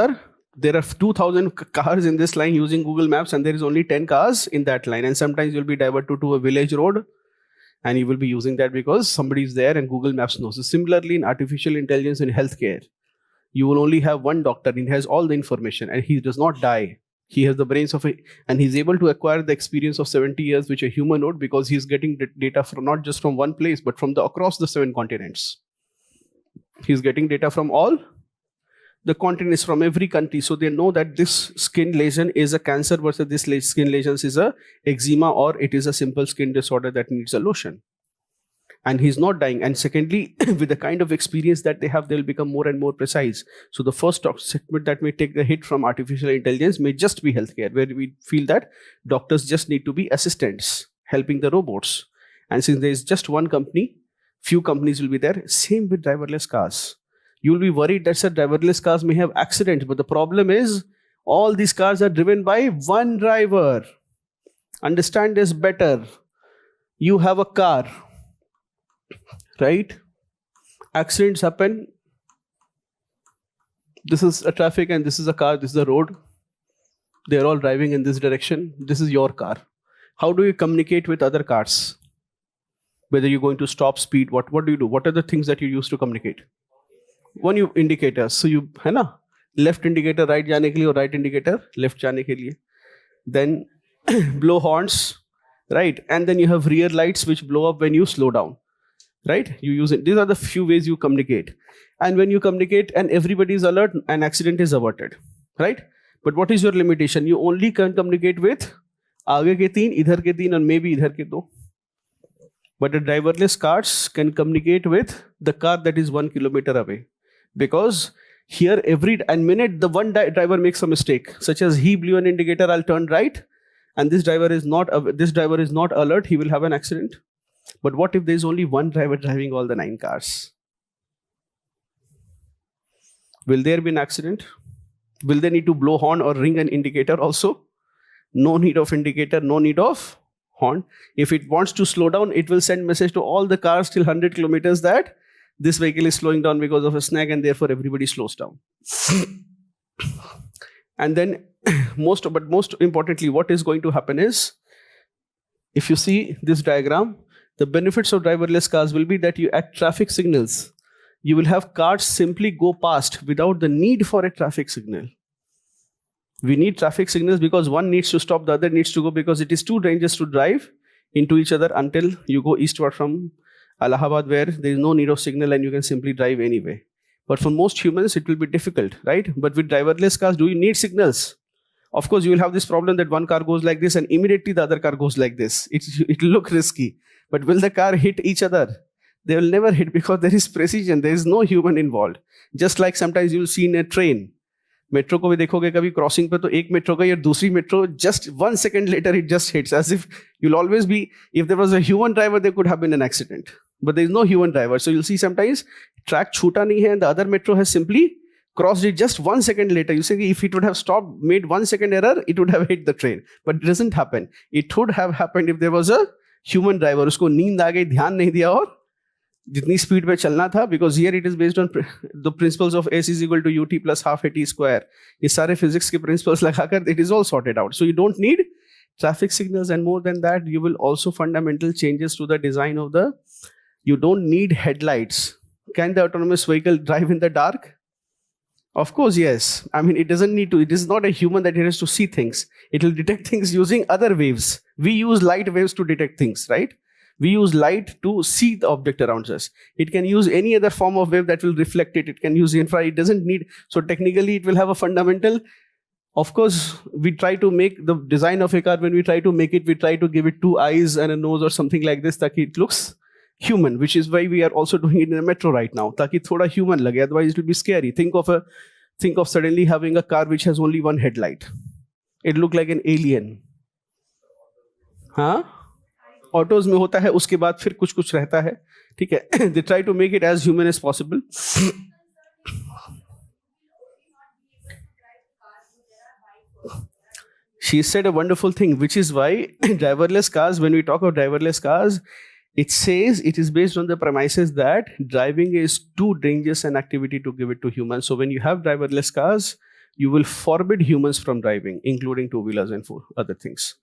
there are 2000 cars in this line using Google Maps, and there is only 10 cars in that line. And sometimes you'll be diverted to a village road, and you will be using that because somebody is there and Google Maps knows. So similarly, in artificial intelligence in healthcare, you will only have one doctor, and he has all the information, and he does not die. He has the brains of and he's able to acquire the experience of 70 years, which a human would, because he's getting data from not just from one place, but from across the 7 continents. He's getting data from all the continents, from every country. So they know that this skin lesion is a cancer versus this skin lesion is a eczema, or it is a simple skin disorder that needs a lotion. And he's not dying. And secondly, with the kind of experience that they have, they'll become more and more precise. So the first segment that may take the hit from artificial intelligence may just be healthcare, where we feel that doctors just need to be assistants helping the robots. And since there is just one company, few companies will be there. Same with driverless cars. You will be worried that driverless cars may have accidents, but the problem is all these cars are driven by one driver. Understand this better. You have a car, right? Accidents happen. This is a traffic and this is a car, this is a road. They're all driving in this direction. This is your car. How do you communicate with other cars? Whether you're going to stop, speed, what do you do? What are the things that you use to communicate? One you indicators. So you, है ना? Left indicator right जाने के लिए और right indicator left जाने के लिए. Then blow horns, right? And then you have rear lights which blow up when you slow down, right? You use it. These are the few ways you communicate. And when you communicate and everybody is alert, an accident is averted, right? But what is your limitation? You only can communicate with आगे के 3, इधर के 3, and maybe इधर के 2. But the driverless cars can communicate with the car that is 1 kilometer away. Because here every minute the one driver makes a mistake, such as he blew an indicator, I'll turn right, and this driver is not alert, he will have an accident. But what if there's only one driver driving all the 9 cars? Will there be an accident? Will they need to blow horn or ring an indicator also? No need of indicator, no need of horn. If it wants to slow down, it will send message to all the cars till 100 kilometers that this vehicle is slowing down because of a snag, and therefore everybody slows down. And then most importantly, what is going to happen is, if you see this diagram, the benefits of driverless cars will be that you at traffic signals, you will have cars simply go past without the need for a traffic signal. We need traffic signals because one needs to stop, the other needs to go, because it is too dangerous to drive into each other until you go eastward from Allahabad, where there is no need of signal and you can simply drive anyway. But for most humans, it will be difficult, right? But with driverless cars, do you need signals? Of course, you will have this problem that one car goes like this and immediately the other car goes like this. It will look risky. But will the car hit each other? They will never hit because there is precision. There is no human involved. Just like sometimes you will see in a train. Metro को भी देखोगे कभी crossing पे तो एक metro का या दूसरी metro just 1 second later it just hits, as if you'll always be, if there was a human driver there could have been an accident, but there is no human driver. So you'll see sometimes track छूटा नहीं है and the other metro has simply crossed it just 1 second later. You say if it would have stopped, made 1 second error, it would have hit the train, but it doesn't happen. It would have happened if there was a human driver. उसको नींद आ गई, ध्यान नहीं दिया और जितनी speed पे चलना था, because here it is based on the principles of s is equal to ut plus half at square. ये सारे physics के principles लगाकर it is all sorted out. So you don't need traffic signals, and more than that, you will also fundamental changes to the design of the. You don't need headlights. Can the autonomous vehicle drive in the dark? Of course, yes. I mean, it doesn't need to. It is not a human that it has to see things. It will detect things using other waves. We use light waves to detect things, right? We use light to see the object around us. It can use any other form of wave that will reflect it. It can use infrared. It doesn't need. So technically, it will have a fundamental. Of course, we try to make the design of a car. When we try to make it, we try to give it 2 eyes and a nose or something like this, that it looks human, which is why we are also doing it in the metro right now, ताकि थोड़ा human लगे, otherwise it will be scary. Think of suddenly having a car which has only one headlight. It look like an alien. हाँ, autos में होता है, उसके बाद फिर कुछ कुछ रहता है, ठीक है. They try to make it as human as possible. She said a wonderful thing, which is why driverless cars, when we talk of driverless cars, it says it is based on the premises that driving is too dangerous an activity to give it to humans. So when you have driverless cars, you will forbid humans from driving, including two-wheelers and other things.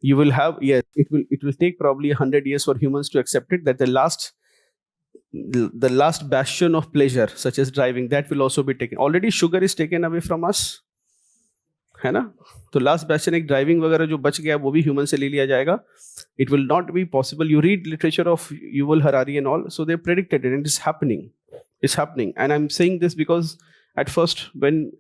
You will have, yes, it will take probably 100 years for humans to accept it, that the last bastion of pleasure, such as driving, that will also be taken. Already sugar is taken away from us, है ना? तो last बैशन एक driving वगैरह जो बच गया वो भी ह्यूमन से ले लिया जाएगा. It will not be possible. You read literature of Yuval Harari and all, so they predicted it and it's happening. And I am saying this because at first when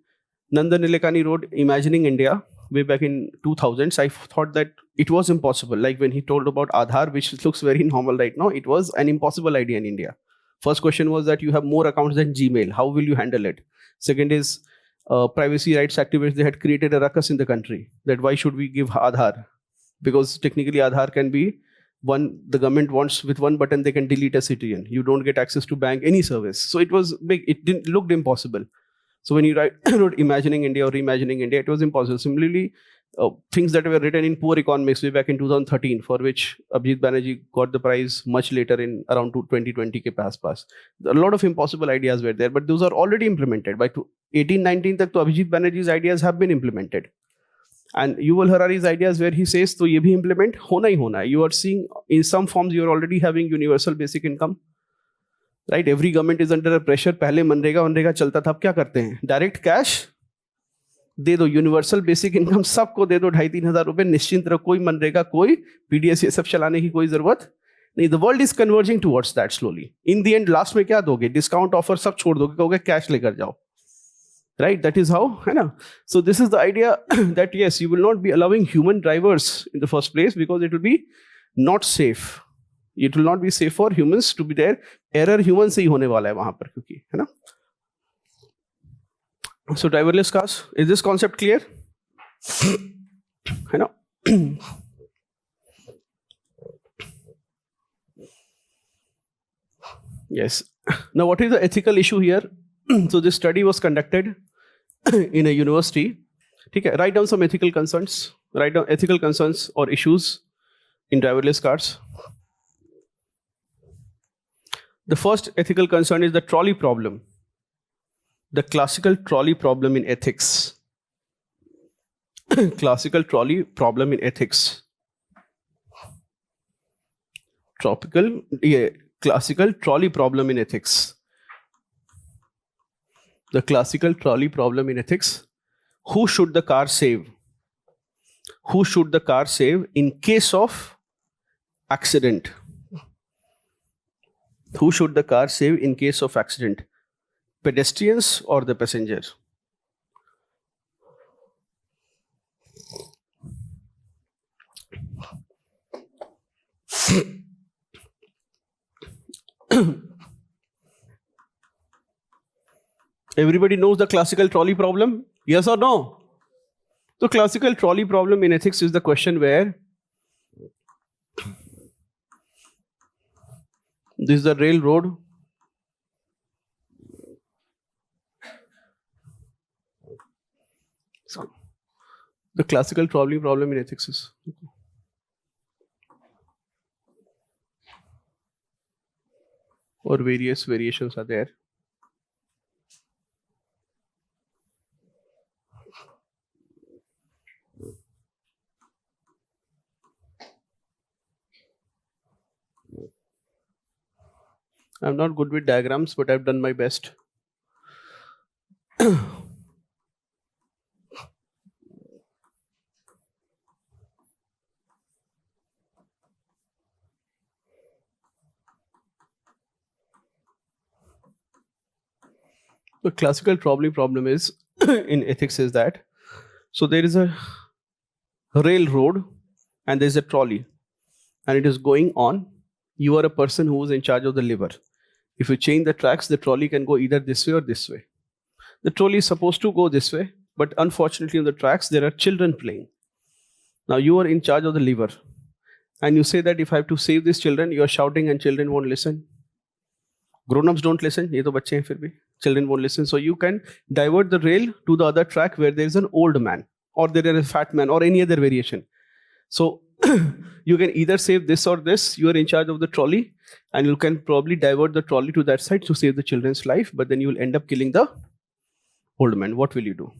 Nandan Nilekani wrote Imagining India way back in 2000s, I thought that it was impossible. Like when he told about Aadhaar, which looks very normal right now, it was an impossible idea in India. First question was that you have more accounts than Gmail. How will you handle it? Second is privacy rights activists. They had created a ruckus in the country that why should we give Aadhaar? Because technically Aadhaar can be the government wants with one button they can delete a citizen. You don't get access to bank, any service. So it was big. It looked impossible. So when you wrote Imagining India or Reimagining India, it was impossible. Similarly, things that were written in Poor Economics way back in 2013, for which Abhijit Banerjee got the prize much later in around 2020 ke pass. A lot of impossible ideas were there, but those are already implemented. By 18-19 tak to Abhijit Banerjee's ideas have been implemented. And Yuval Harari's ideas where he says, to ye bhi implement, hona hi hona. You are seeing in some forms you are already having universal basic income. Right. Every government is under pressure. पहले मनरेगा चलता था, अब क्या करते हैं? Direct cash दे दो, universal basic income सबको दे दो, 2,500-3,000 हजार रुपए, निश्चिंत रहो, कोई मनरेगा कोई पीडीएस ये सब चलाने की कोई जरूरत नहीं. The world is converging towards that slowly. In the end last में क्या दोगे? डिस्काउंट ऑफर सब छोड़ दोगे, कहोगे कैश लेकर जाओ. राइट, दैट इज हाउ, है ना? So this is the idea that yes, you will not B allowing human drivers in the first place because it will be not safe. It will not be safe for humans to be there. Error human से ही होने वाला है वहां पर, क्योंकि, है ना? So driverless cars, is this concept clear? है ना? Yes. Now what is the ethical issue here? So this study was conducted in a university. ठीक है, write down some ethical concerns. Write down ethical concerns or issues in driverless cars. The first ethical concern is the trolley problem, the classical trolley problem in ethics. Classical trolley problem in ethics. Classical trolley problem in ethics. The classical trolley problem in ethics. Who should the car save? Who should the car save in case of accident? Who should the car save in case of accident? Pedestrians or the passenger? Everybody knows the classical trolley problem? Yes or no? The classical trolley problem in ethics is the question where this is the railroad. So, the classical trolley problem in ethics is or various variations are there. I'm not good with diagrams, but I've done my best. The classical trolley problem is in ethics is that, so there is a railroad and there's a trolley and it is going on You are a person who is in charge of the liver. If you change the tracks, the trolley can go either this way or this way. The trolley is supposed to go this way, but unfortunately on the tracks, there are children playing. Now you are in charge of the liver. And you say that if I have to save these children, you are shouting and children won't listen. Grown-ups don't listen. ये तो बच्चे हैं फिर भी. Children won't listen. So you can divert the rail to the other track where there is an old man or there is a fat man or any other variation. So you can either save this or this. You are in charge of the trolley and you can probably divert the trolley to that side to save the children's life, but then you will end up killing the old man. What will you do?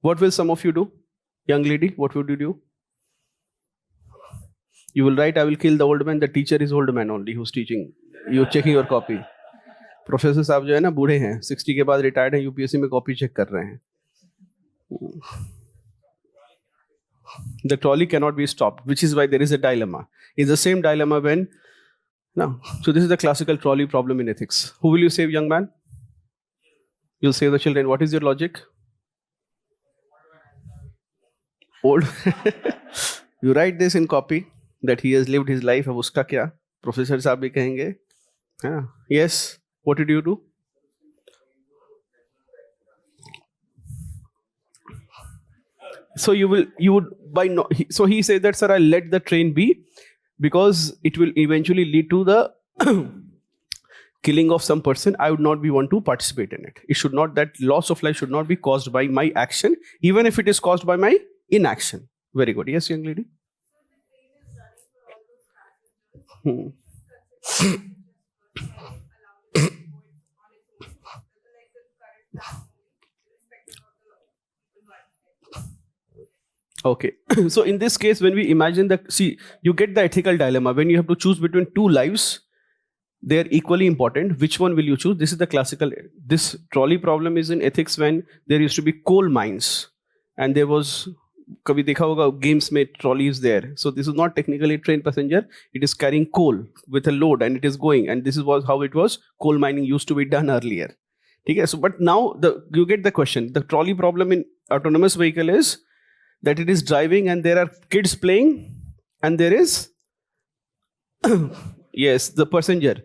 What will some of you do? Young lady, what would you do? You will write, I will kill the old man. The teacher is old man only who's teaching. You're checking your copy. Professor साहब जो है ना बूढ़े हैं, 60 के बाद retired हैं, UPSC में कॉपी चेक कर रहे हैं. The trolley cannot be stopped, which is why there is a dilemma. It's the same dilemma when no. So this is the classical trolley problem in ethics. Who will you save, young man? You'll save the children. What is your logic? Old. You write this in copy that he has lived his life. अब उसका क्या? Professor साहब भी कहेंगे. हाँ. Yes. What did you do? So you would by no. So he said that, sir, I'll let the train be because it will eventually lead to the killing of some person. I would not be one to participate in it. It should not, that loss of life should not be caused by my action, even if it is caused by my inaction. Very good. Yes, young lady. Okay. So in this case, when we imagine that, see, you get the ethical dilemma. When you have to choose between two lives, they are equally important. Which one will you choose? This is the classical, this trolley problem is in ethics when there used to be coal mines. And there was, kabhi dekha hoga, games mein trolley is there. So this is not technically a train passenger. It is carrying coal with a load and it is going. And this was how it was. Coal mining used to be done earlier. Okay, so, but now you get the question. The trolley problem in autonomous vehicle is that it is driving and there are kids playing and there is, yes, the passenger.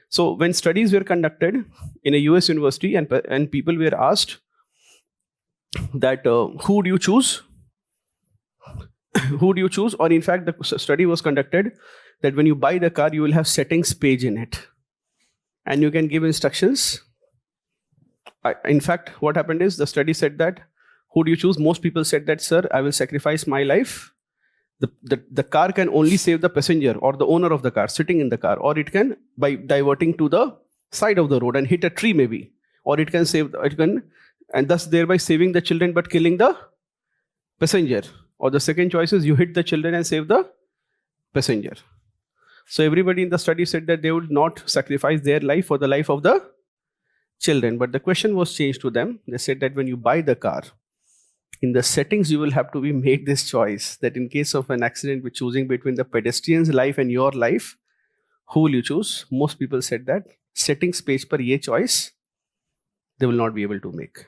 So when studies were conducted in a US university and people were asked that who do you choose? Who do you choose? Or in fact, the study was conducted that when you buy the car, you will have settings page in it. And you can give instructions. In fact, what happened is the study said that, who do you choose? Most people said that, sir, I will sacrifice my life. The car can only save the passenger or the owner of the car sitting in the car, or it can by diverting to the side of the road and hit a tree maybe, or it can save, it can, and thus thereby saving the children but killing the passenger. Or the second choice is you hit the children and save the passenger. So everybody in the study said that they would not sacrifice their life for the life of the children. But the question was changed to them. They said that when you buy the car, in the settings, you will have to be made this choice that in case of an accident, with choosing between the pedestrian's life and your life, who will you choose? Most people said that settings page per ye choice, they will not be able to make.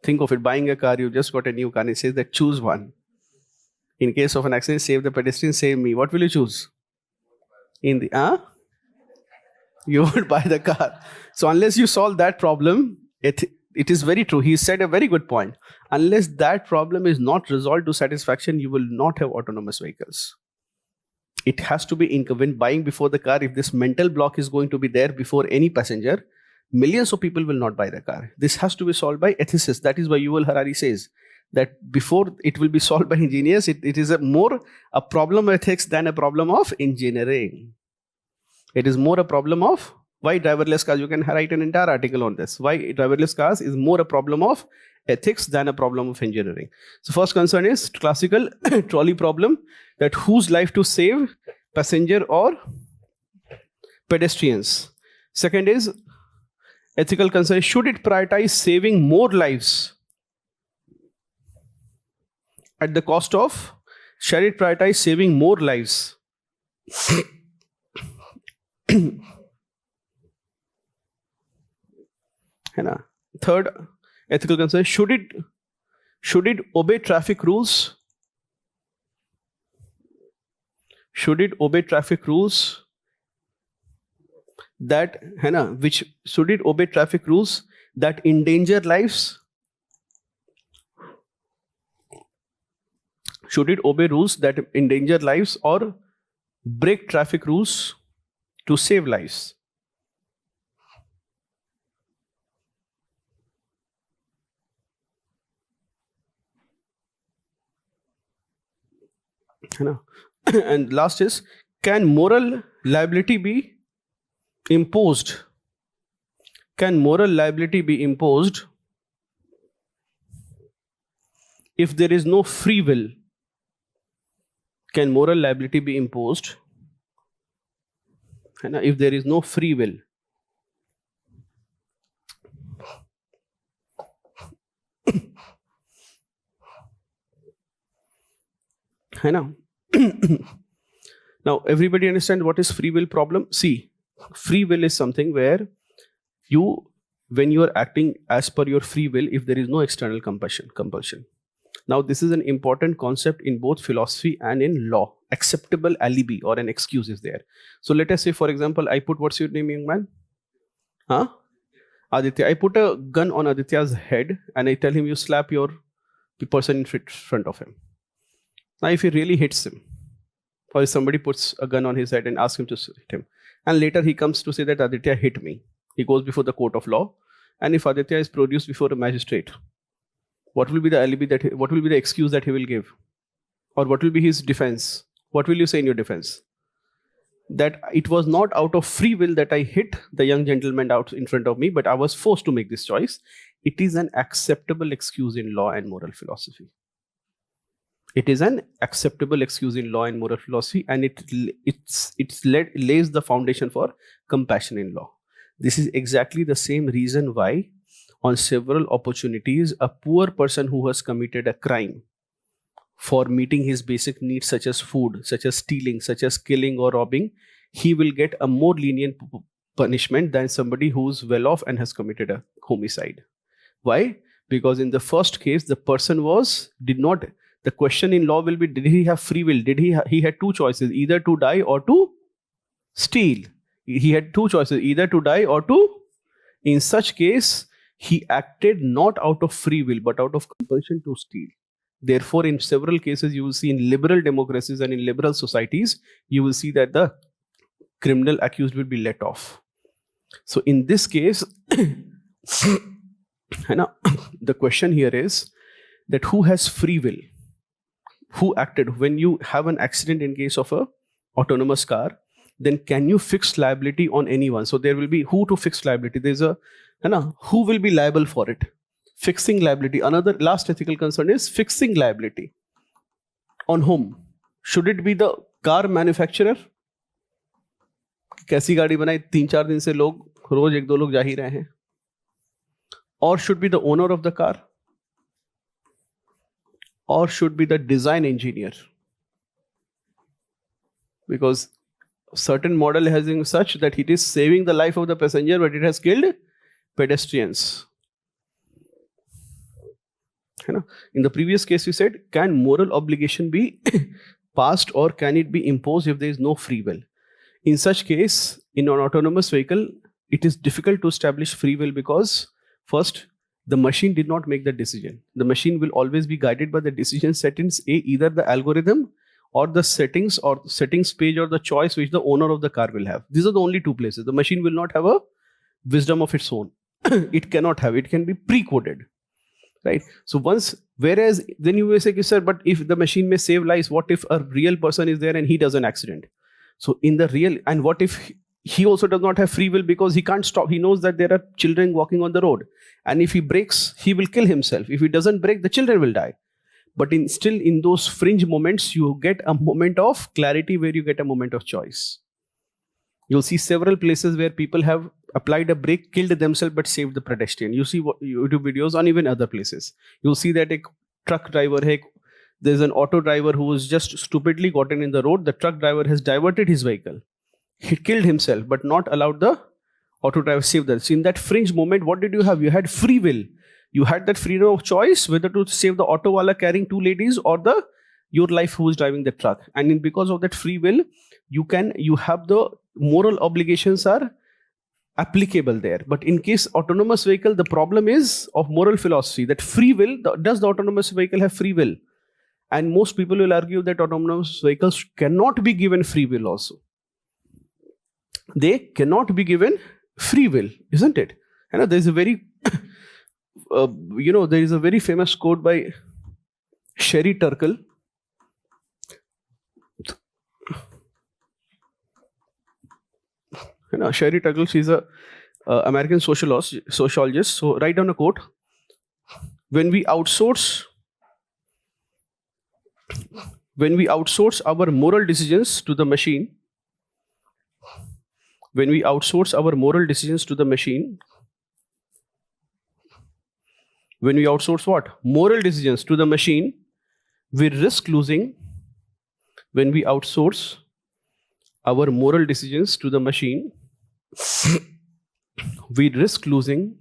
Think of it, buying a car, you just got a new car and it says that choose one. In case of an accident, save the pedestrian, save me. What will you choose? In the, you would buy the car. So unless you solve that problem, it is very true. He said a very good point. Unless that problem is not resolved to satisfaction, you will not have autonomous vehicles. It has to be when buying before the car, if this mental block is going to be there before any passenger, millions of people will not buy the car. This has to be solved by ethicists. That is why Yuval Harari says that before it will be solved by engineers, it is more a problem of ethics than a problem of engineering. It is more a problem of why driverless cars. You can write an entire article on this. Why driverless cars is more a problem of ethics than a problem of engineering. So first concern is classical trolley problem, that whose life to save, passenger or pedestrians. Second is ethical concern, should it prioritize saving more lives at the cost of, shall it prioritize saving more lives? Third ethical concern, should it obey traffic rules? Should it obey traffic rules that, है ना, which should it obey traffic rules that endanger lives? Should it obey rules that endanger lives or break traffic rules to save lives? And last is, can moral liability be imposed? Can moral liability be imposed if there is no free will? Can moral liability be imposed if there is no free will? Now everybody understand what is free will problem? See, free will is something where when you are acting as per your free will, if there is no external compulsion. Now this is an important concept in both philosophy and in law. Acceptable alibi or an excuse is there. So let us say, for example, I put, what's your name, young man? Huh? Aditya. I put a gun on Aditya's head and I tell him, you slap the person in front of him. Now if he really hits him, or if somebody puts a gun on his head and asks him to hit him, and later he comes to say that Aditya hit me, he goes before the court of law, and if Aditya is produced before a magistrate, what will be the alibi what will be the excuse that he will give? Or what will be his defense? What will you say in your defense? That it was not out of free will that I hit the young gentleman out in front of me, but I was forced to make this choice. It is an acceptable excuse in law and moral philosophy. It is an acceptable excuse in law and moral philosophy, and it lays the foundation for compassion in law. This is exactly the same reason why on several opportunities, a poor person who has committed a crime for meeting his basic needs such as food, such as stealing, such as killing or robbing, he will get a more lenient punishment than somebody who's well off and has committed a homicide. Why? Because in the first case, the person the question in law will be, did he have free will? He had two choices, either to die or to steal. He had two choices, either to die or to, in such case, he acted not out of free will, but out of compulsion to steal. Therefore, in several cases, you will see in liberal democracies and in liberal societies, you will see that the criminal accused will be let off. So in this case, the question here is that who has free will? Who acted? When you have an accident in case of a autonomous car, then can you fix liability on anyone? So there will be who to fix liability. There's who will be liable for it? Fixing liability. Another last ethical concern is fixing liability. On whom? Should it be the car manufacturer? कैसी गाड़ी बनाई 3-4 दिन से लोग रोज 1-2 लोग जा ही रहे हैं. Or should be the owner of the car? Or should be the design engineer? Because certain model has been such that it is saving the life of the passenger, but it has killed pedestrians. In the previous case, we said, can moral obligation be passed or can it be imposed if there is no free will? In such case, in an autonomous vehicle, it is difficult to establish free will because first, the machine did not make the decision. The machine will always be guided by the decision settings, either the algorithm or the settings page or the choice which the owner of the car will have. These are the only two places. The machine will not have a wisdom of its own. It cannot have. It can be pre-coded. Right? So whereas then you will say, sir, but if the machine may save lives, what if a real person is there and he does an accident? So and what if he also does not have free will because he can't stop. He knows that there are children walking on the road. And if he brakes, he will kill himself. If he doesn't brake, the children will die. But still in those fringe moments, you get a moment of clarity where you get a moment of choice. You'll see several places where people have applied a brake, killed themselves, but saved the pedestrian. You see YouTube videos on even other places. You'll see that a truck driver, there's an auto driver who was just stupidly gotten in the road. The truck driver has diverted his vehicle. He killed himself, but not allowed the auto driver to save them. So in that fringe moment, what did you have? You had free will. You had that freedom of choice whether to save the auto wala carrying 2 ladies or your life who is driving the truck. And because of that free will, you have the moral obligations are applicable there. But in case autonomous vehicle, the problem is of moral philosophy, that free will, does the autonomous vehicle have free will? And most people will argue that autonomous vehicles cannot be given free will also. They cannot be given free will, isn't it? And there's a very, there is a very famous quote by Sherry Turkle. Sherry Turkle, she's a American sociologist. So write down a quote. When we outsource our moral decisions to the machine, when we outsource our moral decisions to the machine, when we outsource what? Moral decisions to the machine, we risk losing. When we outsource our moral decisions to the machine, we risk losing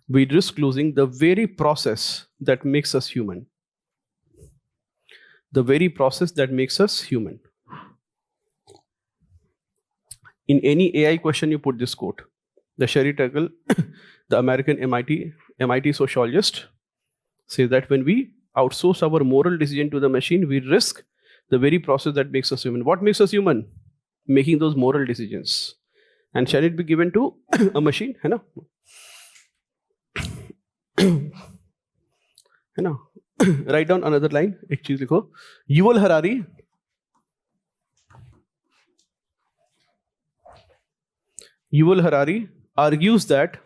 the very process that makes us human. The very process that makes us human. In any AI question, you put this quote. The Sherry Turkle, the American MIT sociologist, says that when we outsource our moral decision to the machine, we risk the very process that makes us human. What makes us human? Making those moral decisions. And shall it be given to a machine? Write down another line. Yuval Harari argues that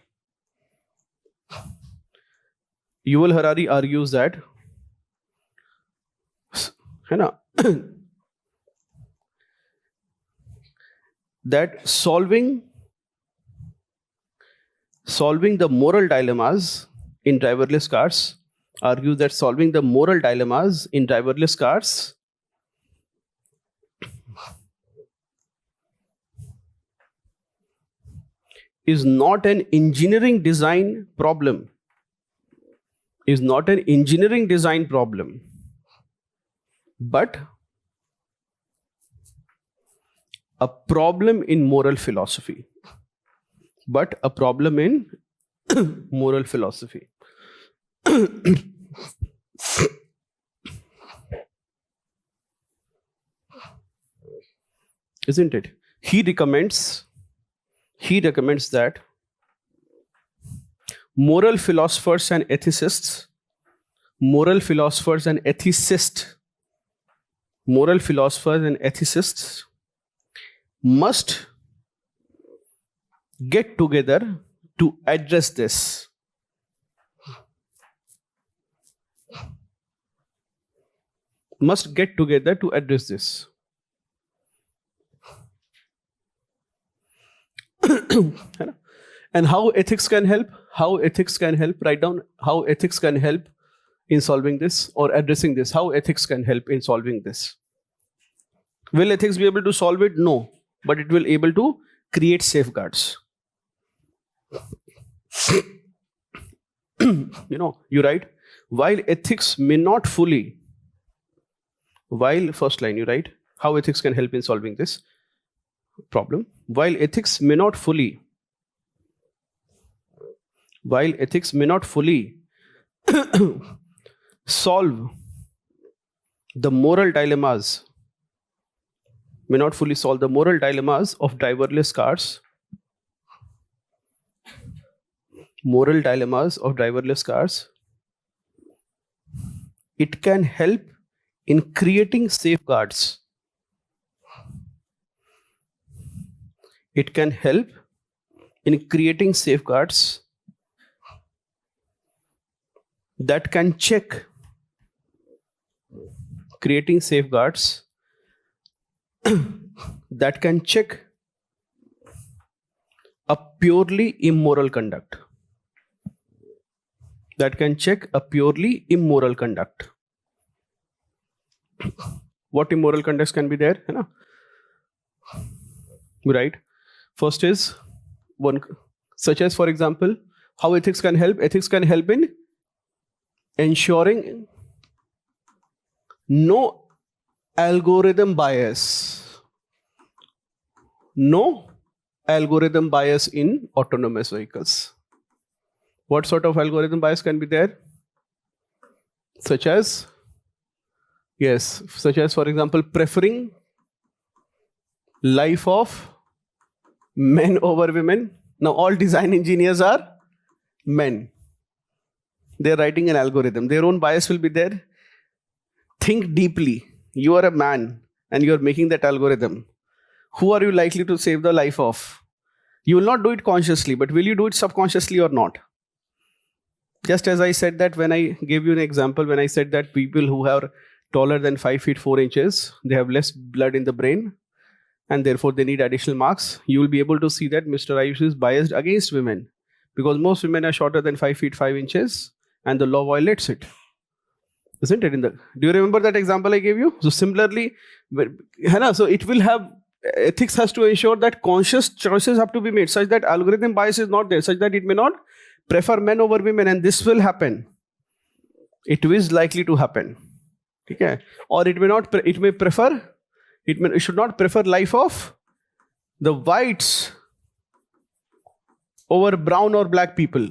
that solving the moral dilemmas in driverless cars, is not an engineering design problem. But a problem in moral philosophy. Isn't it? He recommends that moral philosophers and ethicists must get together to address this. And how ethics can help? Write down how ethics can help in solving this or addressing this. How ethics can help in solving this. Will ethics be able to solve it? No. But it will be able to create safeguards. You write, while ethics may not fully, first line you write, how ethics can help in solving this problem. While ethics may not fully solve the moral dilemmas of driverless cars, it can help in creating safeguards. That can check a purely immoral conduct. What immoral conducts can be there? Right? First is one, such as, for example, how ethics can help. Ethics can help in ensuring no algorithm bias. algorithm bias in autonomous vehicles. What sort of algorithm bias can be there? Such as, for example, preferring life of men over women. Now all design engineers are men. They're writing an algorithm. Their own bias will be there. Think deeply. You are a man and you're making that algorithm. Who are you likely to save the life of? You will not do it consciously, but will you do it subconsciously or not? Just as I said that when I gave you an example, when I said that people who are taller than 5 feet 4 inches, they have less blood in the brain and therefore they need additional marks. You will be able to see that Mr. Ayush is biased against women because most women are shorter than 5 feet 5 inches and the law violates it. Isn't it? Do you remember that example I gave you? So similarly, so it will have, ethics has to ensure that conscious choices have to be made such that algorithm bias is not there, such that it may not prefer men over women, and this will happen. It is likely to happen. Okay? Or it may not, it should not prefer life of the whites over brown or black people.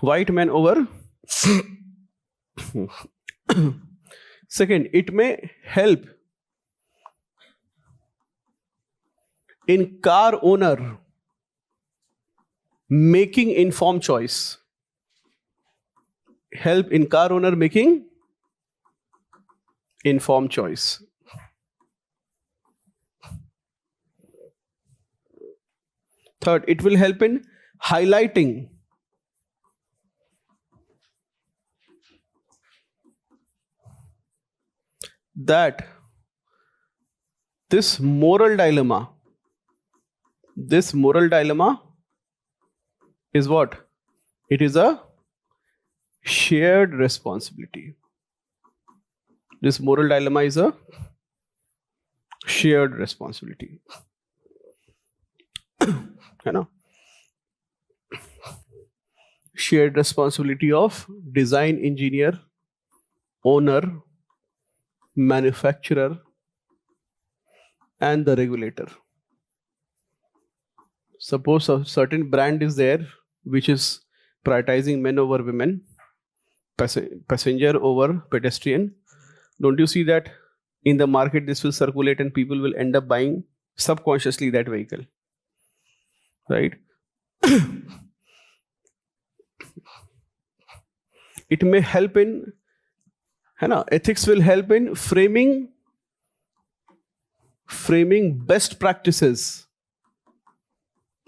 White men over. Second, it may help in car owner making informed choice. Help in car owner making informed choice. Third, it will help in highlighting that this moral dilemma is what? It is a shared responsibility. This moral dilemma is a shared responsibility. Shared responsibility of design engineer, owner, manufacturer, and the regulator. Suppose a certain brand is there which is prioritizing men over women, passenger over pedestrian. Don't you see that in the market this will circulate and people will end up buying subconsciously that vehicle, right? It may help in, ethics will help in framing best practices.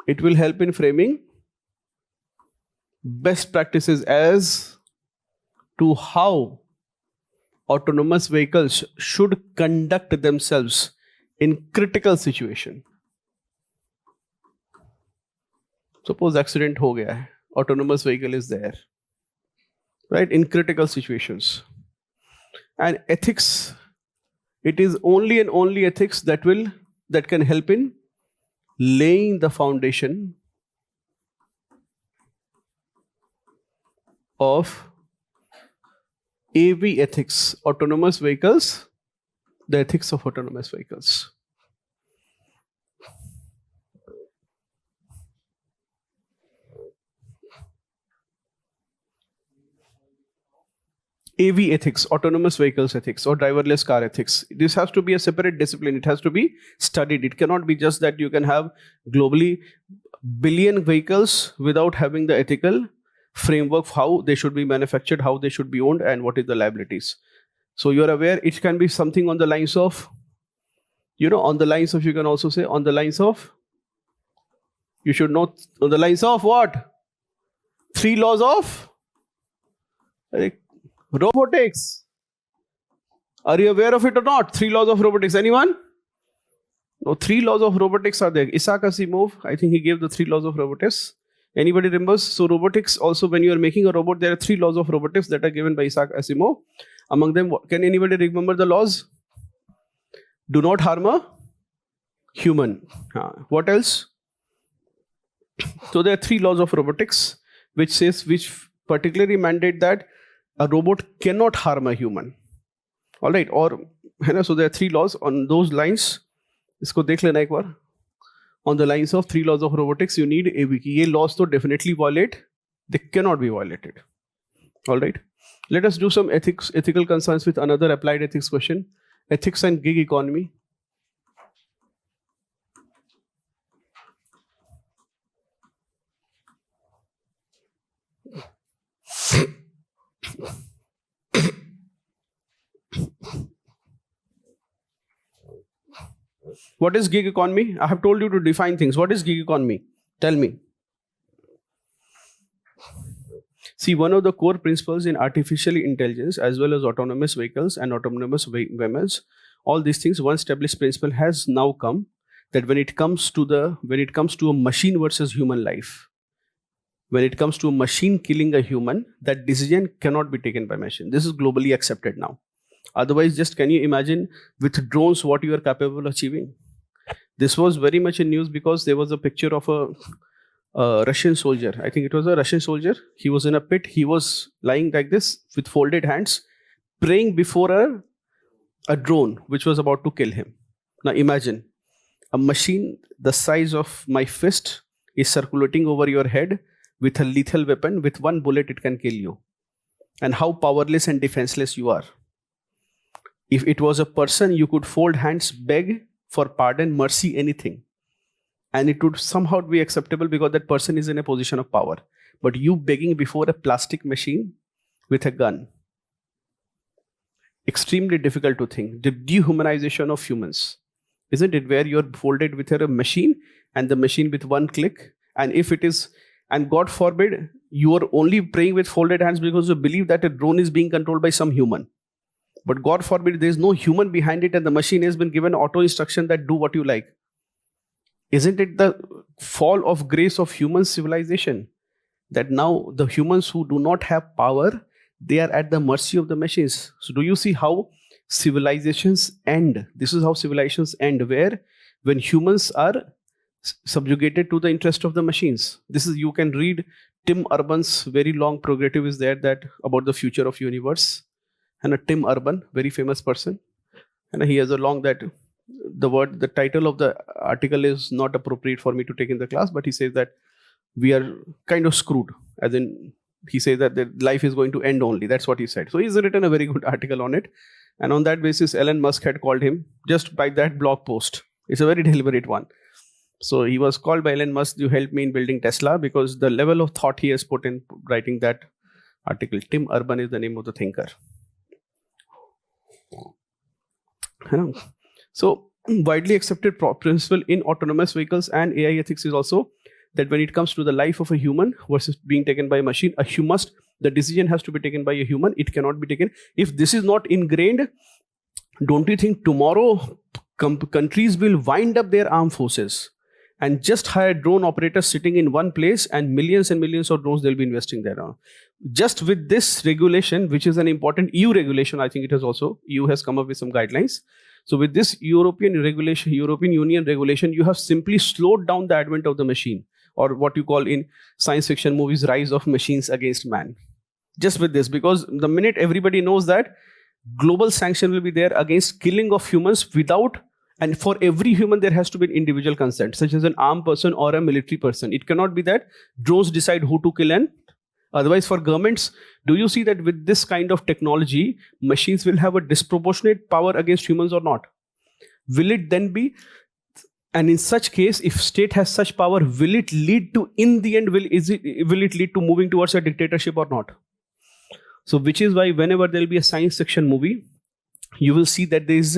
It will help in framing best practices as to how autonomous vehicles should conduct themselves in critical situation. Suppose accident ho gaya hai, autonomous vehicle is there, right, in critical situations. And ethics, it is only and only ethics that can help in laying the foundation of AV ethics, autonomous vehicles, the ethics of autonomous vehicles. AV ethics, autonomous vehicles ethics, or driverless car ethics. This has to be a separate discipline. It has to be studied. It cannot be just that you can have globally billion vehicles without having the ethical framework of how they should be manufactured, how they should be owned, and what is the liabilities. So you're aware it can be something on the lines of, you can also say on the lines of, you should know on the lines of what? 3 laws of robotics. Are you aware of it or not? 3 laws of robotics. Anyone? No, 3 laws of robotics are there. Isaac Asimov, I think he gave the 3 laws of robotics. Anybody remembers? So robotics also, when you are making a robot, there are 3 laws of robotics that are given by Isaac Asimov. Among them, can anybody remember the laws? Do not harm a human. What else? So there are 3 laws of robotics which particularly mandate that a robot cannot harm a human. All right, or so there are 3 laws on those lines. Isko dekh lena ek baar. On the lines of 3 laws of robotics, you need a wiki. Ye laws to definitely violate. They cannot be violated. All right. Let us do some ethical concerns with another applied ethics question. Ethics and gig economy. What is gig economy? I have told you to define things. What is gig economy? Tell me. See, one of the core principles in artificial intelligence, as well as autonomous vehicles and autonomous vehicles, all these things, one established principle has now come that when it comes to a machine versus human life, when it comes to a machine killing a human, that decision cannot be taken by machine. This is globally accepted now. Otherwise, just can you imagine with drones what you are capable of achieving? This was very much in news because there was a picture of a Russian soldier. I think it was a Russian soldier. He was in a pit. He was lying like this with folded hands, praying before a drone which was about to kill him. Now imagine a machine the size of my fist is circulating over your head with a lethal weapon. With one bullet, it can kill you. And how powerless and defenseless you are. If it was a person, you could fold hands, beg for pardon, mercy, anything. And it would somehow be acceptable because that person is in a position of power. But you begging before a plastic machine with a gun. Extremely difficult to think. The dehumanization of humans. Isn't it where you're folded with a machine and the machine with one click? And if it is, and God forbid, you are only praying with folded hands because you believe that a drone is being controlled by some human. But God forbid, there is no human behind it and the machine has been given auto instruction that do what you like. Isn't it the fall of grace of human civilization? That now the humans who do not have power, they are at the mercy of the machines. So do you see how civilizations end? This is how civilizations end, where when humans are subjugated to the interest of the machines. This is, you can read Tim Urban's very long progressive is there that about the future of universe. And Tim Urban, very famous person. And he has a long that the title of the article is not appropriate for me to take in the class, but he says that we are kind of screwed. As in, he says that the life is going to end only. That's what he said. So he's written a very good article on it. And on that basis, Elon Musk had called him just by that blog post. It's a very deliberate one. So he was called by Elon Musk to help me in building Tesla because the level of thought he has put in writing that article. Tim Urban is the name of the thinker. So widely accepted principle in autonomous vehicles and AI ethics is also that when it comes to the life of a human versus being taken by a machine, the decision has to be taken by a human. It cannot be taken. If this is not ingrained, don't you think tomorrow countries will wind up their armed forces and just hire drone operators sitting in one place and millions of drones they'll be investing there on? Just with this regulation, which is an important EU regulation, I think it has also, EU has come up with some guidelines. So with this European Union regulation, you have simply slowed down the advent of the machine, or what you call in science fiction movies, rise of machines against man. Just with this, because the minute everybody knows that global sanction will be there against killing of humans without, and for every human there has to be an individual consent, such as an armed person or a military person. It cannot be that drones decide who to kill and otherwise for governments. Do you see that with this kind of technology, machines will have a disproportionate power against humans or not? Will it then be, and in such case, if state has such power, will it lead to, in the end, will it lead to moving towards a dictatorship or not? So which is why whenever there will be a science fiction movie, you will see that there is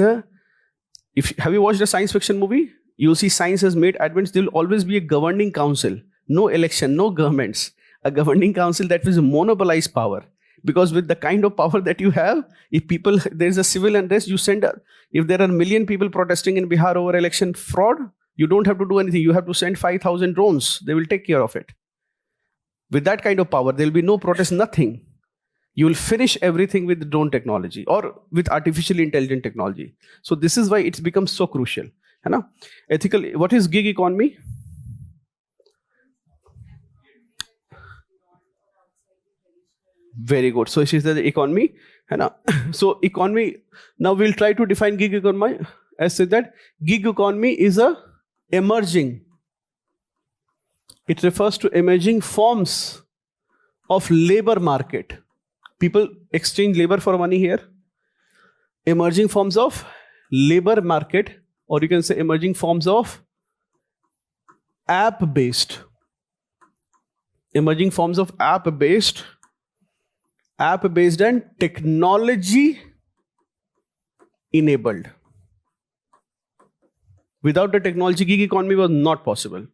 have you watched a science fiction movie? You will see science has made advance. There will always be a governing council, no election, no governments. A governing council that will monopolize power. Because with the kind of power that you have, if there's a civil unrest, if there are 1 million people protesting in Bihar over election fraud, you don't have to do anything. You have to send 5,000 drones. They will take care of it. With that kind of power, there will be no protest, nothing. You will finish everything with drone technology or with artificially intelligent technology. So this is why it's become so crucial. Ethical, what is gig economy? Very good. So she said the economy, है ना? So economy. Now we'll try to define gig economy. As said that gig economy is a emerging. It refers to emerging forms of labor market. People exchange labor for money here. Emerging forms of labor market, or you can say emerging forms of app-based. Emerging forms of app-based and technology-enabled. Without the technology, gig economy was not possible.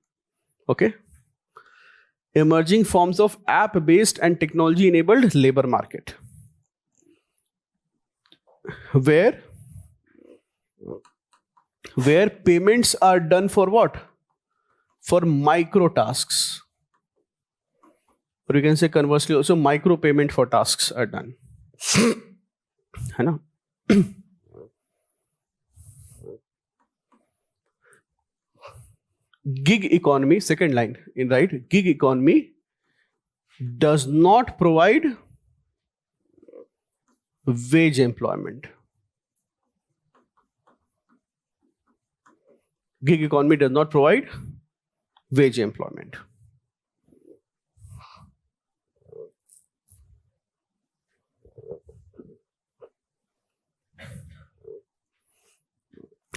Okay? Emerging forms of app-based and technology-enabled labor market. Where payments are done for what? For micro tasks. Or you can say conversely also micro payment for tasks are done. है ना? Gig economy, second line in right, gig economy does not provide wage employment. Gig economy does not provide wage employment.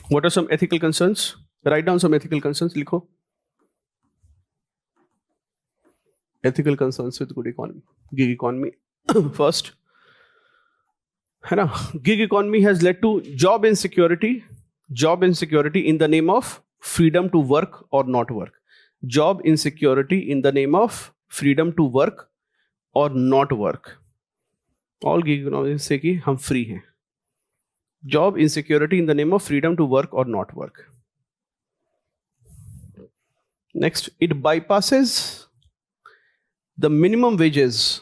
What are some ethical concerns? Write down some ethical concerns. Likho. Ethical concerns with good economy. Gig economy. First, है ना? Gig economy has led to job insecurity in the name of freedom to work or not work. Job insecurity in the name of freedom to work or not work. All gig economy say कि हम free हैं. Job insecurity in the name of freedom to work or not work. Next, it bypasses the minimum wages.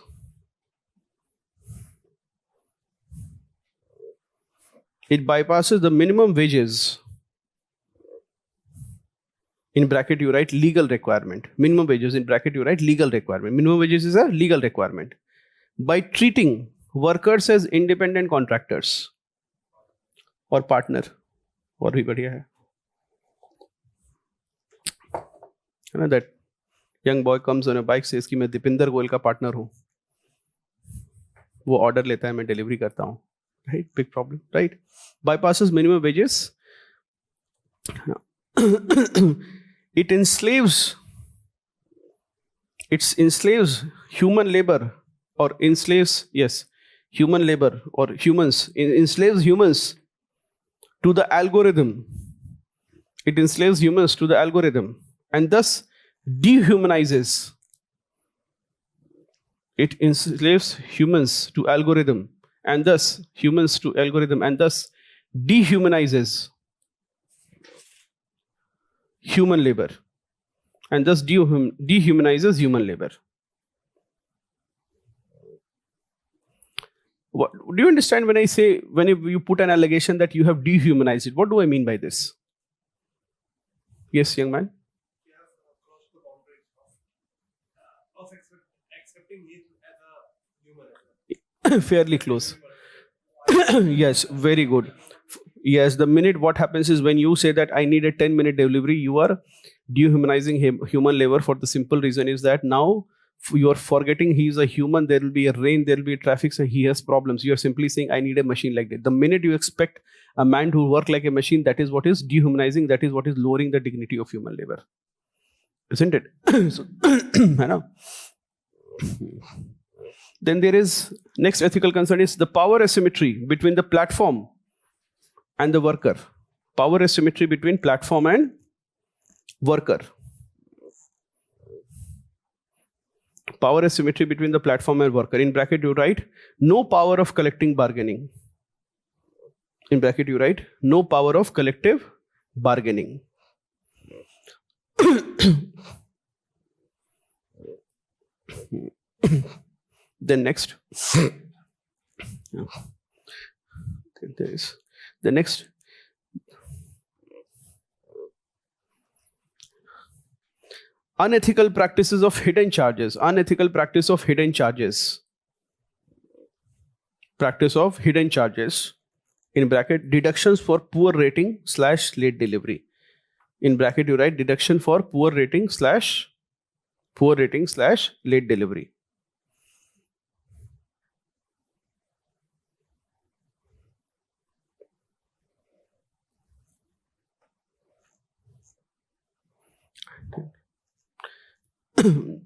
It bypasses the minimum wages. In bracket you write legal requirement. Minimum wages in bracket you write legal requirement. Minimum wages is a legal requirement. By treating workers as independent contractors or partner. और भी बढ़िया है. You know that young boy comes on a bike, says कि मैं दीपिंदर गोयल का partner हूँ. वो order लेता है, मैं डिलीवरी करता हूँ. Right? Big problem, right? Bypasses minimum wages. It enslaves human labor or enslaves, yes, human labor or humans, enslaves humans to the algorithm. It enslaves humans to the algorithm and thus dehumanizes. It enslaves humans to algorithm and thus dehumanizes human labor and thus dehumanizes human labor. What do you understand when I say, when you put an allegation that you have dehumanized it? What do I mean by this? Yes, young man. You have crossed the boundaries of accepting him as a human. Fairly close. Yes, very good. Yes, the minute what happens is when you say that I need a 10-minute delivery, you are dehumanizing human labor for the simple reason is that now you are forgetting he is a human, there will be a rain, there will be a traffic, so he has problems. You are simply saying I need a machine like that. The minute you expect a man to work like a machine, that is what is dehumanizing, that is what is lowering the dignity of human labor. Isn't it? So, I know. Then there is next ethical concern is the power asymmetry between the platform and the worker. Power asymmetry between platform and worker. Power asymmetry between the platform and worker. In bracket you write no power of collecting bargaining. In bracket you write no power of collective bargaining. Then next, there is the next. Unethical practices of hidden charges. Unethical practice of hidden charges. practice of hidden charges, in bracket deductions for poor rating / late delivery. In bracket you write deduction for poor rating / late delivery.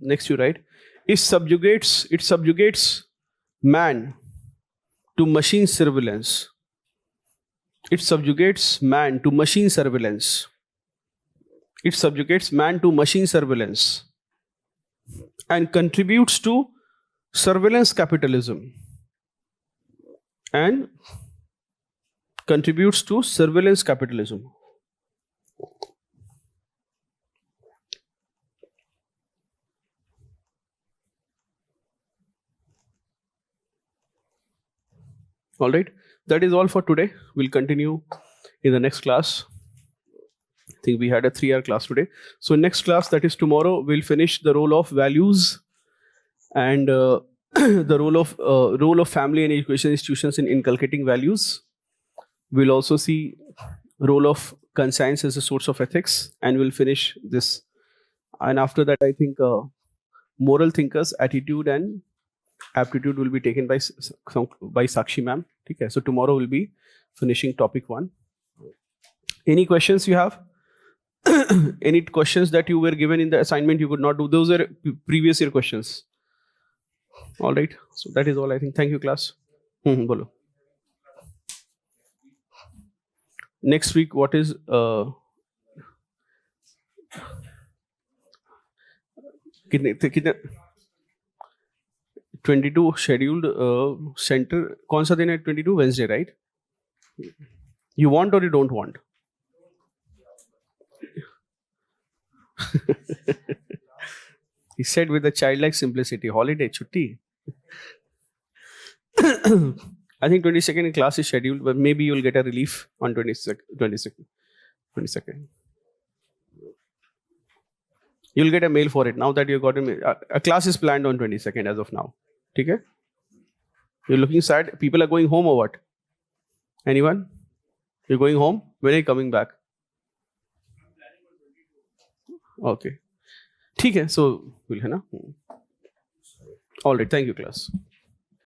Next you write it subjugates man to machine surveillance. It subjugates man to machine surveillance. It subjugates man to machine surveillance and contributes to surveillance capitalism. And contributes to surveillance capitalism. All right, that is all for today. We'll continue in the next class. I think we had a 3-hour class today. So next class, that is tomorrow, we'll finish the role of values and the role of family and education institutions in inculcating values. We'll also see role of conscience as a source of ethics, and we'll finish this. And after that, I think moral thinkers, attitude and aptitude will be taken by Sakshi ma'am. Okay, so tomorrow we'll be finishing topic 1. Any questions you have? Any questions that you were given in the assignment you could not do? Those are previous year questions. All right, so that is all I think. Thank you, class. Bolo. Next week, what is 22 scheduled center? कौन सा दिन है 22? Wednesday, right? You want or you don't want? He said with a childlike simplicity, holiday, chutti. I think 22nd class is scheduled, but maybe you'll get a relief on 22nd. You'll get a mail for it now that you got a mail. A class is planned on 22nd as of now. Okay? You're looking sad. People are going home or what? Anyone? You're going home? When are you coming back? Okay. ठीक है, so we'll है ना. All right, thank you, class.